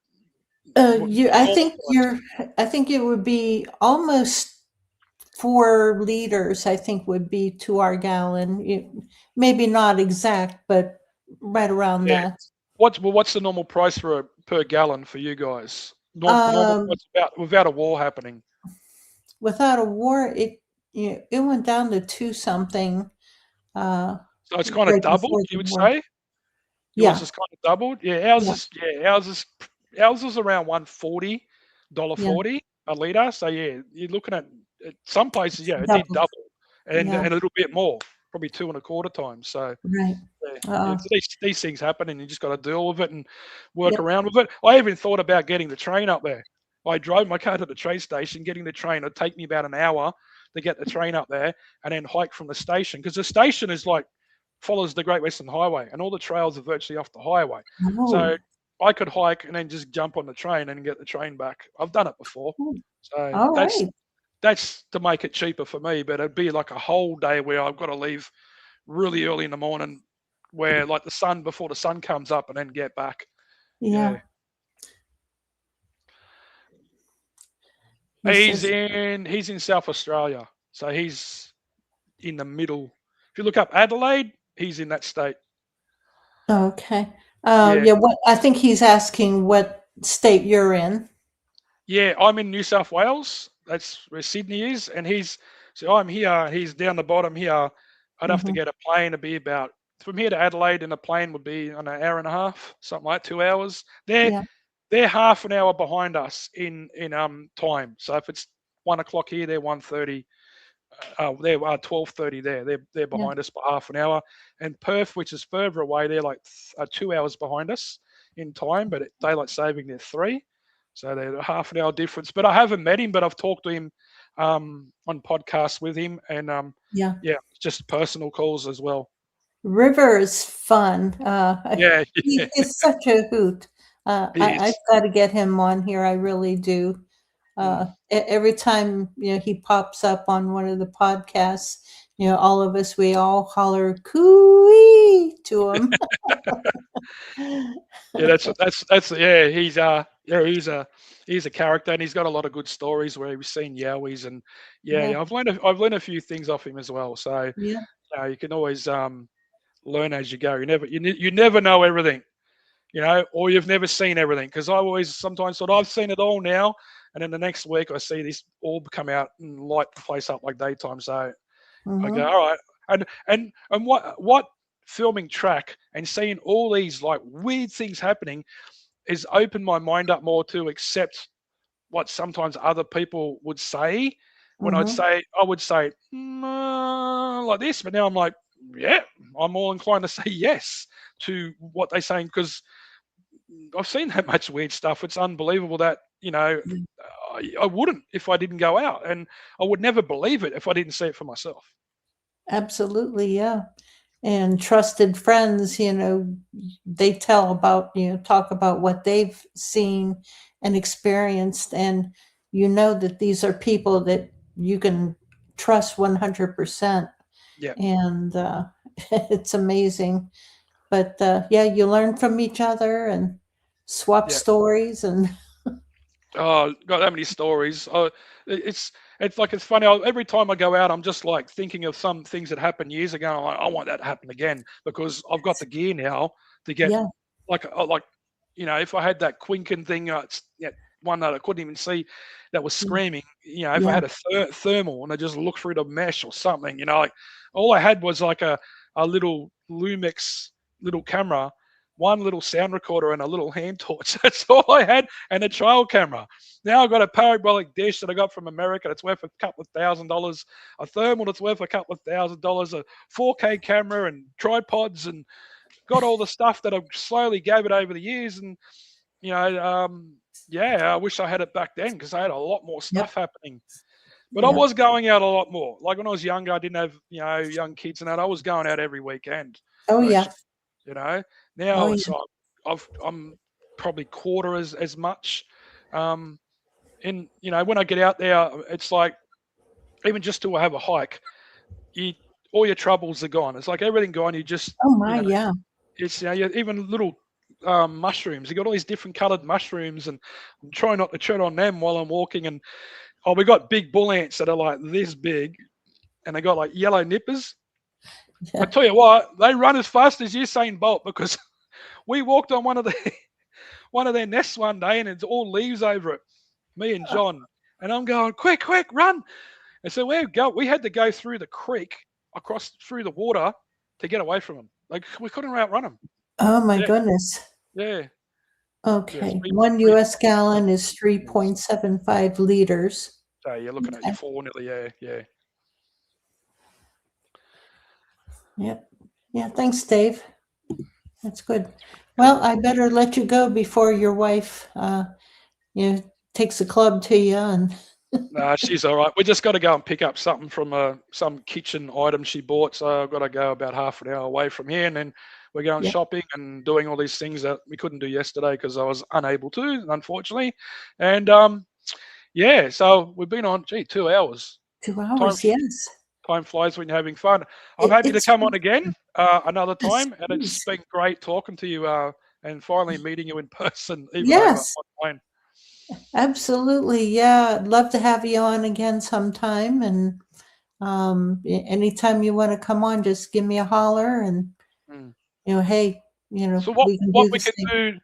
S2: Normal price?
S1: I think it would be almost 4 liters, I think would be to our gallon. Maybe not exact, but right around
S2: Yeah.
S1: that.
S2: What's the normal price for per gallon for you guys? Normal
S1: Um,
S2: price without a war happening.
S1: Without a war, it went down to two something, uh,
S2: So it's kind of
S1: right
S2: doubled,
S1: before the
S2: you would
S1: war.
S2: say? Yours
S1: Yeah,
S2: is kind of doubled? Yeah,
S1: yeah,
S2: ours is around $1.40,
S1: yeah,
S2: $1.40 a litre. So yeah, you're looking at some places, yeah, it did
S1: double.
S2: double and
S1: Yeah,
S2: a little bit more, probably 2.25 times. So
S1: right.
S2: yeah,
S1: Uh,
S2: these things happen, and you just got to deal with it and work
S1: yep.
S2: around with it. I even thought about getting the train up there. I drove my car to the train station, getting the train. It'd take me about an hour to get the train up there, and then hike from the station, because the station is like follows the Great Western Highway, and all the trails are virtually off the highway. So
S1: Oh,
S2: I could hike and then just jump on the train and get the train back. I've done it before, so
S1: all
S2: that's
S1: right.
S2: that's to make it cheaper for me. But it'd be like a whole day where I've got to leave really early in the morning, where like before the sun comes up, and then get back. Yeah,
S1: Yeah, he says,
S2: he's in South Australia, so he's in the middle. If you look up Adelaide, he's in that state.
S1: okay.
S2: Yeah,
S1: Yeah, what I think he's asking what state you're in.
S2: yeah. I'm in New South Wales. That's where Sydney is, and so I'm here. He's down the bottom here. I'd have to
S1: Hmm.
S2: get a plane. It'd be about from here to Adelaide, and a plane would be an hour and a half, something like 2 hours.
S1: Yeah,
S2: They're half an hour behind us in time. So if it's 1 o'clock here, they're 1:30. They're 12:30 there. They're
S1: yeah,
S2: behind us by half an hour. And Perth, which is further away, they're like 2 hours behind us in time. But daylight saving, they're 3, so they're a half an hour difference. But I haven't met him, but I've talked to him on podcasts with him, and
S1: yeah.
S2: yeah, just personal calls as well.
S1: River is fun.
S2: Yeah,
S1: He
S2: yeah,
S1: is such a hoot.
S2: he
S1: I've
S2: is.
S1: got to get him on here. I really do.
S2: Mm.
S1: Every time he pops up on one of the podcasts, all of us we all holler "cooey" to him.
S2: Yeah, that's yeah. He's a character, and he's got a lot of good stories where we've seen yowies, and
S1: Yeah,
S2: yeah, I've learned a few things off him as well. So
S1: yeah,
S2: you can always learn as you go. You never know everything, or you've never seen everything. Because I always sometimes thought I've seen it all now, and then the next week I see this orb come out and light the place up like daytime. So I go,
S1: hmm,
S2: all right, and what filming track and seeing all these like weird things happening has opened my mind up more to accept what sometimes other people would say. When
S1: hmm.
S2: I would say like this, but now I'm like, yeah, I'm more inclined to say yes to what they're saying, because I've seen that much weird stuff. It's unbelievable that, I wouldn't if I didn't go out, and I would never believe it if I didn't see it for myself.
S1: Absolutely, yeah. And trusted friends, they tell about, talk about what they've seen and experienced. And that these are people that you can trust 100%.
S2: Yeah,
S1: And it's amazing. But yeah, you learn from each other and swap
S2: yeah.
S1: stories. And
S2: Oh, got that many stories. Oh, it's funny. Every time I go out, I'm just like thinking of some things that happened years ago. I'm like, I want that to happen again because I've got the gear now to get
S1: yeah,
S2: like if I had that Quinkin thing, one that I couldn't even see that was screaming. If I
S1: yeah.
S2: had a thermal and I just looked through the mesh or something, like all I had was like a little Lumix little camera, one little sound recorder, and a little hand torch. That's all I had, and a trail camera. Now I've got a parabolic dish that I got from America that's worth a couple of $1,000, a thermal that's worth a couple of $1,000, a 4K camera, and tripods, and got all the stuff that I've slowly gathered over the years. And you know, yeah, I wish I had it back then because I had a lot more
S1: Yep.
S2: stuff happening. But I
S1: Yeah.
S2: was going out a lot more. Like when I was younger, I didn't have young kids and that. I was going out every weekend.
S1: Oh,
S2: Most,
S1: yeah.
S2: you know.
S1: Oh,
S2: Now it's
S1: yeah.
S2: like I'm probably quarter as much. And when I get out there, it's like even just to have a hike, you all your troubles are gone. It's like everything gone. You just
S1: Oh, my, yeah.
S2: it's even little mushrooms. You got all these different coloured mushrooms, and I'm trying not to tread on them while I'm walking. And we got big bull ants that are like this big, and they got like yellow nippers. I
S1: Yeah.
S2: tell you what, they run as fast as Usain Bolt because we walked on one of their nests one day, and it's all leaves over it. Me and John, and I'm going, quick, quick, run! And so we had to go through the creek, across through the water, to get away from them. Like we couldn't outrun them.
S1: Oh, my
S2: Yeah,
S1: goodness.
S2: yeah, yeah.
S1: Okay.
S2: Three,
S1: 1
S2: three
S1: US gallon is
S2: liters.
S1: 3.75 liters.
S2: So you're looking at your
S1: Okay.
S2: four nearly. Yeah, yeah.
S1: Yep. Yeah. Thanks, Dave. That's good. Well, I better let you go before your wife, takes a club to you. And
S2: Nah, she's all right. We just got to go and pick up something from some kitchen item she bought. So I've got to go about half an hour away from here, and then we're going
S1: yeah.
S2: shopping and doing all these things that we couldn't do yesterday because I was unable to, unfortunately. And yeah, so we've been on 2 hours. Time
S1: 2 hours. Yes.
S2: time flies when you're having fun. I'm happy to
S1: It's
S2: come on again another
S1: yes,
S2: time, and it's
S1: please.
S2: been great talking to you and finally meeting you in person, even over
S1: Yes,
S2: online.
S1: absolutely. Yeah. I'd love to have you on again sometime. And anytime you want to come on, just give me a holler and,
S2: Mm.
S1: hey,
S2: So what
S1: we can
S2: what
S1: do the
S2: we can
S1: same.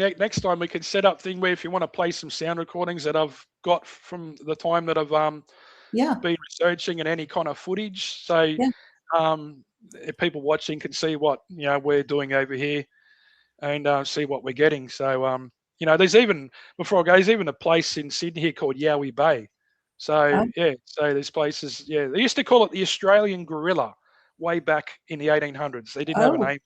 S2: do, next time we can set up thing where if you want to play some sound recordings that I've got from the time that I've
S1: Yeah.
S2: been researching and any kind of footage, so
S1: Yeah.
S2: if people watching can see what we're doing over here and see what we're getting. So there's even before I go, there's even a place in Sydney here called Yowie Bay. So
S1: Oh,
S2: yeah, so there's places. Yeah, they used to call it the Australian gorilla way back in the 1800s. They didn't have a
S1: oh,
S2: name.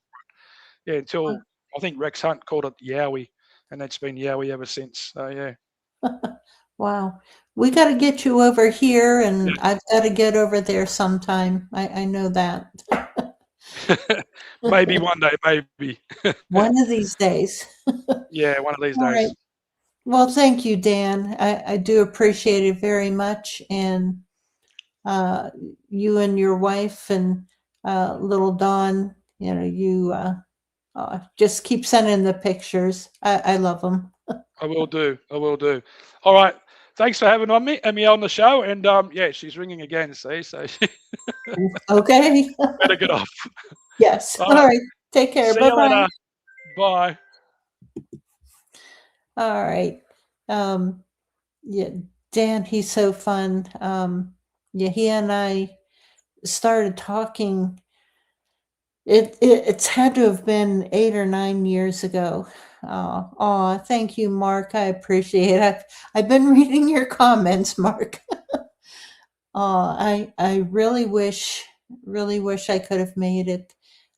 S2: Yeah, until I think Rex Hunt called it Yowie, and that's been Yowie ever since. So yeah,
S1: wow. We got to get you over here,
S2: yeah.
S1: and I've got to get over there sometime. I know that.
S2: Maybe one day, maybe.
S1: One of these days.
S2: Yeah, one of these
S1: All right.
S2: days.
S1: Well, thank you, Dan. I do appreciate it very much. And uh, you and your wife and little Dawn, just keep sending the pictures. I love them.
S2: I will do. I will do. All right. Thanks for having me on the show. And yeah, she's ringing again. See, so she
S1: Okay.
S2: better get off.
S1: Yes.
S2: All
S1: All
S2: right.
S1: right. Take care.
S2: See
S1: Bye
S2: you
S1: bye.
S2: later. Bye.
S1: All right. Yeah, Dan, he's so fun. Yeah, he and I started talking. It's had to have been 8 or 9 years ago. Thank you, Mark. I appreciate it. I've been reading your comments, Mark. I really wish I could have made it.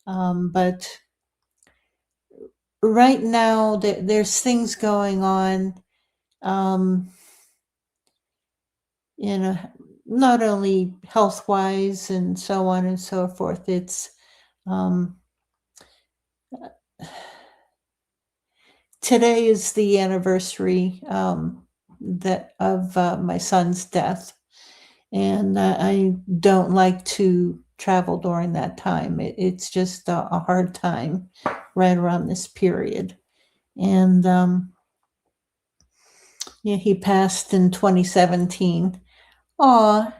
S1: But right now there's things going on, you know, not only health wise and so on and so forth. It's um, today is the anniversary that of my son's death, and I don't like to travel during that time. It's just a hard time right around this period. And yeah, he passed in 2017. Aw,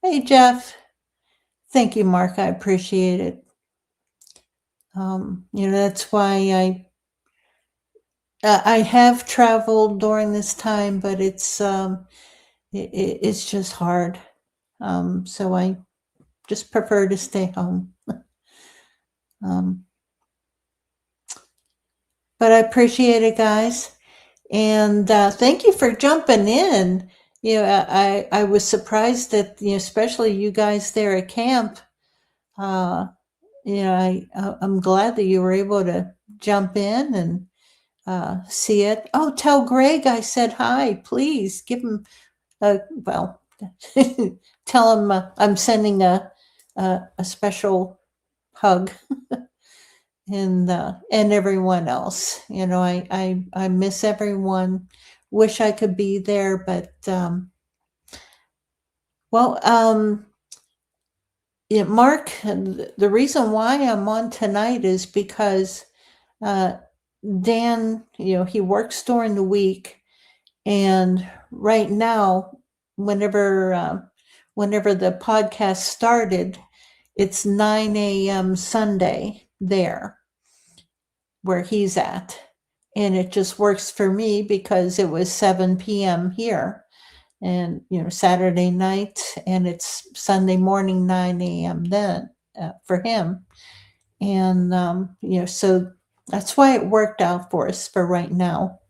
S1: hey Jeff. Thank you, Mark. I appreciate it. That's why I have traveled during this time, but it's just hard. So I just prefer to stay home. Um, but I appreciate it, guys. And thank you for jumping in. I was surprised that, especially you guys there at camp. I'm glad that you were able to jump in and see it. Oh, tell Greg I said hi. Please give him well, tell him I'm sending a special hug. And everyone else. I miss everyone. Wish I could be there, but well, yeah, Mark. The reason why I'm on tonight is because Dan, he works during the week, and right now, whenever the podcast started, it's 9 a.m. Sunday there where he's at. And it just works for me because it was 7 p.m. here and, Saturday night, and it's Sunday morning, 9 a.m. then for him. And, so that's why it worked out for us for right now.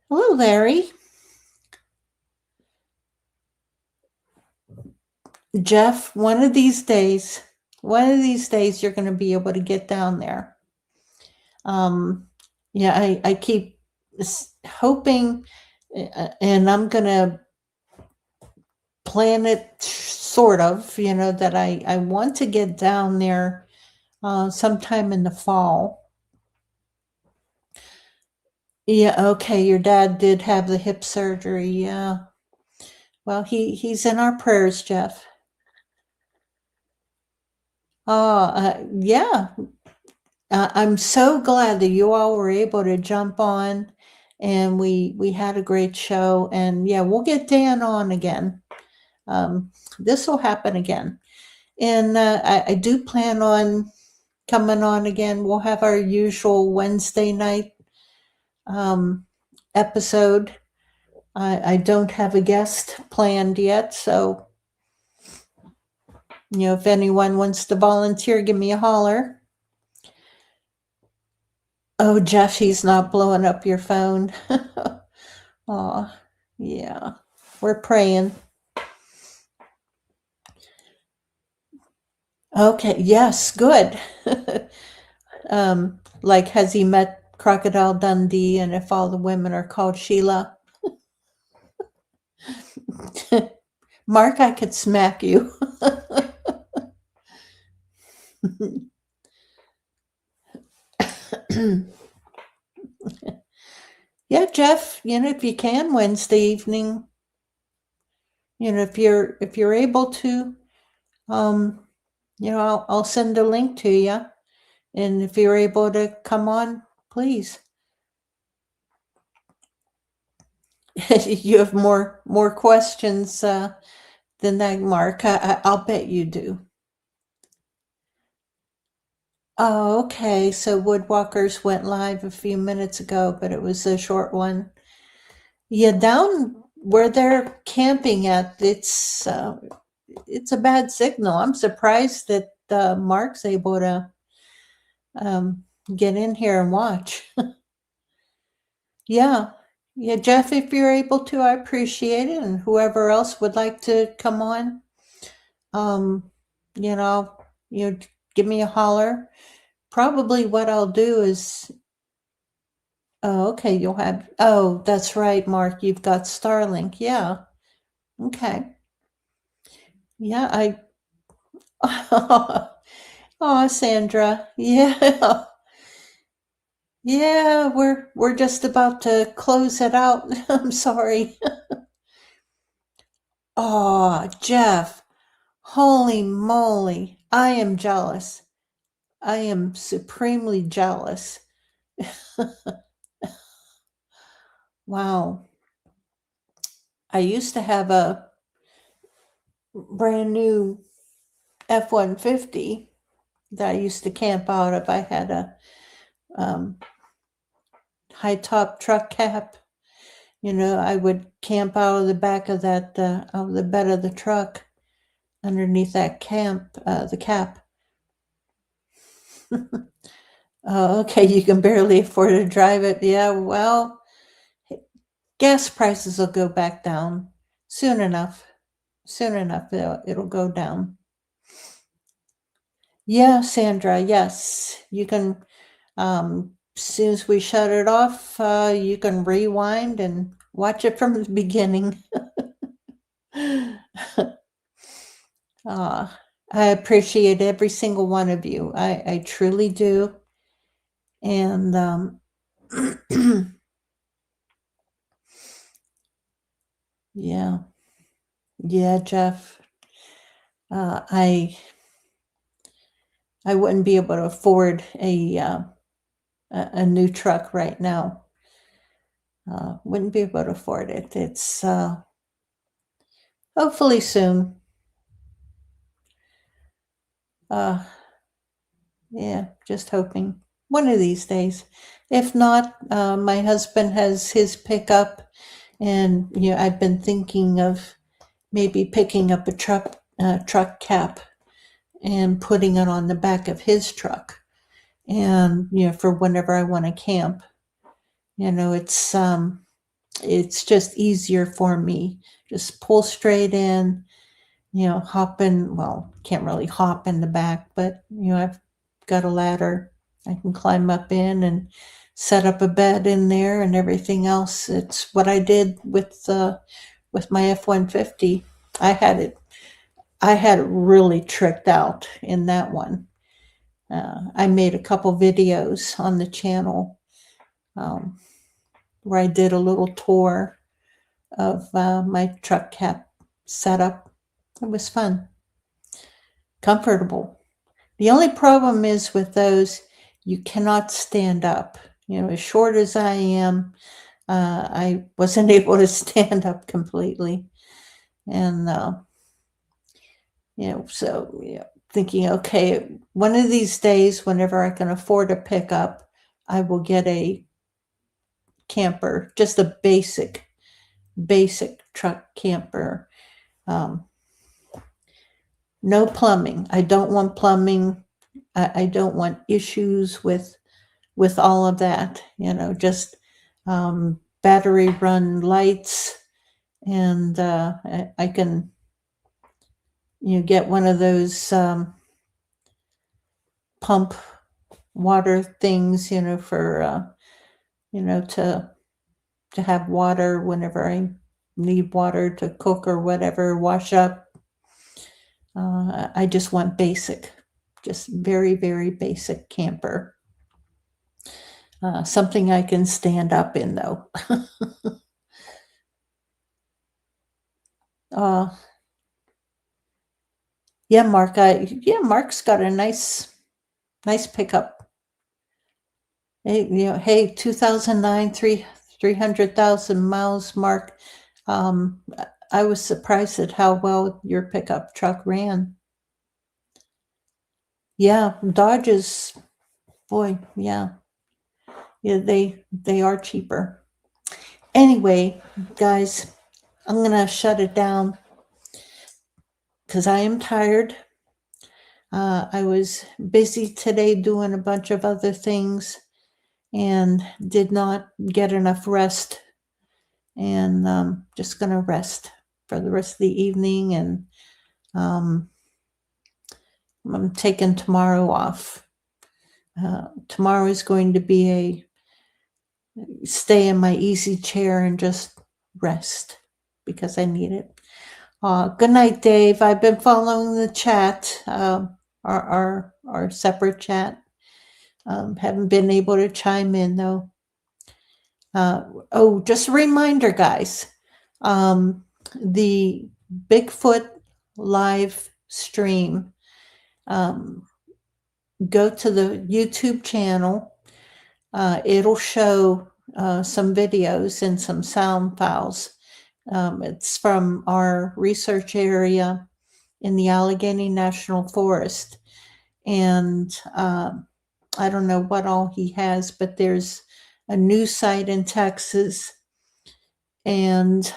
S1: Hello, Larry. Jeff, one of these days, you're going to be able to get down there. I keep hoping, and I'm going to plan it sort of, that I want to get down there sometime in the fall. Yeah, okay, your dad did have the hip surgery. Yeah. Well, he's in our prayers, Jeff. Yeah. I'm so glad that you all were able to jump on, and we had a great show. And yeah, we'll get Dan on again. This will happen again. And I do plan on coming on again. We'll have our usual Wednesday night episode. I don't have a guest planned yet, so if anyone wants to volunteer, give me a holler. Oh, Jeff, he's not blowing up your phone. Oh, yeah. We're praying. Okay, yes, good. Like, has he met Crocodile Dundee, and if all the women are called Sheila? Mark, I could smack you. Yeah, Jeff, if you can Wednesday evening, if you're able to, I'll send a link to you. And if you're able to come on, please. You have more questions than that, Mark. I'll bet you do. Oh, okay. So Woodwalkers went live a few minutes ago, but it was a short one. Yeah, down where they're camping at, it's a bad signal. I'm surprised that Mark's able to get in here and watch. Yeah. Yeah, Jeff, if you're able to, I appreciate it. And whoever else would like to come on, you know, give me a holler. probably what I'll do is, oh, okay, you'll have, oh, that's right, Mark, you've got Starlink. Yeah. Okay. Yeah, oh, Sandra. Yeah. Yeah, we're just about to close it out. I'm sorry. Oh, Jeff. Holy moly. I am jealous. I am supremely jealous. Wow. I used to have a brand new F-150 that I used to camp out of. I had a high top truck cap. I would camp out of the back of that, of the bed of the truck underneath that the cap. Oh, okay, you can barely afford to drive it. Yeah, well, gas prices will go back down soon enough. Soon enough, it'll go down. Yeah, Sandra, yes. You can, as soon as we shut it off, you can rewind and watch it from the beginning. I appreciate every single one of you. I truly do. And yeah, Jeff. I wouldn't be able to afford a new truck right now. Wouldn't be able to afford it. It's hopefully soon. Yeah, just hoping one of these days. If not, my husband has his pickup, and I've been thinking of maybe picking up a truck cap and putting it on the back of his truck, and for whenever I want to camp. It's just easier for me. Just pull straight in, hop in. Well, can't really hop in the back, but I've got a ladder. I can climb up in and set up a bed in there and everything else. It's what I did with my F-150. I had it really tricked out in that one. I made a couple videos on the channel where I did a little tour of my truck cap setup. It was fun, comfortable. The only problem is with those, you cannot stand up. As short as I am, I wasn't able to stand up completely. And, thinking, okay, one of these days, whenever I can afford a pickup, I will get a camper, just a basic truck camper. No plumbing. I don't want plumbing. I don't want issues with all of that. Just battery run lights, and I can get one of those pump water things, for to have water whenever I need water to cook or whatever, wash up. I just want basic, just very, very basic camper. Something I can stand up in, though. Yeah, Mark. Mark's got a nice pickup. Hey, 2009, 300,000 miles, Mark. I was surprised at how well your pickup truck ran. Yeah, Dodges, boy, yeah. Yeah, they are cheaper. Anyway, guys, I'm going to shut it down because I am tired. I was busy today doing a bunch of other things and did not get enough rest. And just going to rest for the rest of the evening. And I'm taking tomorrow off. Tomorrow is going to be a stay in my easy chair and just rest because I need it. Good night, Dave. I've been following the chat, our separate chat. Haven't been able to chime in though. Oh, just a reminder, guys. The Bigfoot live stream. Go to the YouTube channel. It'll show some videos and some sound files. It's from our research area in the Allegheny National Forest. And I don't know what all he has, but there's a news site in Texas and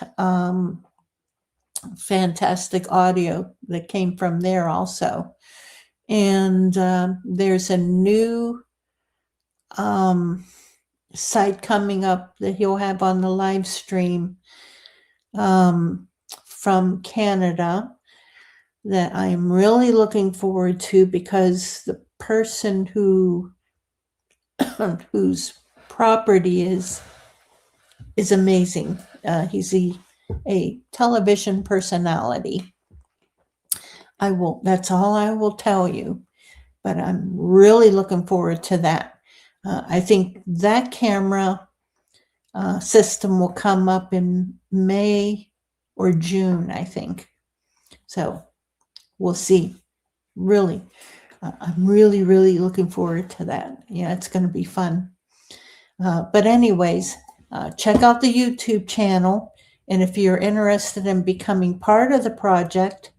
S1: fantastic audio that came from there also. And there's a new site coming up that he'll have on the live stream from Canada that I'm really looking forward to, because the person whose property is amazing. He's a television personality. That's all I will tell you, but I'm really looking forward to that. I think that camera system will come up in May or June, I think. So we'll see. Really, I'm really looking forward to that. Yeah, it's going to be fun. But anyways, check out the YouTube channel. And if you're interested in becoming part of the project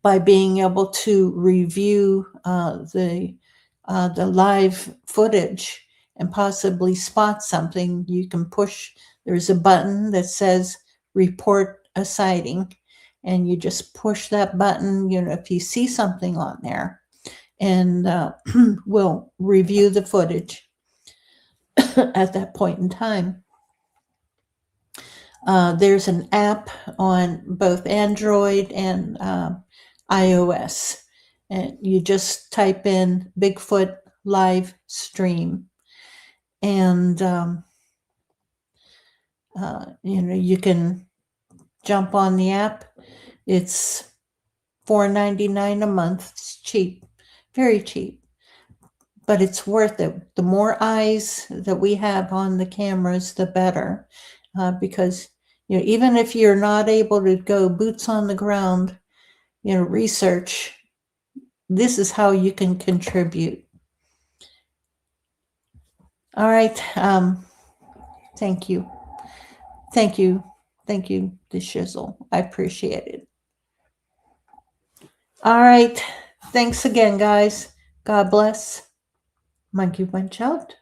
S1: by being able to review the live footage and possibly spot something, you can push. There's a button that says report a sighting, and you just push that button, if you see something on there, and we'll review the footage at that point in time. There's an app on both Android and iOS, and you just type in Bigfoot live stream, and you can jump on the app. It's $4.99 a month. It's cheap, very cheap, but it's worth it. The more eyes that we have on the cameras, the better, because even if you're not able to go boots on the ground, research, this is how you can contribute. All right. Thank you, the shizzle. I appreciate it. All right. Thanks again, guys. God bless. Monkey Wench out.